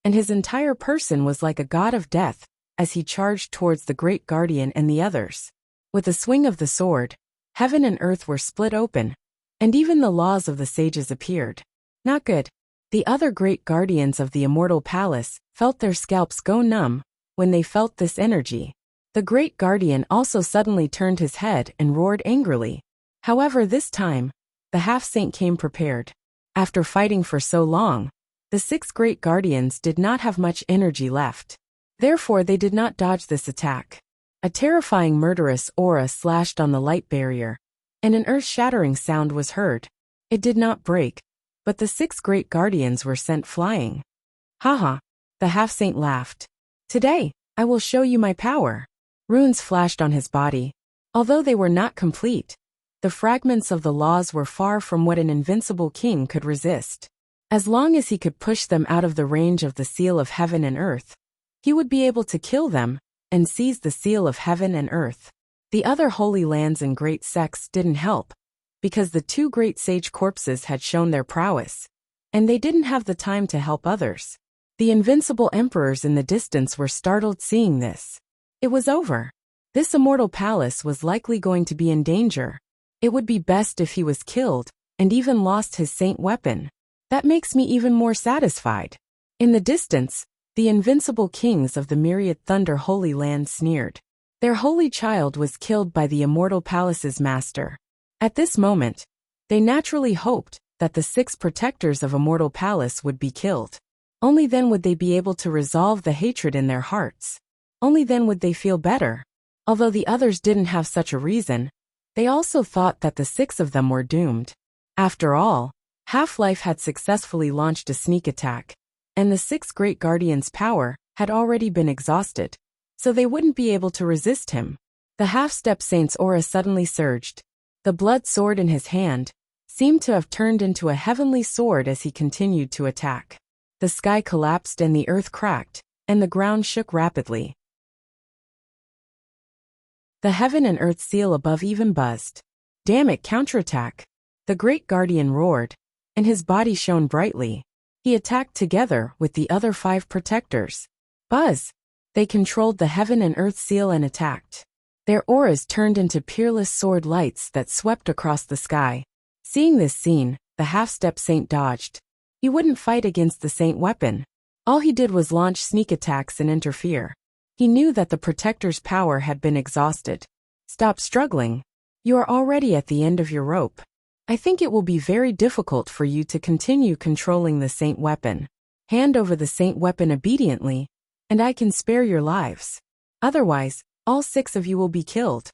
and his entire person was like a god of death as he charged towards the Great Guardian and the others. With a swing of the sword, heaven and earth were split open, and even the laws of the sages appeared. Not good. The other great guardians of the immortal palace felt their scalps go numb when they felt this energy. The great guardian also suddenly turned his head and roared angrily. However, this time, the half-saint came prepared. After fighting for so long, the 6 great guardians did not have much energy left. Therefore, they did not dodge this attack. A terrifying murderous aura slashed on the light barrier, and an earth-shattering sound was heard. It did not break, but the 6 great guardians were sent flying. Haha, the half-saint laughed. Today, I will show you my power. Runes flashed on his body. Although they were not complete, the fragments of the laws were far from what an invincible king could resist. As long as he could push them out of the range of the seal of heaven and earth, he would be able to kill them and seize the seal of heaven and earth. The other holy lands and great sects didn't help, because the 2 great sage corpses had shown their prowess, and they didn't have the time to help others. The invincible emperors in the distance were startled seeing this. It was over. This immortal palace was likely going to be in danger. It would be best if he was killed, and even lost his saint weapon. That makes me even more satisfied. In the distance, the invincible kings of the myriad thunder holy land sneered. Their holy child was killed by the immortal palace's master. At this moment, they naturally hoped that the 6 protectors of immortal palace would be killed. Only then would they be able to resolve the hatred in their hearts. Only then would they feel better. Although the others didn't have such a reason, they also thought that the 6 of them were doomed. After all, Half-Life had successfully launched a sneak attack, and the 6 great guardians' power had already been exhausted, so they wouldn't be able to resist him. The half-step saint's aura suddenly surged. The blood sword in his hand seemed to have turned into a heavenly sword as he continued to attack. The sky collapsed and the earth cracked, and the ground shook rapidly. The heaven and earth seal above even buzzed. Damn it, counterattack! The great guardian roared, and his body shone brightly. He attacked together with the other 5 protectors. Buzz! They controlled the heaven and earth seal and attacked. Their auras turned into peerless sword lights that swept across the sky. Seeing this scene, the half-step saint dodged. He wouldn't fight against the saint weapon. All he did was launch sneak attacks and interfere. He knew that the protector's power had been exhausted. Stop struggling. You are already at the end of your rope. I think it will be very difficult for you to continue controlling the saint weapon. Hand over the saint weapon obediently, and I can spare your lives. Otherwise, all 6 of you will be killed.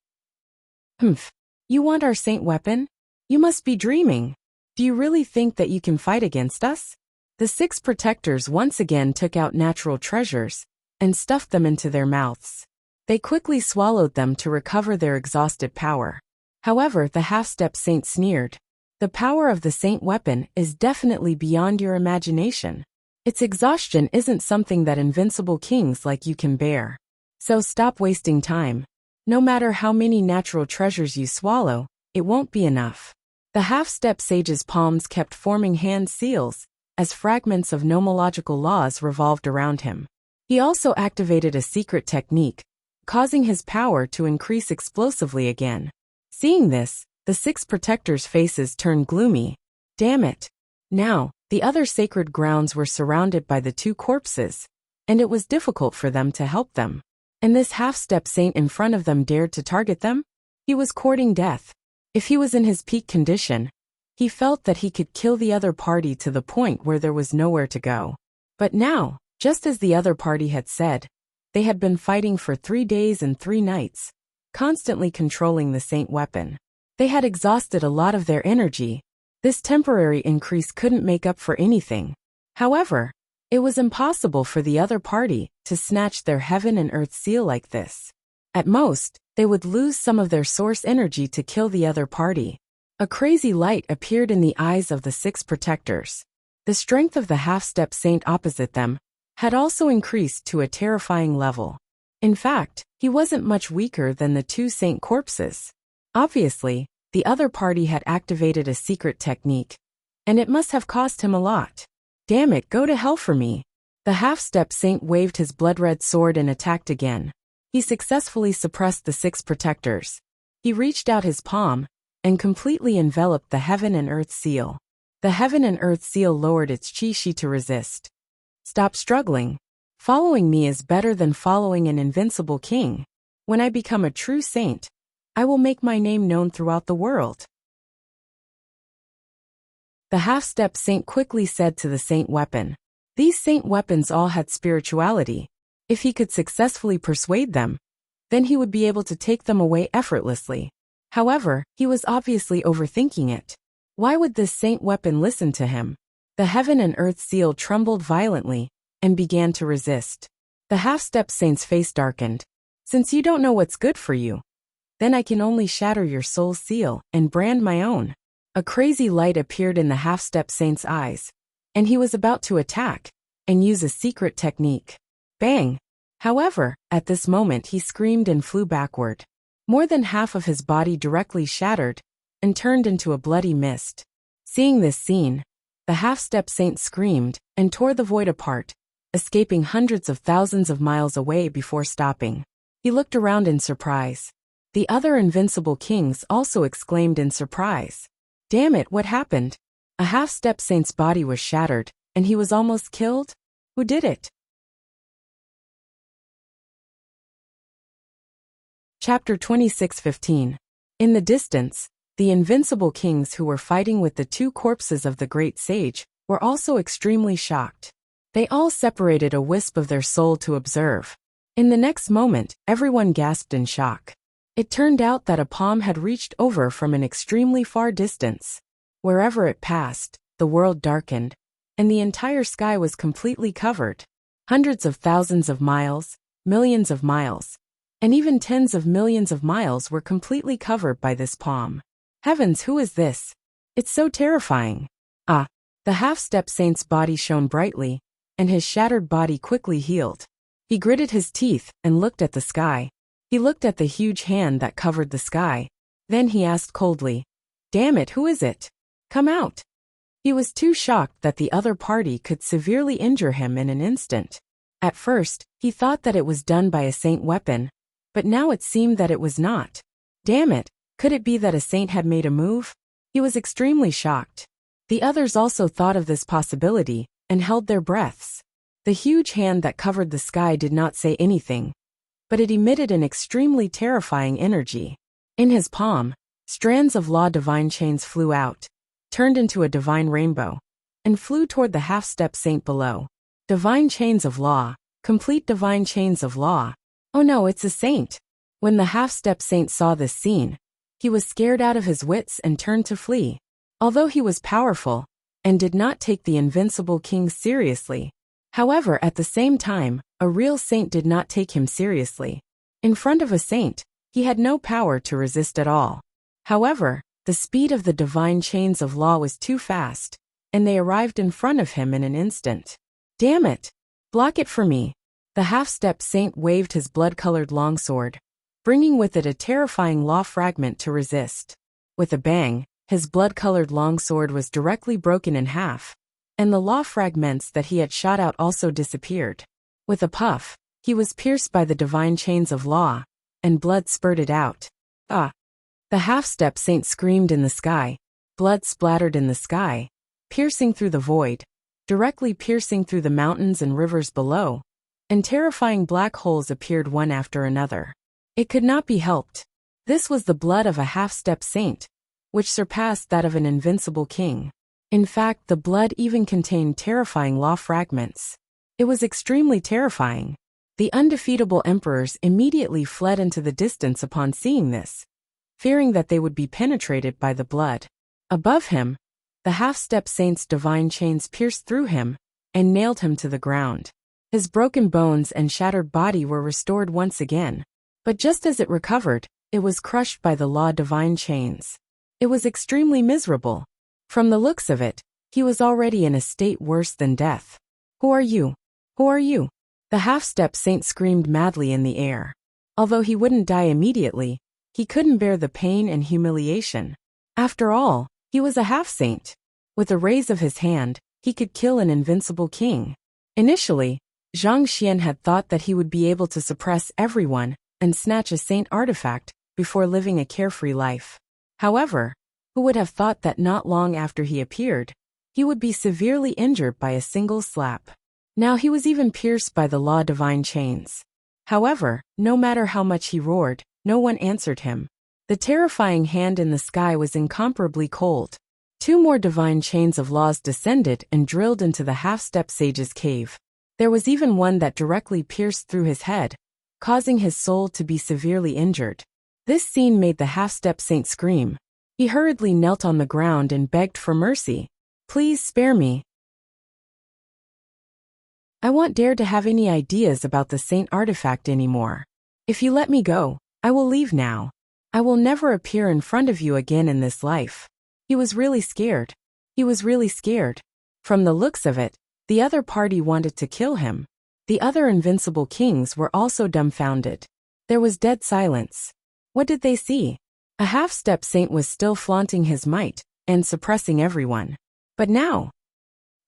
Humph. You want our saint weapon? You must be dreaming. Do you really think that you can fight against us? The 6 protectors once again took out natural treasures and stuffed them into their mouths. They quickly swallowed them to recover their exhausted power. However, the half-step saint sneered. The power of the saint weapon is definitely beyond your imagination. Its exhaustion isn't something that invincible kings like you can bear. So stop wasting time. No matter how many natural treasures you swallow, it won't be enough. The half-step sage's palms kept forming hand seals as fragments of nomological laws revolved around him. He also activated a secret technique, causing his power to increase explosively again. Seeing this, the 6 protectors' faces turned gloomy. Damn it. Now, the other sacred grounds were surrounded by the 2 corpses, and it was difficult for them to help them. And this half-step saint in front of them dared to target them? He was courting death. If he was in his peak condition, he felt that he could kill the other party to the point where there was nowhere to go. But now, just as the other party had said, they had been fighting for 3 days and 3 nights, constantly controlling the saint weapon. They had exhausted a lot of their energy. This temporary increase couldn't make up for anything. However, it was impossible for the other party to snatch their heaven and earth seal like this. At most, they would lose some of their source energy to kill the other party. A crazy light appeared in the eyes of the 6 protectors. The strength of the half-step saint opposite them had also increased to a terrifying level. In fact, he wasn't much weaker than the 2 saint corpses. Obviously, the other party had activated a secret technique, and it must have cost him a lot. Damn it, go to hell for me. The half-step saint waved his blood-red sword and attacked again. He successfully suppressed the 6 protectors. He reached out his palm and completely enveloped the heaven and earth seal. The heaven and earth seal lowered its chi to resist. Stop struggling. Following me is better than following an invincible king. When I become a true saint, I will make my name known throughout the world. The half-step saint quickly said to the saint weapon. These saint weapons all had spirituality. If he could successfully persuade them, then he would be able to take them away effortlessly. However, he was obviously overthinking it. Why would this saint weapon listen to him? The heaven and earth seal trembled violently and began to resist. The half-step saint's face darkened. Since you don't know what's good for you, then I can only shatter your soul's seal and brand my own. A crazy light appeared in the half-step saint's eyes, and he was about to attack and use a secret technique. Bang! However, at this moment he screamed and flew backward. More than half of his body directly shattered and turned into a bloody mist. Seeing this scene, the half-step saint screamed and tore the void apart, escaping hundreds of thousands of miles away before stopping. He looked around in surprise. The other invincible kings also exclaimed in surprise. Damn it, what happened? A half-step saint's body was shattered, and he was almost killed? Who did it? Chapter 26:15. In the distance, the invincible kings who were fighting with the two corpses of the great sage were also extremely shocked. They all separated a wisp of their soul to observe. In the next moment, everyone gasped in shock. It turned out that a palm had reached over from an extremely far distance. Wherever it passed, the world darkened, and the entire sky was completely covered. Hundreds of thousands of miles, millions of miles, and even tens of millions of miles were completely covered by this palm. Heavens, who is this? It's so terrifying. Ah! The half-step saint's body shone brightly, and his shattered body quickly healed. He gritted his teeth and looked at the sky. He looked at the huge hand that covered the sky. Then he asked coldly, "Damn it, who is it? Come out." He was too shocked that the other party could severely injure him in an instant. At first, he thought that it was done by a saint weapon, but now it seemed that it was not. Damn it, could it be that a saint had made a move? He was extremely shocked. The others also thought of this possibility and held their breaths. The huge hand that covered the sky did not say anything, but it emitted an extremely terrifying energy. In his palm, strands of law divine chains flew out, turned into a divine rainbow, and flew toward the half-step saint below. Divine chains of law, complete divine chains of law. Oh no, it's a saint. When the half-step saint saw this scene, he was scared out of his wits and turned to flee. Although he was powerful and did not take the invincible king seriously, however, at the same time, a real saint did not take him seriously. In front of a saint, he had no power to resist at all. However, the speed of the divine chains of law was too fast, and they arrived in front of him in an instant. Damn it! Block it for me! The half-step saint waved his blood-colored longsword, bringing with it a terrifying law fragment to resist. With a bang, his blood-colored longsword was directly broken in half, and the law fragments that he had shot out also disappeared. With a puff, he was pierced by the divine chains of law, and blood spurted out. Ah! The half-step saint screamed in the sky. Blood splattered in the sky, piercing through the void, directly piercing through the mountains and rivers below, and terrifying black holes appeared one after another. It could not be helped. This was the blood of a half-step saint, which surpassed that of an invincible king. In fact, the blood even contained terrifying law fragments. It was extremely terrifying. The undefeatable emperors immediately fled into the distance upon seeing this, fearing that they would be penetrated by the blood. Above him, the half-step saint's divine chains pierced through him and nailed him to the ground. His broken bones and shattered body were restored once again, but just as it recovered, it was crushed by the law divine chains. It was extremely miserable. From the looks of it, he was already in a state worse than death. Who are you? Who are you? The half-step saint screamed madly in the air. Although he wouldn't die immediately, he couldn't bear the pain and humiliation. After all, he was a half-saint. With a raise of his hand, he could kill an invincible king. Initially, Zhang Xian had thought that he would be able to suppress everyone and snatch a saint artifact before living a carefree life. However, who would have thought that not long after he appeared, he would be severely injured by a single slap. Now he was even pierced by the law divine chains. However, no matter how much he roared, no one answered him. The terrifying hand in the sky was incomparably cold. 2 more divine chains of laws descended and drilled into the half-step sage's cave. There was even one that directly pierced through his head, causing his soul to be severely injured. This scene made the half-step saint scream. He hurriedly knelt on the ground and begged for mercy. "Please spare me. I won't dare to have any ideas about the saint artifact anymore. If you let me go, I will leave now. I will never appear in front of you again in this life." He was really scared. He was really scared. From the looks of it, the other party wanted to kill him. The other invincible kings were also dumbfounded. There was dead silence. What did they see? A half-step saint was still flaunting his might and suppressing everyone. But now,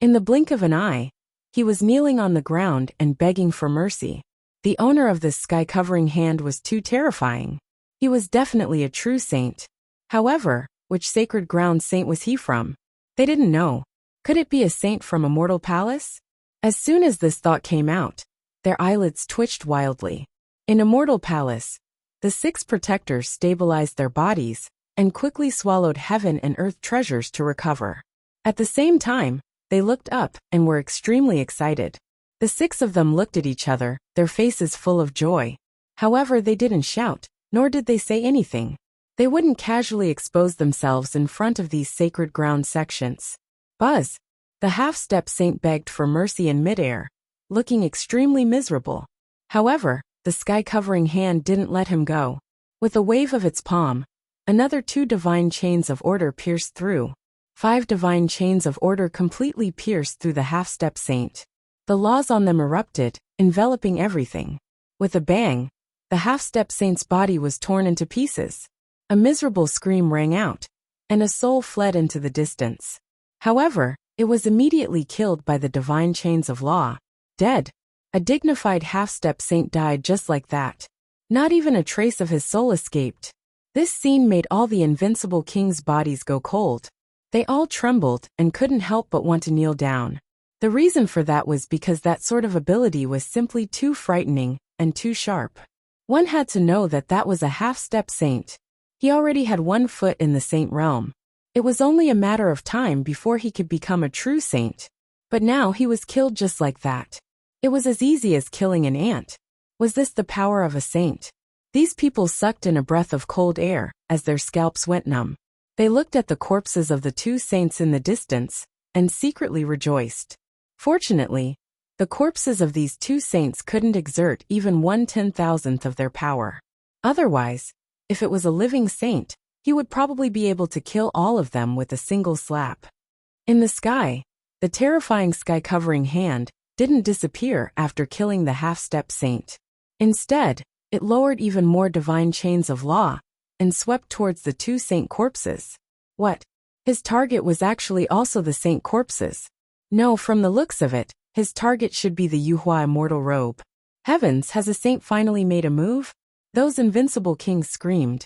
in the blink of an eye, he was kneeling on the ground and begging for mercy. The owner of this sky-covering hand was too terrifying. He was definitely a true saint. However, which sacred ground saint was he from? They didn't know. Could it be a saint from a mortal palace? As soon as this thought came out, their eyelids twitched wildly. In a mortal palace, the 6 protectors stabilized their bodies and quickly swallowed heaven and earth treasures to recover. At the same time, they looked up and were extremely excited. The 6 of them looked at each other, their faces full of joy. However, they didn't shout, nor did they say anything. They wouldn't casually expose themselves in front of these sacred ground sections. Buzz, the half-step saint, begged for mercy in midair, looking extremely miserable. However, the sky-covering hand didn't let him go. With a wave of its palm, another 2 divine chains of order pierced through. 5 divine chains of order completely pierced through the half-step saint. The laws on them erupted, enveloping everything. With a bang, the half-step saint's body was torn into pieces. A miserable scream rang out, and a soul fled into the distance. However, it was immediately killed by the divine chains of law. Dead. A dignified half-step saint died just like that. Not even a trace of his soul escaped. This scene made all the invincible kings' bodies go cold. They all trembled and couldn't help but want to kneel down. The reason for that was because that sort of ability was simply too frightening and too sharp. One had to know that that was a half-step saint. He already had 1 foot in the saint realm. It was only a matter of time before he could become a true saint. But now he was killed just like that. It was as easy as killing an ant. Was this the power of a saint? These people sucked in a breath of cold air as their scalps went numb. They looked at the corpses of the 2 saints in the distance and secretly rejoiced. Fortunately, the corpses of these 2 saints couldn't exert even 1/10,000th of their power. Otherwise, if it was a living saint, he would probably be able to kill all of them with a single slap. In the sky, the terrifying sky-covering hand didn't disappear after killing the half-step saint. Instead, it lowered even more divine chains of law and swept towards the 2 saint corpses. What? His target was actually also the saint corpses. No, from the looks of it, his target should be the Wuxia immortal robe. Heavens, has a saint finally made a move? Those invincible kings screamed.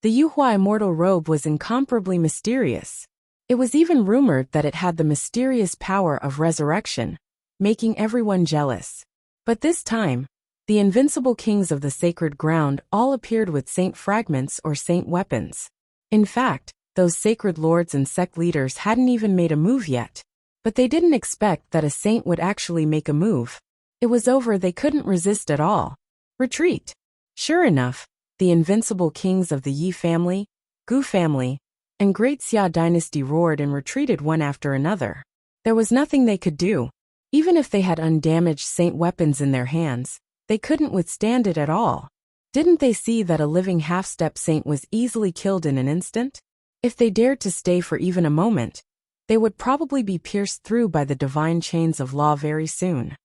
The Wuxia immortal robe was incomparably mysterious. It was even rumored that it had the mysterious power of resurrection, making everyone jealous. But this time, the invincible kings of the sacred ground all appeared with saint fragments or saint weapons. In fact, those sacred lords and sect leaders hadn't even made a move yet. But they didn't expect that a saint would actually make a move. It was over, they couldn't resist at all. Retreat. Sure enough, the invincible kings of the Yi family, Gu family, and Great Xia dynasty roared and retreated one after another. There was nothing they could do. Even if they had undamaged saint weapons in their hands, they couldn't withstand it at all. Didn't they see that a living half-step saint was easily killed in an instant? If they dared to stay for even a moment, they would probably be pierced through by the divine chains of law very soon.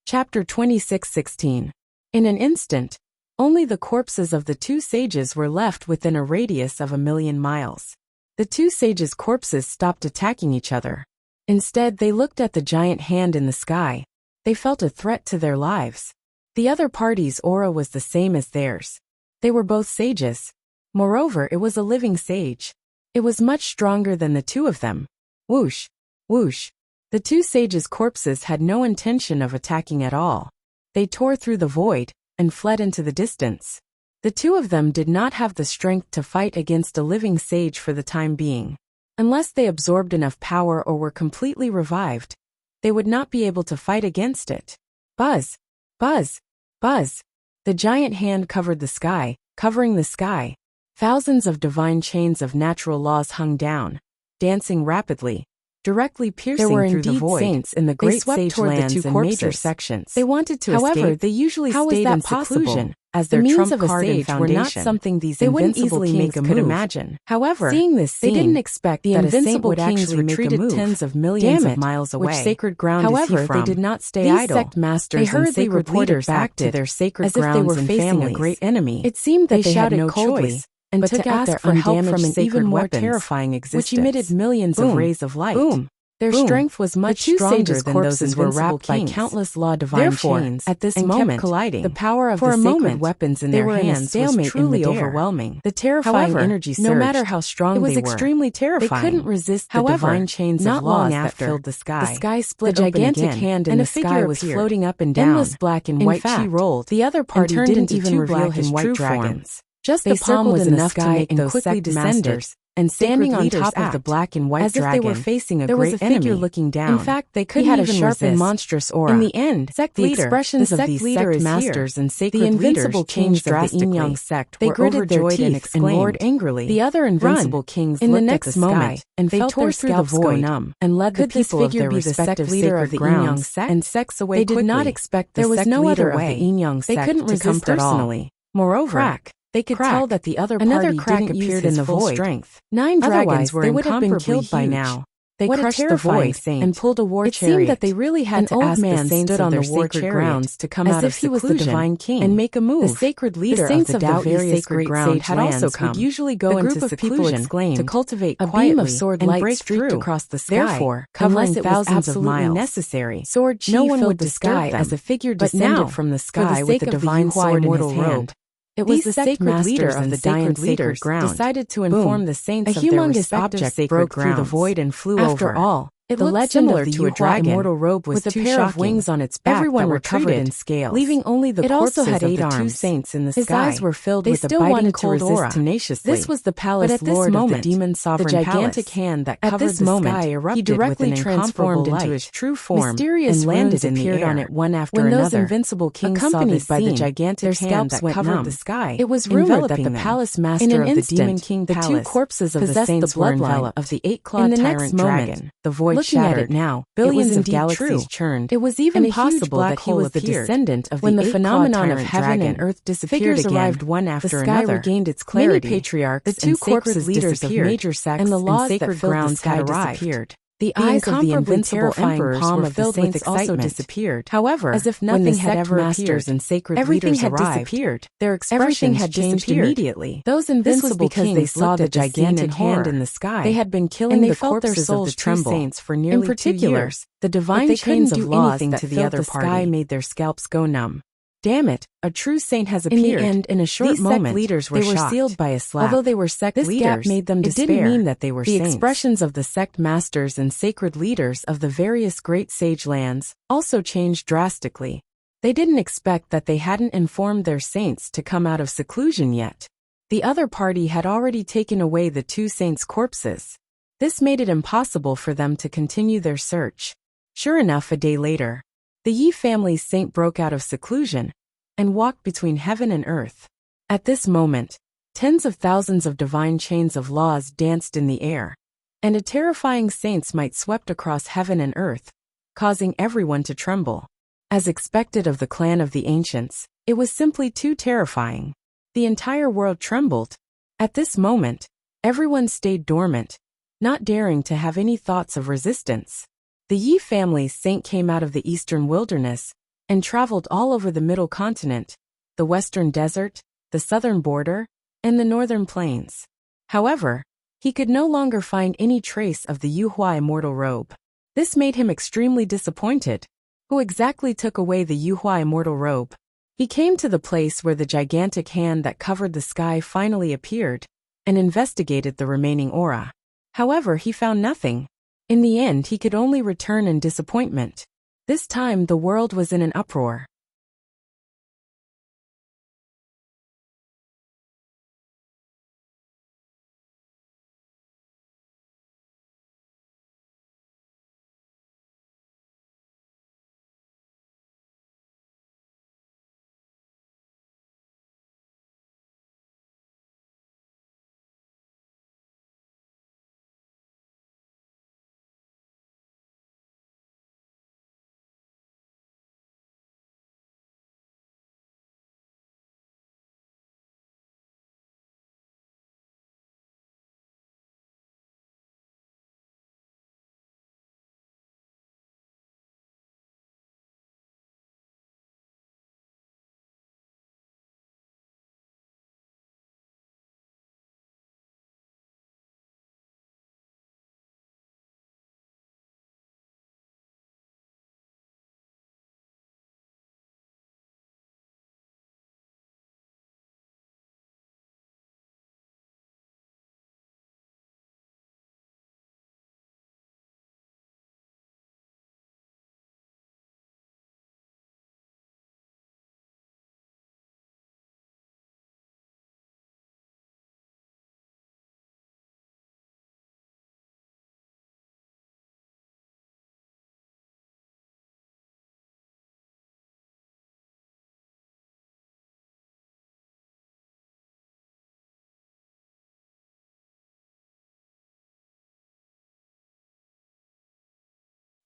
Chapter 26:16. In an instant, only the corpses of the 2 sages were left within a radius of 1,000,000 miles. The 2 sages' corpses stopped attacking each other. Instead, they looked at the giant hand in the sky. They felt a threat to their lives. The other party's aura was the same as theirs. They were both sages. Moreover, it was a living sage. It was much stronger than the two of them. Whoosh, whoosh. The two sages' corpses had no intention of attacking at all. They tore through the void and fled into the distance. The two of them did not have the strength to fight against a living sage for the time being. Unless they absorbed enough power or were completely revived, they would not be able to fight against it. Buzz, buzz, buzz. The giant hand covered the sky, covering the sky. Thousands of divine chains of natural laws hung down, dancing rapidly, directly piercing through the void. Saints in the great sage lands in major sections. They wanted to escape. However, they usually stayed in seclusion, as their means of a sage were not something these invincible kings could imagine. However, seeing this scene, they didn't expect that a saint would actually retreated tens of millions of miles away. Which sacred ground However, they did not stay idle. These sect masters and sacred leaders back to their sacred grounds as if they were facing a great enemy. It seemed that they had no choice but to ask for help from an even more terrifying existence, which emitted millions of rays of light. Boom. Their strength was much stronger than those and were wrapped by countless divine chains. At this moment, colliding. The power of the sacred weapons in their hands was truly overwhelming. The terrifying energy surged. No matter how strong they were, it was extremely terrifying. They couldn't resist the divine chains of laws that filled the sky. The sky split open again, gigantic hand in the sky was floating up and down. Endless black and white she rolled. The other party didn't even reveal his true dragons. Just the palm was enough to make those quickly descenders, and standing on top of the black and white dragon, as if they were facing a great enemy looking down. In fact, they couldn't even sharp and monstrous aura. In the end, the expressions of these sect masters and sacred leaders, the invincible kings of the Yin Yang sect were overjoyed and exclaimed angrily. The other invincible kings in the next moment and felt their scalps go numb, and led the people of their respective leader of the Yin Yang sect and sects away quickly. They did not expect the sect leader of the Yin Yang sect to come personally. Moreover, they could tell that the other party didn't use his full strength. 9 dragons were incomparably killed by now. They crushed the void and pulled a war chariot. It seemed that they really had to ask the saints stood on the war grounds to come out of seclusion, as if he was the divine king, and make a move. The sacred leader of the various sacred ground had also come. Would usually go into seclusion to cultivate a beam of sword-light break streaked across the sky. Therefore, covering thousands of miles necessary, sword no one would disguise as a figure descended from the sky with the divine sword in his hand. It was the sacred leader of the dying sacred ground decided to inform the saints of their respective sacred broke through the void and flew over. After all, the legend of the Yuhua immortal robe was with a pair of wings on its back. Everyone were covered in scales, leaving only the corpses of the 2 saints in the sky. His eyes were filled with a biting cold aura. Tenaciously. This was the palace lord of the demon sovereign palace. The gigantic hand that covered the sky erupted. He directly transformed into his true form. Mysterious landed and appeared on it one after another. When those invincible kings accompanied by the gigantic hand that covered the sky, it was rumored that the palace master of the demon king palace, the 2 corpses of the saints were enveloped of the 8-clawed tyrant dragon. The void looking at it now, billions of galaxies churned. It was even possible that he was the descendant of when the phenomenon of heaven and earth disappeared again. Arrived one after the sky another. Regained its clarity. Many patriarchs, the 2 corpses leaders of major sects and the laws that filled the sky disappeared. The eyes of the invincible emperors were filled with excitement. Also disappeared. However, as if nothing had ever appeared, and sacred everything had disappeared. Their expressions had changed immediately. Those invincible kings they saw the gigantic hand in the sky. They had been killing the corpses of the true saints for nearly 2 years. The divine chains of laws that filled the sky made their scalps go numb. Damn it, a true saint has appeared. In the end, in a short moment, leaders were sealed by a slap. Although they were sect leaders, gap made them despair. It didn't mean that they were saints. The expressions of the sect masters and sacred leaders of the various great sage lands also changed drastically. They didn't expect that they hadn't informed their saints to come out of seclusion yet. The other party had already taken away the 2 saints' corpses. This made it impossible for them to continue their search. Sure enough, a day later, the Yi family's saint broke out of seclusion and walked between heaven and earth. At this moment, tens of thousands of divine chains of laws danced in the air, and a terrifying saint's might swept across heaven and earth, causing everyone to tremble. As expected of the clan of the ancients, it was simply too terrifying. The entire world trembled. At this moment, everyone stayed dormant, not daring to have any thoughts of resistance. The Yi family's saint came out of the eastern wilderness and traveled all over the middle continent, the western desert, the southern border, and the northern plains. However, he could no longer find any trace of the Yuhua immortal robe. This made him extremely disappointed. Who exactly took away the Yuhua immortal robe? He came to the place where the gigantic hand that covered the sky finally appeared, and investigated the remaining aura. However, he found nothing. In the end, he could only return in disappointment. This time, the world was in an uproar.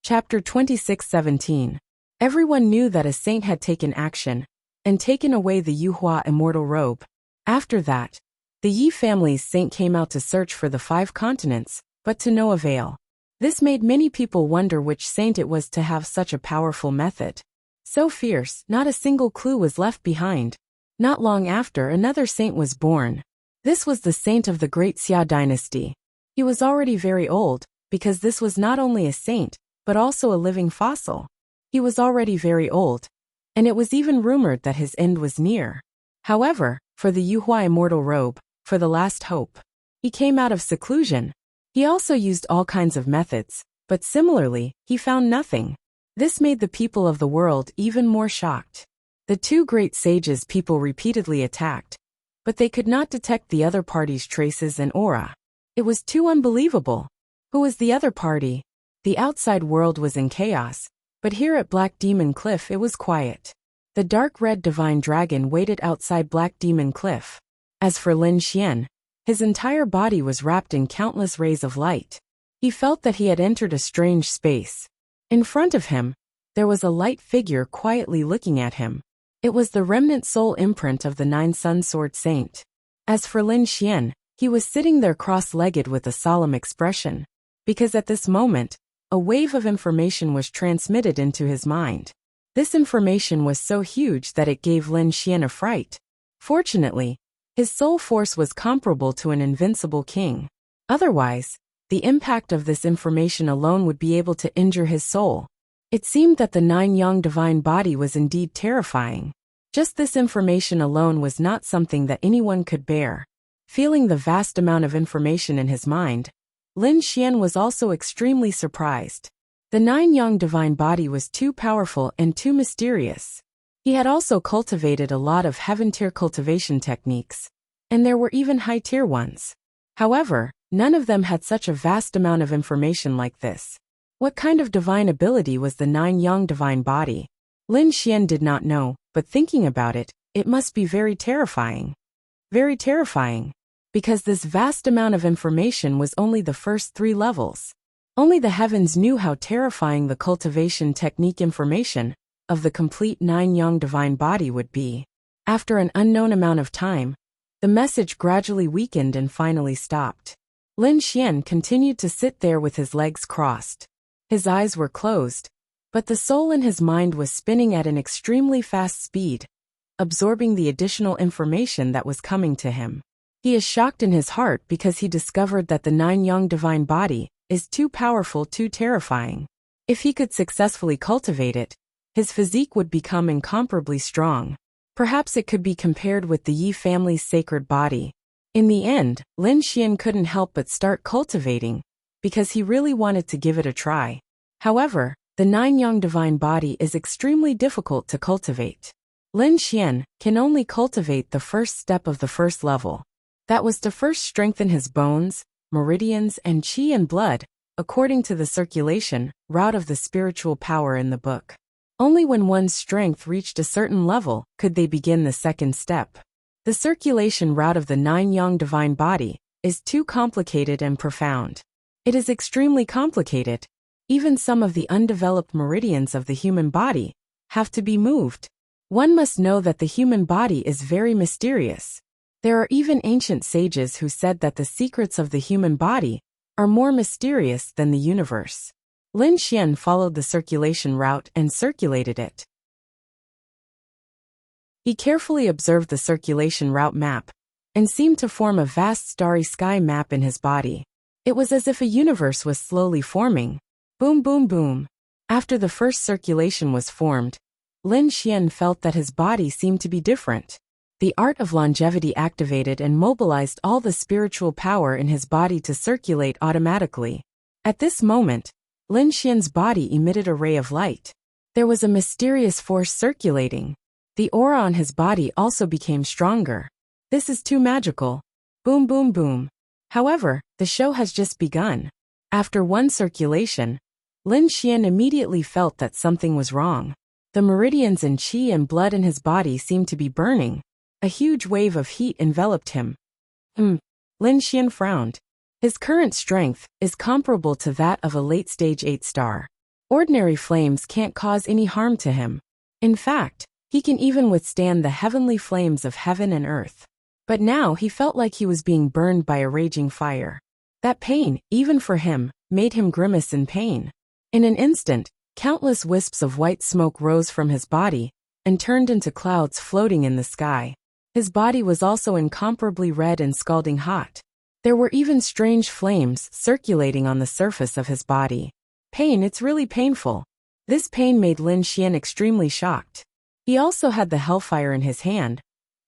Chapter 26:17. Everyone knew that a saint had taken action and taken away the Yuhua immortal robe. After that, the Yi family's saint came out to search for the 5 continents, but to no avail. This made many people wonder which saint it was to have such a powerful method. So fierce, not a single clue was left behind. Not long after, another saint was born. This was the saint of the Great Xia dynasty. He was already very old, because this was not only a saint, but also a living fossil. He was already very old, and it was even rumored that his end was near. However, for the Yuhua immortal robe, for the last hope, he came out of seclusion. He also used all kinds of methods, but similarly, he found nothing. This made the people of the world even more shocked. The 2 great sages people repeatedly attacked, but they could not detect the other party's traces and aura. It was too unbelievable. Who was the other party? The outside world was in chaos, but here at Black Demon Cliff it was quiet. The dark red divine dragon waited outside Black Demon Cliff. As for Lin Xian, his entire body was wrapped in countless rays of light. He felt that he had entered a strange space. In front of him, there was a light figure quietly looking at him. It was the remnant soul imprint of the 9 Sun Sword Saint. As for Lin Xian, he was sitting there cross-legged with a solemn expression, because at this moment, a wave of information was transmitted into his mind. This information was so huge that it gave Lin Xian a fright. Fortunately, his soul force was comparable to an invincible king. Otherwise, the impact of this information alone would be able to injure his soul. It seemed that the 9 Yang divine body was indeed terrifying. Just this information alone was not something that anyone could bear. Feeling the vast amount of information in his mind, Lin Xian was also extremely surprised. The 9 Yang divine body was too powerful and too mysterious. He had also cultivated a lot of heaven-tier cultivation techniques, and there were even high-tier ones. However, none of them had such a vast amount of information like this. What kind of divine ability was the 9 Yang divine body? Lin Xian did not know, but thinking about it, it must be very terrifying. Very terrifying. Because this vast amount of information was only the first 3 levels. Only the heavens knew how terrifying the cultivation technique information of the complete 9 Yang divine body would be. After an unknown amount of time, the message gradually weakened and finally stopped. Lin Xian continued to sit there with his legs crossed. His eyes were closed, but the soul in his mind was spinning at an extremely fast speed, absorbing the additional information that was coming to him. He is shocked in his heart because he discovered that the 9 Yang divine body is too powerful, too terrifying. If he could successfully cultivate it, his physique would become incomparably strong. Perhaps it could be compared with the Yi family's sacred body. In the end, Lin Xian couldn't help but start cultivating, because he really wanted to give it a try. However, the 9-yang divine body is extremely difficult to cultivate. Lin Xian can only cultivate the first step of the first level. That was to first strengthen his bones, meridians, and qi and blood, according to the circulation route of the spiritual power in the book. Only when one's strength reached a certain level could they begin the second step. The circulation route of the 9-yang divine body is too complicated and profound. It is extremely complicated. Even some of the undeveloped meridians of the human body have to be moved. One must know that the human body is very mysterious. There are even ancient sages who said that the secrets of the human body are more mysterious than the universe. Lin Xian followed the circulation route and circulated it. He carefully observed the circulation route map and seemed to form a vast starry sky map in his body. It was as if a universe was slowly forming. Boom, boom, boom. After the first circulation was formed, Lin Xian felt that his body seemed to be different. The art of longevity activated and mobilized all the spiritual power in his body to circulate automatically. At this moment, Lin Xian's body emitted a ray of light. There was a mysterious force circulating. The aura on his body also became stronger. This is too magical. Boom, boom, boom. However, the show has just begun. After one circulation, Lin Xian immediately felt that something was wrong. The meridians and qi and blood in his body seemed to be burning. A huge wave of heat enveloped him. Lin Xian frowned. His current strength is comparable to that of a late-stage 8-star. Ordinary flames can't cause any harm to him. In fact, he can even withstand the heavenly flames of heaven and earth. But now he felt like he was being burned by a raging fire. That pain, even for him, made him grimace in pain. In an instant, countless wisps of white smoke rose from his body and turned into clouds floating in the sky. His body was also incomparably red and scalding hot. There were even strange flames circulating on the surface of his body. Pain, it's really painful. This pain made Lin Xian extremely shocked. He also had the hellfire in his hand,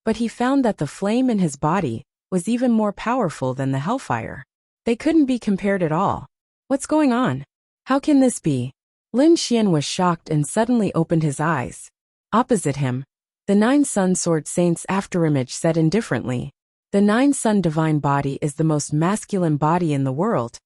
but he found that the flame in his body was even more powerful than the hellfire. They couldn't be compared at all. What's going on? How can this be? Lin Xian was shocked and suddenly opened his eyes. Opposite him, the 9-sun sword saint's afterimage said indifferently, "The 9-sun divine body is the most masculine body in the world,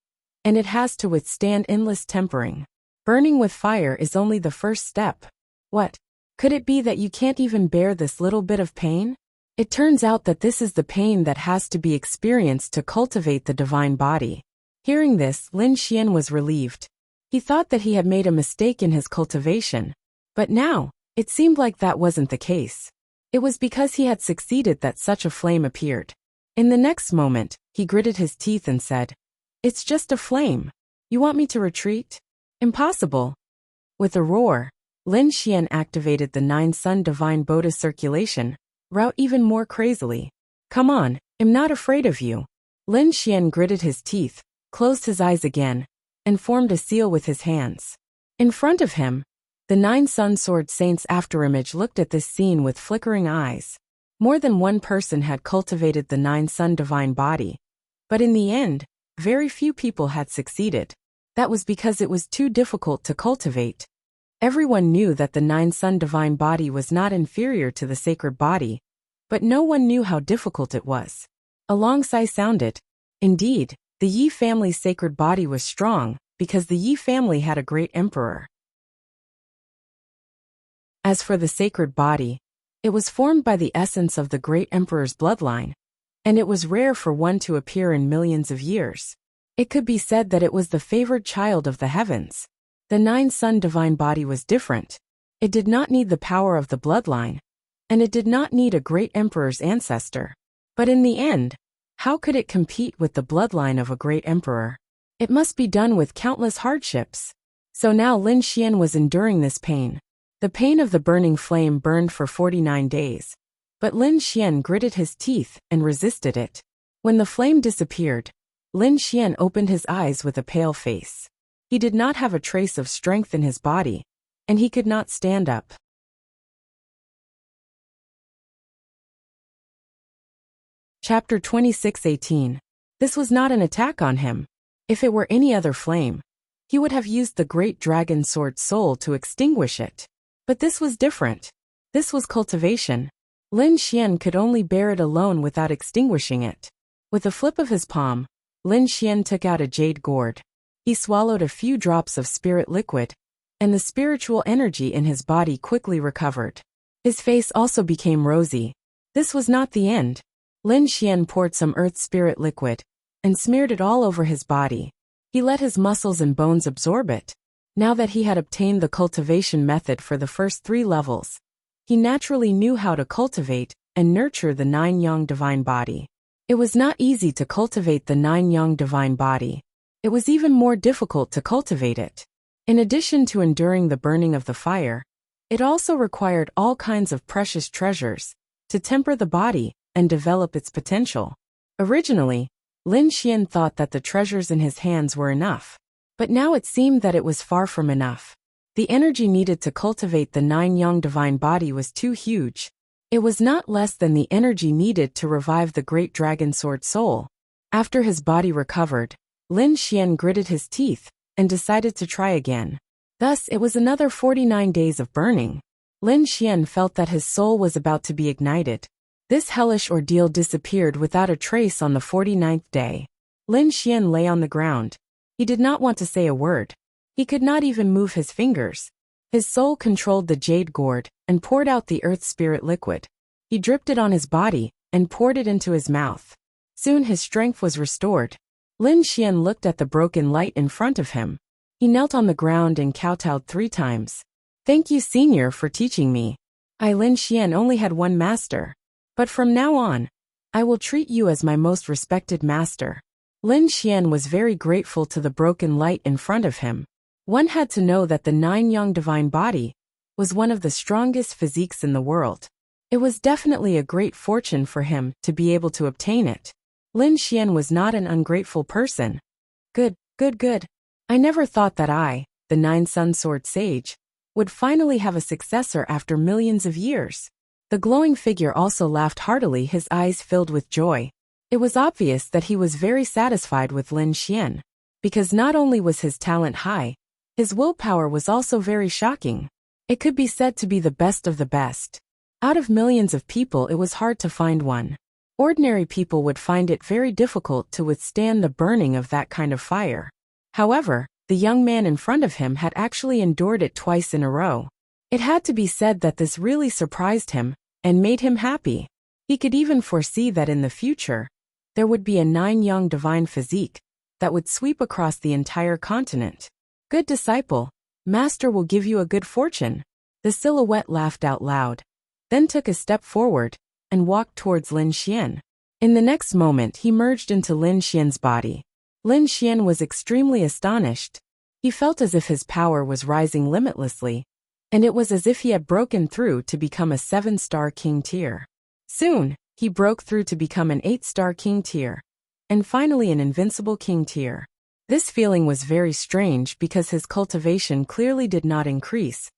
and it has to withstand endless tempering. Burning with fire is only the first step. What? Could it be that you can't even bear this little bit of pain? It turns out that this is the pain that has to be experienced to cultivate the divine body." Hearing this, Lin Xian was relieved. He thought that he had made a mistake in his cultivation, but now, it seemed like that wasn't the case. It was because he had succeeded that such a flame appeared. In the next moment, he gritted his teeth and said, "It's just a flame. You want me to retreat? Impossible." With a roar, Lin Xian activated the 9-sun divine Buddha circulation route even more crazily. "Come on, I'm not afraid of you." Lin Xian gritted his teeth, closed his eyes again, and formed a seal with his hands. In front of him, the 9-sun sword saint's afterimage looked at this scene with flickering eyes. More than one person had cultivated the 9-sun divine body, but in the end, very few people had succeeded. That was because it was too difficult to cultivate. Everyone knew that the 9-sun divine body was not inferior to the sacred body, but no one knew how difficult it was. A long sigh sounded. Indeed, the Yi family's sacred body was strong, because the Yi family had a great emperor. As for the sacred body, it was formed by the essence of the great emperor's bloodline, and it was rare for one to appear in millions of years. It could be said that it was the favored child of the heavens. The 9-sun divine body was different. It did not need the power of the bloodline, and it did not need a great emperor's ancestor. But in the end, how could it compete with the bloodline of a great emperor? It must be done with countless hardships. So now Lin Xian was enduring this pain. The pain of the burning flame burned for 49 days, but Lin Xian gritted his teeth and resisted it. When the flame disappeared, Lin Xian opened his eyes with a pale face. He did not have a trace of strength in his body, and he could not stand up. Chapter 26:18. This was not an attack on him. If it were any other flame, he would have used the great dragon sword soul to extinguish it. But this was different. This was cultivation. Lin Xian could only bear it alone without extinguishing it. With a flip of his palm, Lin Xian took out a jade gourd. He swallowed a few drops of spirit liquid, and the spiritual energy in his body quickly recovered. His face also became rosy. This was not the end. Lin Xian poured some earth spirit liquid and smeared it all over his body. He let his muscles and bones absorb it. Now that he had obtained the cultivation method for the first 3 levels, he naturally knew how to cultivate and nurture the 9 yang divine body. It was not easy to cultivate the 9 yang divine body. It was even more difficult to cultivate it. In addition to enduring the burning of the fire, it also required all kinds of precious treasures to temper the body and develop its potential. Originally, Lin Xian thought that the treasures in his hands were enough, but now it seemed that it was far from enough. The energy needed to cultivate the 9 yang divine body was too huge. It was not less than the energy needed to revive the great dragon sword soul. After his body recovered, Lin Xian gritted his teeth and decided to try again. Thus, it was another 49 days of burning. Lin Xian felt that his soul was about to be ignited. This hellish ordeal disappeared without a trace on the 49th day. Lin Xian lay on the ground. He did not want to say a word. He could not even move his fingers. His soul controlled the jade gourd and poured out the earth spirit liquid. He dripped it on his body and poured it into his mouth. Soon his strength was restored. Lin Xian looked at the broken light in front of him. He knelt on the ground and kowtowed 3 times. "Thank you, senior, for teaching me. I, Lin Xian, only had one master. But from now on, I will treat you as my most respected master." Lin Xian was very grateful to the broken light in front of him. One had to know that the 9 yang divine body was one of the strongest physiques in the world. It was definitely a great fortune for him to be able to obtain it. Lin Xian was not an ungrateful person. Good. I never thought that I, the 9 Sun Sword Sage, would finally have a successor after millions of years. The glowing figure also laughed heartily, his eyes filled with joy. It was obvious that he was very satisfied with Lin Xian, because not only was his talent high, his willpower was also very shocking. It could be said to be the best of the best. Out of millions of people, it was hard to find one. Ordinary people would find it very difficult to withstand the burning of that kind of fire. However, the young man in front of him had actually endured it twice in a row. It had to be said that this really surprised him and made him happy. He could even foresee that in the future, there would be a 9 yang divine physique that would sweep across the entire continent. "Good disciple, master will give you a good fortune." The silhouette laughed out loud, then took a step forward and walked towards Lin Xian. In the next moment, he merged into Lin Xian's body. Lin Xian was extremely astonished. He felt as if his power was rising limitlessly, and it was as if he had broken through to become a 7-star king tier. Soon, he broke through to become an 8-star king tier, and finally an invincible king tier. This feeling was very strange because his cultivation clearly did not increase,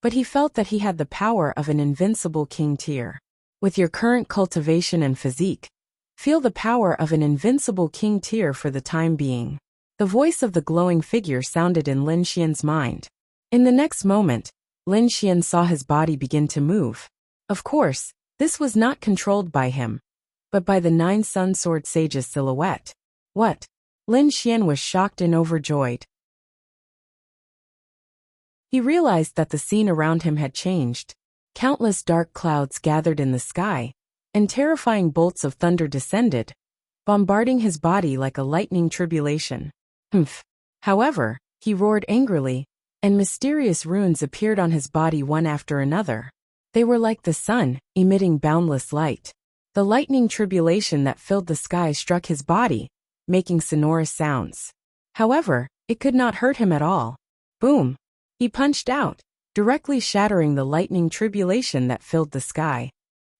but he felt that he had the power of an invincible king tier. With your current cultivation and physique, feel the power of an invincible king tier for the time being. The voice of the glowing figure sounded in Lin Xian's mind. In the next moment, Lin Xian saw his body begin to move. Of course, this was not controlled by him, but by the 9 Sun Sword Sage's silhouette. What? Lin Xian was shocked and overjoyed. He realized that the scene around him had changed. Countless dark clouds gathered in the sky, and terrifying bolts of thunder descended, bombarding his body like a lightning tribulation. Humph. However, he roared angrily, and mysterious runes appeared on his body one after another. They were like the sun, emitting boundless light. The lightning tribulation that filled the sky struck his body, making sonorous sounds. However, it could not hurt him at all. Boom! He punched out, directly shattering the lightning tribulation that filled the sky.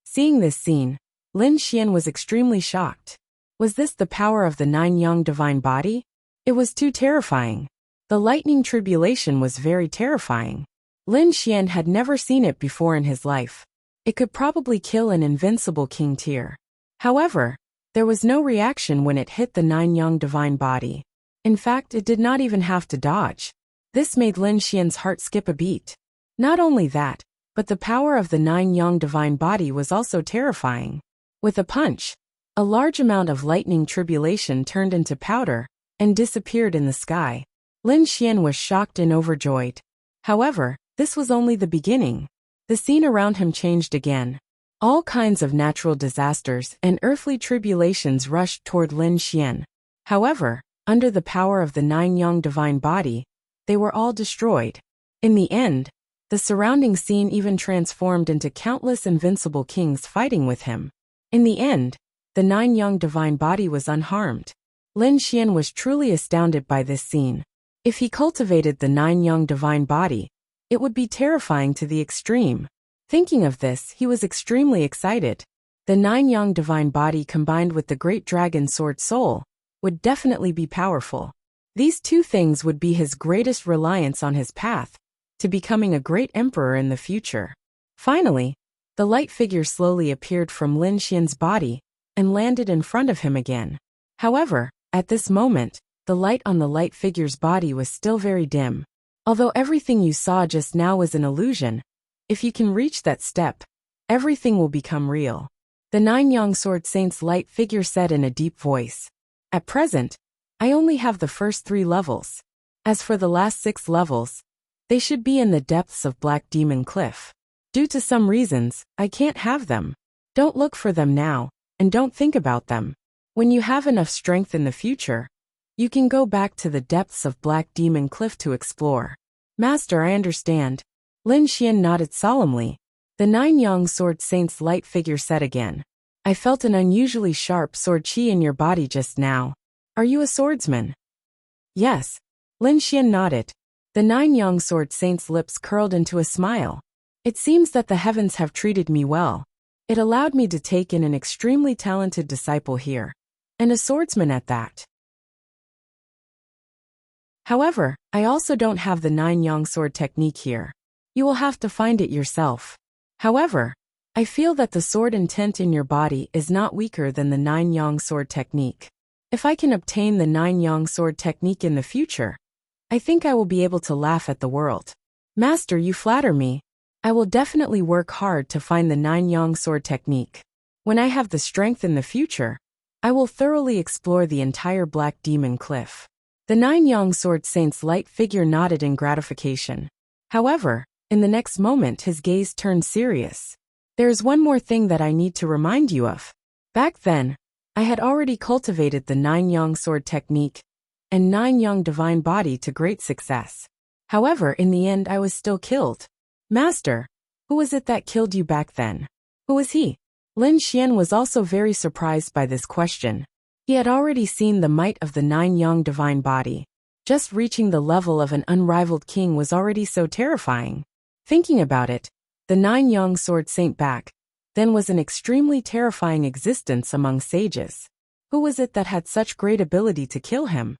Seeing this scene, Lin Xian was extremely shocked. Was this the power of the 9 yang divine body? It was too terrifying. The lightning tribulation was very terrifying. Lin Xian had never seen it before in his life. It could probably kill an invincible king tier. However, There was no reaction when it hit the nine-young divine body. In fact, it did not even have to dodge. This made Lin Xian's heart skip a beat. Not only that, but the power of the nine-young divine body was also terrifying. With a punch, a large amount of lightning tribulation turned into powder and disappeared in the sky. Lin Xian was shocked and overjoyed. However, this was only the beginning. The scene around him changed again. All kinds of natural disasters and earthly tribulations rushed toward Lin Xian. However, under the power of the nine-young divine body, they were all destroyed. In the end, the surrounding scene even transformed into countless invincible kings fighting with him. In the end, the nine-young divine body was unharmed. Lin Xian was truly astounded by this scene. If he cultivated the nine-young divine body, it would be terrifying to the extreme. Thinking of this, he was extremely excited. The nine-young divine body combined with the great dragon sword soul would definitely be powerful. These two things would be his greatest reliance on his path to becoming a great emperor in the future. Finally, the light figure slowly appeared from Lin Xian's body and landed in front of him again. However, at this moment, the light on the light figure's body was still very dim. Although everything you saw just now was an illusion, if you can reach that step, everything will become real. The nine-young sword saint's light figure said in a deep voice. At present, I only have the first 3 levels. As for the last 6 levels, they should be in the depths of Black Demon Cliff. Due to some reasons, I can't have them. Don't look for them now, and don't think about them. When you have enough strength in the future, you can go back to the depths of Black Demon Cliff to explore. Master, I understand. Lin Xian nodded solemnly. The nine-young sword saint's light figure said again. I felt an unusually sharp sword chi in your body just now. Are you a swordsman? Yes. Lin Xian nodded. The nine-young sword saint's lips curled into a smile. It seems that the heavens have treated me well. It allowed me to take in an extremely talented disciple here. And a swordsman at that. However, I also don't have the nine-young sword technique here. You will have to find it yourself. However, I feel that the sword intent in your body is not weaker than the nine-young sword technique. If I can obtain the nine-young sword technique in the future, I think I will be able to laugh at the world. Master, you flatter me. I will definitely work hard to find the nine-young sword technique. When I have the strength in the future, I will thoroughly explore the entire Black Demon Cliff. The nine-young sword saint's light figure nodded in gratification. However, in the next moment his gaze turned serious. There is one more thing that I need to remind you of. Back then, I had already cultivated the nine-young sword technique and nine-young divine body to great success. However, in the end I was still killed. Master, who was it that killed you back then? Who was he? Lin Xian was also very surprised by this question. He had already seen the might of the nine-young divine body. Just reaching the level of an unrivaled king was already so terrifying. Thinking about it, the nine-young sword saint back then was an extremely terrifying existence among sages. Who was it that had such great ability to kill him?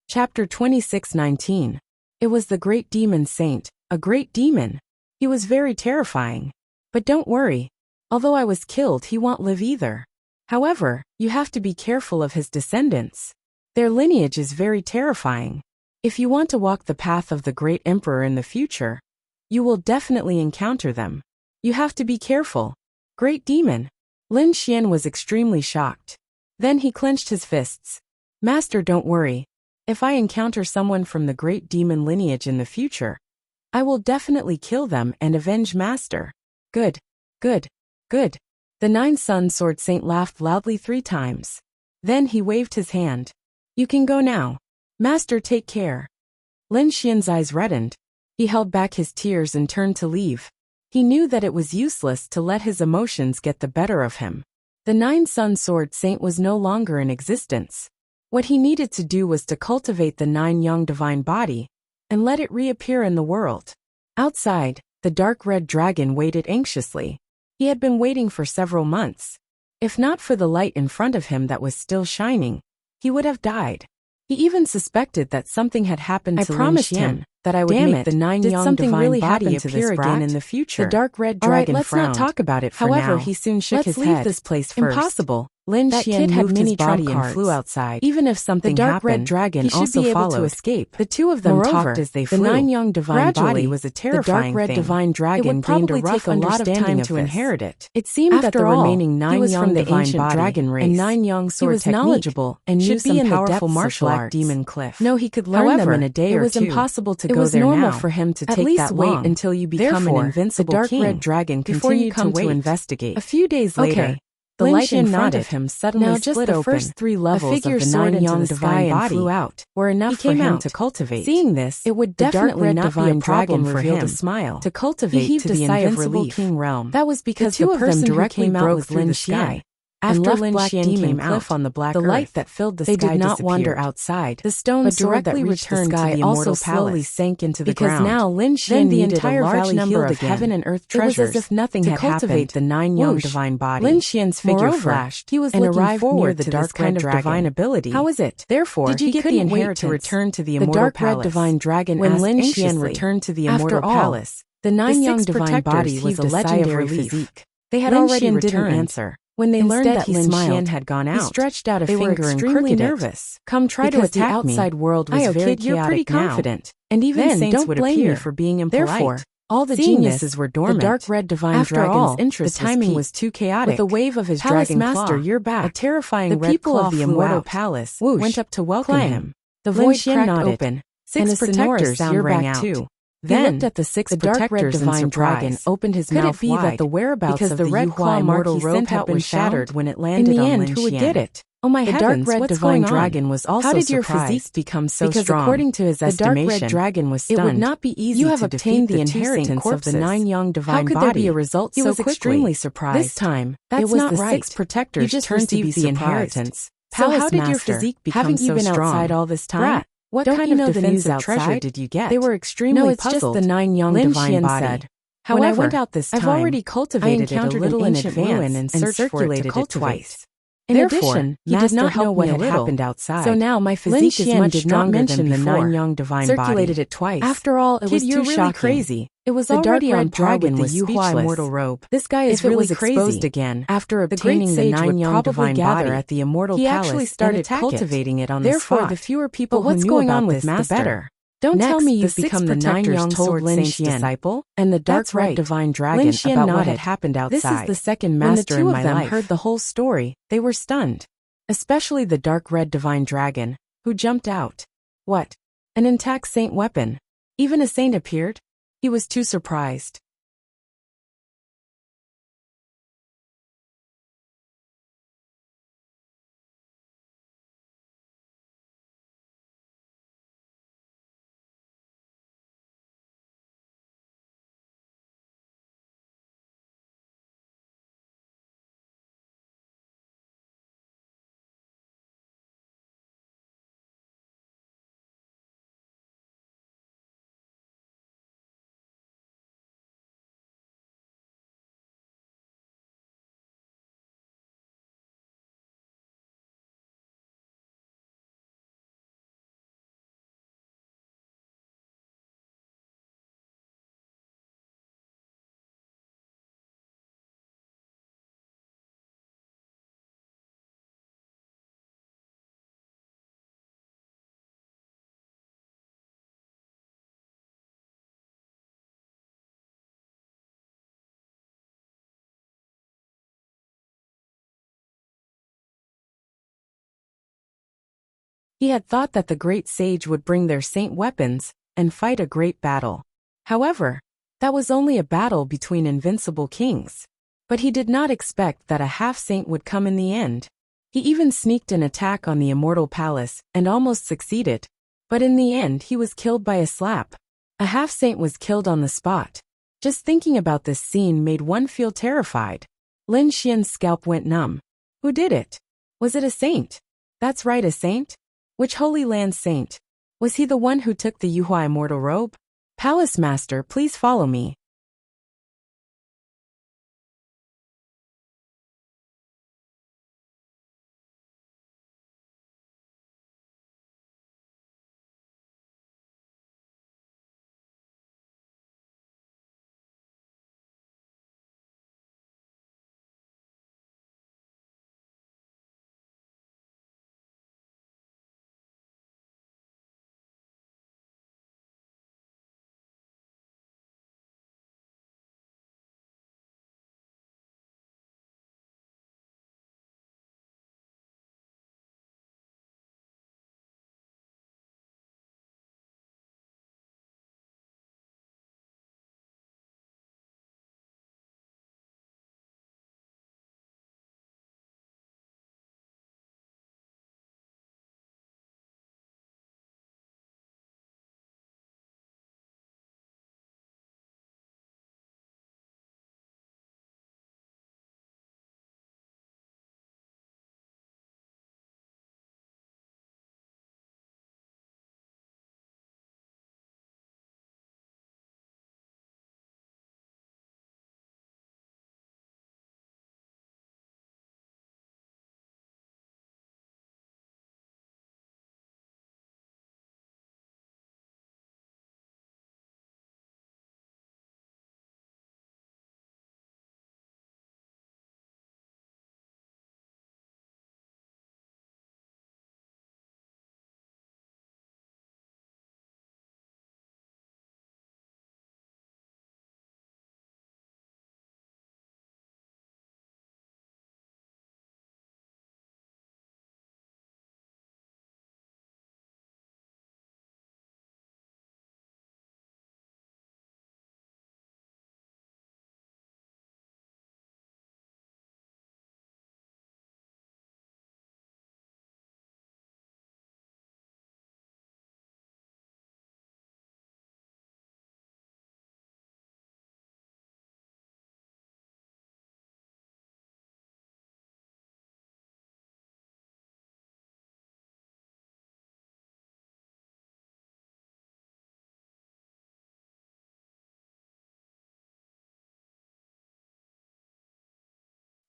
Chapter 26:19. It was the great demon saint, a great demon. He was very terrifying. But don't worry. Although I was killed, he won't live either. However, you have to be careful of his descendants. Their lineage is very terrifying. If you want to walk the path of the great emperor in the future, you will definitely encounter them. You have to be careful. Great demon. Lin Xian was extremely shocked. Then he clenched his fists. Master, don't worry. If I encounter someone from the great demon lineage in the future, I will definitely kill them and avenge Master. Good, good, good. The nine-sun sword saint laughed loudly 3 times. Then he waved his hand. You can go now. Master, take care. Lin Xian's eyes reddened. He held back his tears and turned to leave. He knew that it was useless to let his emotions get the better of him. The nine-sun sword saint was no longer in existence. What he needed to do was to cultivate the nine-young divine body and let it reappear in the world. Outside, the dark red dragon waited anxiously. He had been waiting for several months. If not for the light in front of him that was still shining, he would have died. He even suspected that something had happened to Lin Xian. I promised him that I would make the 9 young divine body appear again in the future. The dark red dragon frowned. Let's not talk about it for now. However, he soon shook his head. Let's leave this place first. Impossible. Lin Xian moved his body and flew outside. Even if something happened, the dark red dragon also be able to escape. The two of them talked as they flew. The 9 young divine body was a terrifying thing. The dark red divine dragon gained a rough understanding to inherit it. It seemed that the remaining 9 young divine body and 9 young sword technique knowledgeable and knew some powerful martial arts. Demon Cliff. No, he could learn them in a day or two. It was impossible to go there now. It was normal for him to take that long. At least wait until you become an invincible king. The dark red dragon continued to investigate. A few days later, the light in front of him suddenly split open. The first 3 levels of the 9 young divine body flew out, were enough for him to cultivate. Seeing this, it would definitely not be a problem for him to smile, to cultivate to the invincible king realm. That was because the person directly broke through the sky. After Lin Xian came out on the black earth, the light that filled the sky disappeared. They did not wander outside. The stone sword that returned to the immortal palace slowly sank into the ground. Because now Lin Xian needed a large number of heaven and earth treasures. It was as if nothing had happened. To cultivate the 9 young divine body. Lin Xian's figure flashed. He was and arrived near the dark kind of divine ability. How is it? Therefore, did you get the inheritance to return to the immortal palace? The dark red divine dragon when Lin Xian returned to the immortal palace, the 9 young divine body was a legendary physique. They had already returned. When they learned that Lin Xian had gone out, he stretched out a finger and crooked nervous. Come try to attack me. The outside world was very chaotic. You're pretty confident, and even saints would blame you for being impolite. Therefore, all the geniuses were dormant. The dark red divine dragon's interest. The timing was too chaotic. With a wave of his dragon master, you're back. A terrifying red people of the immortal palace went up to welcome him. The void cracked open, and a sonorous sound rang out. Then, he looked at the 6 protectors divine dragon opened his mouth wide. Could it be that the whereabouts of the red claw mortal robe had been shattered when it landed on Lin Xian? In the end, who would get it? Oh my heavens, the dark red divine dragon was also surprised. How did your physique become so strong? Because according to his estimation, the dark red dragon was stunned. It would not be easy to defeat the inheritance of the 9 young divine body. How could there be a result so quickly? He was extremely surprised. This time, it was the 6 protectors turned to be the inheritance. So how did your physique become so strong? Haven't you been outside all this time? What kind of defensive treasure did you get? They were extremely puzzled. Just the 9 young divine body. Said. However, when I went out this time, I've already cultivated it a little in advance and circulated it twice. In addition, he did not know what had happened outside. So now my physique is much stronger than before. The 9 young divine circulated it twice. After all, it was too really crazy. It was already on par with the Yuhua immortal robe. This guy is really exposed again. After obtaining the 9 young divine body at the immortal palace, he actually started cultivating it on the spot. Therefore, the fewer people who knew about this, the better. Don't tell me you've become the 9 young sword saint's disciple, and the dark red divine dragon about what had happened outside. This is the second master in my life. When the 2 of them heard the whole story, they were stunned. Especially the dark red divine dragon, who jumped out. What? An intact saint weapon? Even a saint appeared? He was too surprised. He had thought that the great sage would bring their saint weapons and fight a great battle. However, that was only a battle between invincible kings. But he did not expect that a half-saint would come in the end. He even sneaked an attack on the immortal palace and almost succeeded. But in the end he was killed by a slap. A half-saint was killed on the spot. Just thinking about this scene made one feel terrified. Lin Xian's scalp went numb. Who did it? Was it a saint? That's right, a saint? Which Holy Land saint? Was he the one who took the Yuhua immortal robe? Palace Master, please follow me.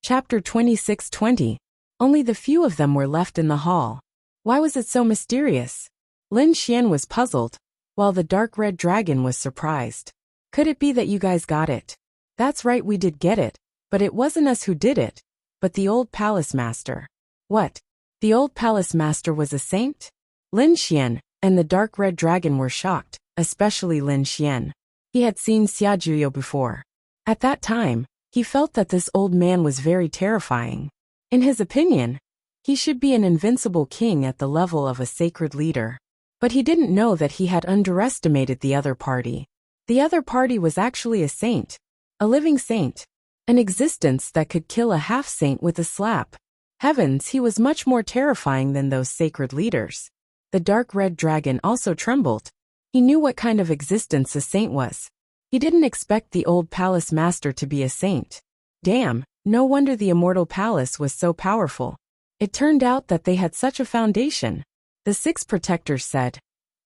Chapter 2620. Only the few of them were left in the hall. Why was it so mysterious? Lin Xian was puzzled, while the dark red dragon was surprised. Could it be that you guys got it? That's right, we did get it, but it wasn't us who did it, but the old palace master. What? The old palace master was a saint? Lin Xian and the dark red dragon were shocked, especially Lin Xian. He had seen Xia Juyo before. At that time, he felt that this old man was very terrifying. In his opinion, he should be an invincible king at the level of a sacred leader. But he didn't know that he had underestimated the other party. The other party was actually a saint. A living saint. An existence that could kill a half-saint with a slap. Heavens, he was much more terrifying than those sacred leaders. The dark red dragon also trembled. He knew what kind of existence a saint was. He didn't expect the old palace master to be a saint. Damn, no wonder the immortal palace was so powerful. It turned out that they had such a foundation. The 6 protectors said,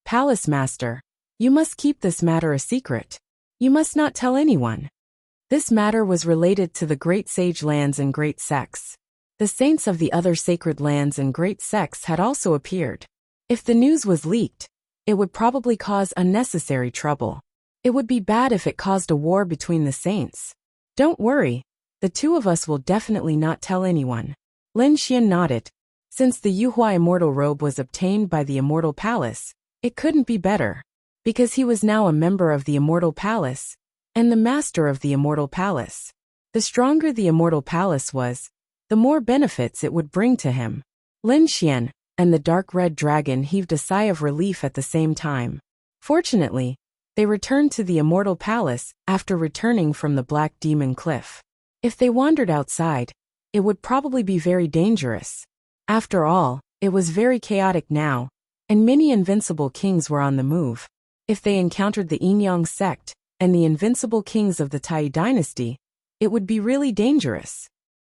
"Palace master, you must keep this matter a secret. You must not tell anyone." This matter was related to the great sage lands and great sects. The saints of the other sacred lands and great sects had also appeared. If the news was leaked, it would probably cause unnecessary trouble. It would be bad if it caused a war between the saints. Don't worry, the 2 of us will definitely not tell anyone. Lin Xian nodded. Since the Yuhua immortal robe was obtained by the immortal palace, it couldn't be better. Because he was now a member of the immortal palace, and the master of the immortal palace. The stronger the immortal palace was, the more benefits it would bring to him. Lin Xian and the dark red dragon heaved a sigh of relief at the same time. Fortunately, they returned to the immortal palace after returning from the Black Demon Cliff. If they wandered outside, it would probably be very dangerous. After all, it was very chaotic now, and many invincible kings were on the move. If they encountered the Yinyang sect and the invincible kings of the Tai dynasty, it would be really dangerous.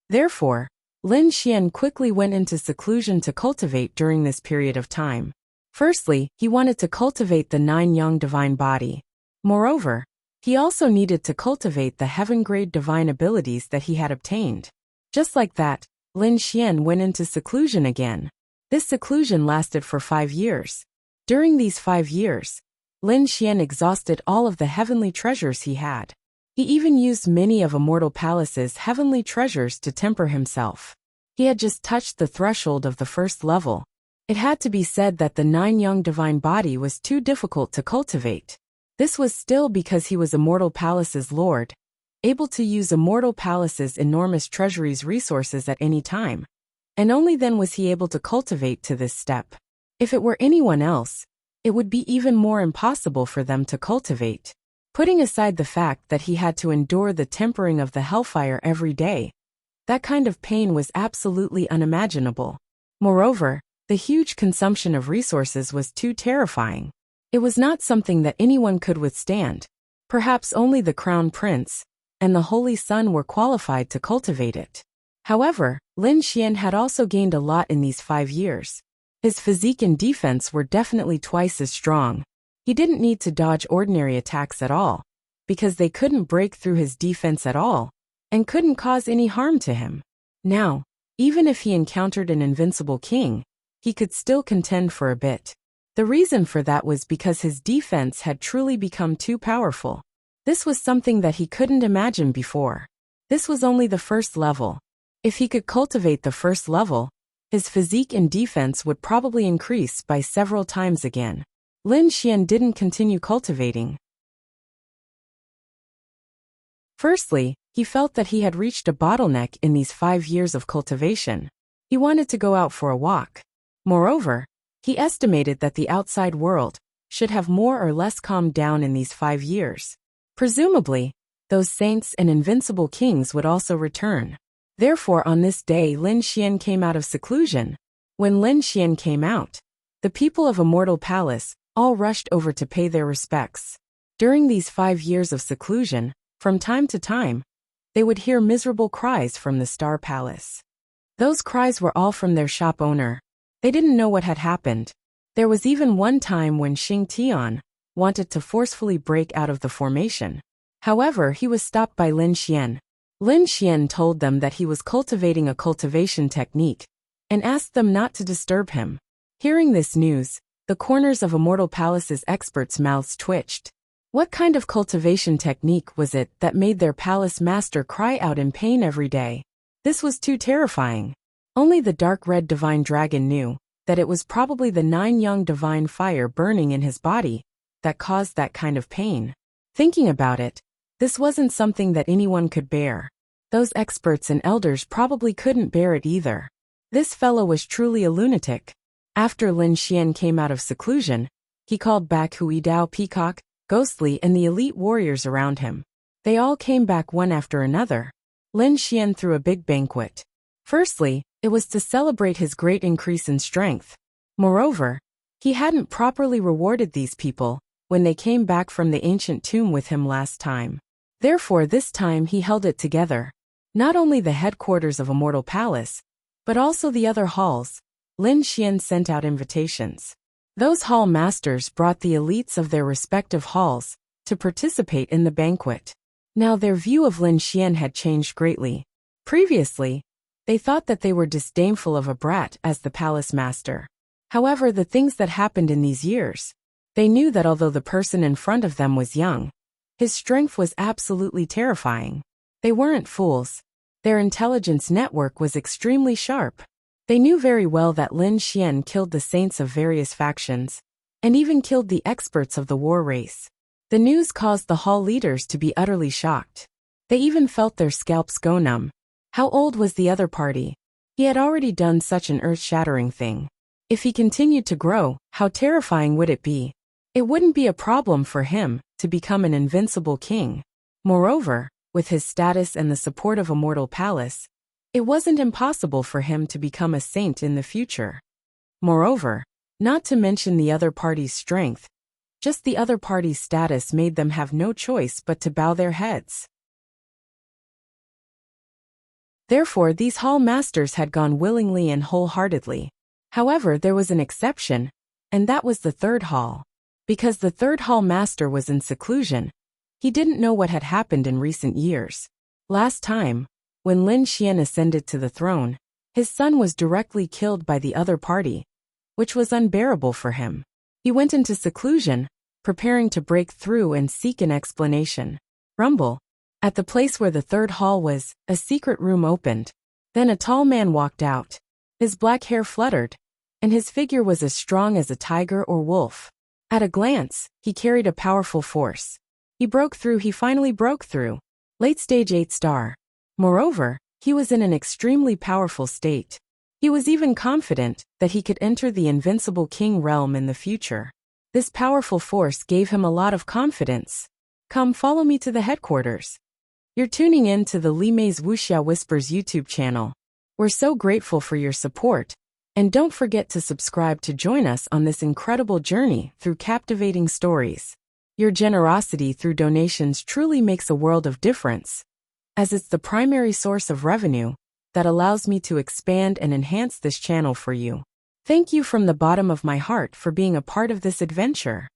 Therefore, Lin Xian quickly went into seclusion to cultivate during this period of time. Firstly, he wanted to cultivate the 9 Yang divine body. Moreover, he also needed to cultivate the heaven-grade divine abilities that he had obtained. Just like that, Lin Xian went into seclusion again. This seclusion lasted for 5 years. During these 5 years, Lin Xian exhausted all of the heavenly treasures he had. He even used many of Immortal Palace's heavenly treasures to temper himself. He had just touched the threshold of the first level. It had to be said that the 9 Yang divine body was too difficult to cultivate. This was still because he was Immortal Palace's lord, able to use Immortal Palace's enormous treasury's resources at any time. And only then was he able to cultivate to this step. If it were anyone else, it would be even more impossible for them to cultivate. Putting aside the fact that he had to endure the tempering of the hellfire every day, that kind of pain was absolutely unimaginable. Moreover, the huge consumption of resources was too terrifying. It was not something that anyone could withstand. Perhaps only the crown prince and the holy sun were qualified to cultivate it. However, Lin Xian had also gained a lot in these 5 years. His physique and defense were definitely twice as strong. He didn't need to dodge ordinary attacks at all, because they couldn't break through his defense at all, and couldn't cause any harm to him. Now, even if he encountered an invincible king, he could still contend for a bit. The reason for that was because his defense had truly become too powerful. This was something that he couldn't imagine before. This was only the first level. If he could cultivate the first level, his physique and defense would probably increase by several times again. Lin Xian didn't continue cultivating. Firstly, he felt that he had reached a bottleneck in these 5 years of cultivation. He wanted to go out for a walk. Moreover, he estimated that the outside world should have more or less calmed down in these 5 years. Presumably, those saints and invincible kings would also return. Therefore, on this day, Lin Xian came out of seclusion. When Lin Xian came out, the people of Immortal Palace all rushed over to pay their respects. During these 5 years of seclusion, from time to time, they would hear miserable cries from the Star Palace. Those cries were all from their shop owner. They didn't know what had happened. There was even one time when Xing Tian wanted to forcefully break out of the formation. However, he was stopped by Lin Xian. Lin Xian told them that he was cultivating a cultivation technique and asked them not to disturb him. Hearing this news, the corners of Immortal Palace's experts' mouths twitched. What kind of cultivation technique was it that made their palace master cry out in pain every day? This was too terrifying. Only the dark red divine dragon knew that it was probably the 9 young divine fire burning in his body that caused that kind of pain. Thinking about it, this wasn't something that anyone could bear. Those experts and elders probably couldn't bear it either. This fellow was truly a lunatic. After Lin Xian came out of seclusion, he called back Hui Dao Peacock, Ghostly and the elite warriors around him. They all came back one after another. Lin Xian threw a big banquet. Firstly, it was to celebrate his great increase in strength. Moreover, he hadn't properly rewarded these people when they came back from the ancient tomb with him last time. Therefore this time he held it together. Not only the headquarters of Immortal Palace, but also the other halls. Lin Xian sent out invitations. Those hall masters brought the elites of their respective halls to participate in the banquet. Now their view of Lin Xian had changed greatly. Previously, they thought that they were disdainful of a brat as the palace master. However, the things that happened in these years, they knew that although the person in front of them was young, his strength was absolutely terrifying. They weren't fools. Their intelligence network was extremely sharp. They knew very well that Lin Xian killed the saints of various factions, and even killed the experts of the war race. The news caused the hall leaders to be utterly shocked. They even felt their scalps go numb. How old was the other party? He had already done such an earth-shattering thing. If he continued to grow, how terrifying would it be? It wouldn't be a problem for him to become an invincible king. Moreover, with his status and the support of Immortal Palace, it wasn't impossible for him to become a saint in the future. Moreover, not to mention the other party's strength, just the other party's status made them have no choice but to bow their heads. Therefore, these hall masters had gone willingly and wholeheartedly. However, there was an exception, and that was the third hall. Because the third hall master was in seclusion, he didn't know what had happened in recent years. Last time, when Lin Xian ascended to the throne, his son was directly killed by the other party, which was unbearable for him. He went into seclusion, preparing to break through and seek an explanation. Rumble. At the place where the third hall was, a secret room opened. Then a tall man walked out. His black hair fluttered, and his figure was as strong as a tiger or wolf. At a glance, he carried a powerful force. He finally broke through. Late stage 8 star. Moreover, he was in an extremely powerful state. He was even confident that he could enter the invincible king realm in the future. This powerful force gave him a lot of confidence. Come follow me to the headquarters. You're tuning in to the Li Mei's Wuxia Whispers YouTube channel. We're so grateful for your support, and don't forget to subscribe to join us on this incredible journey through captivating stories. Your generosity through donations truly makes a world of difference, as it's the primary source of revenue that allows me to expand and enhance this channel for you. Thank you from the bottom of my heart for being a part of this adventure.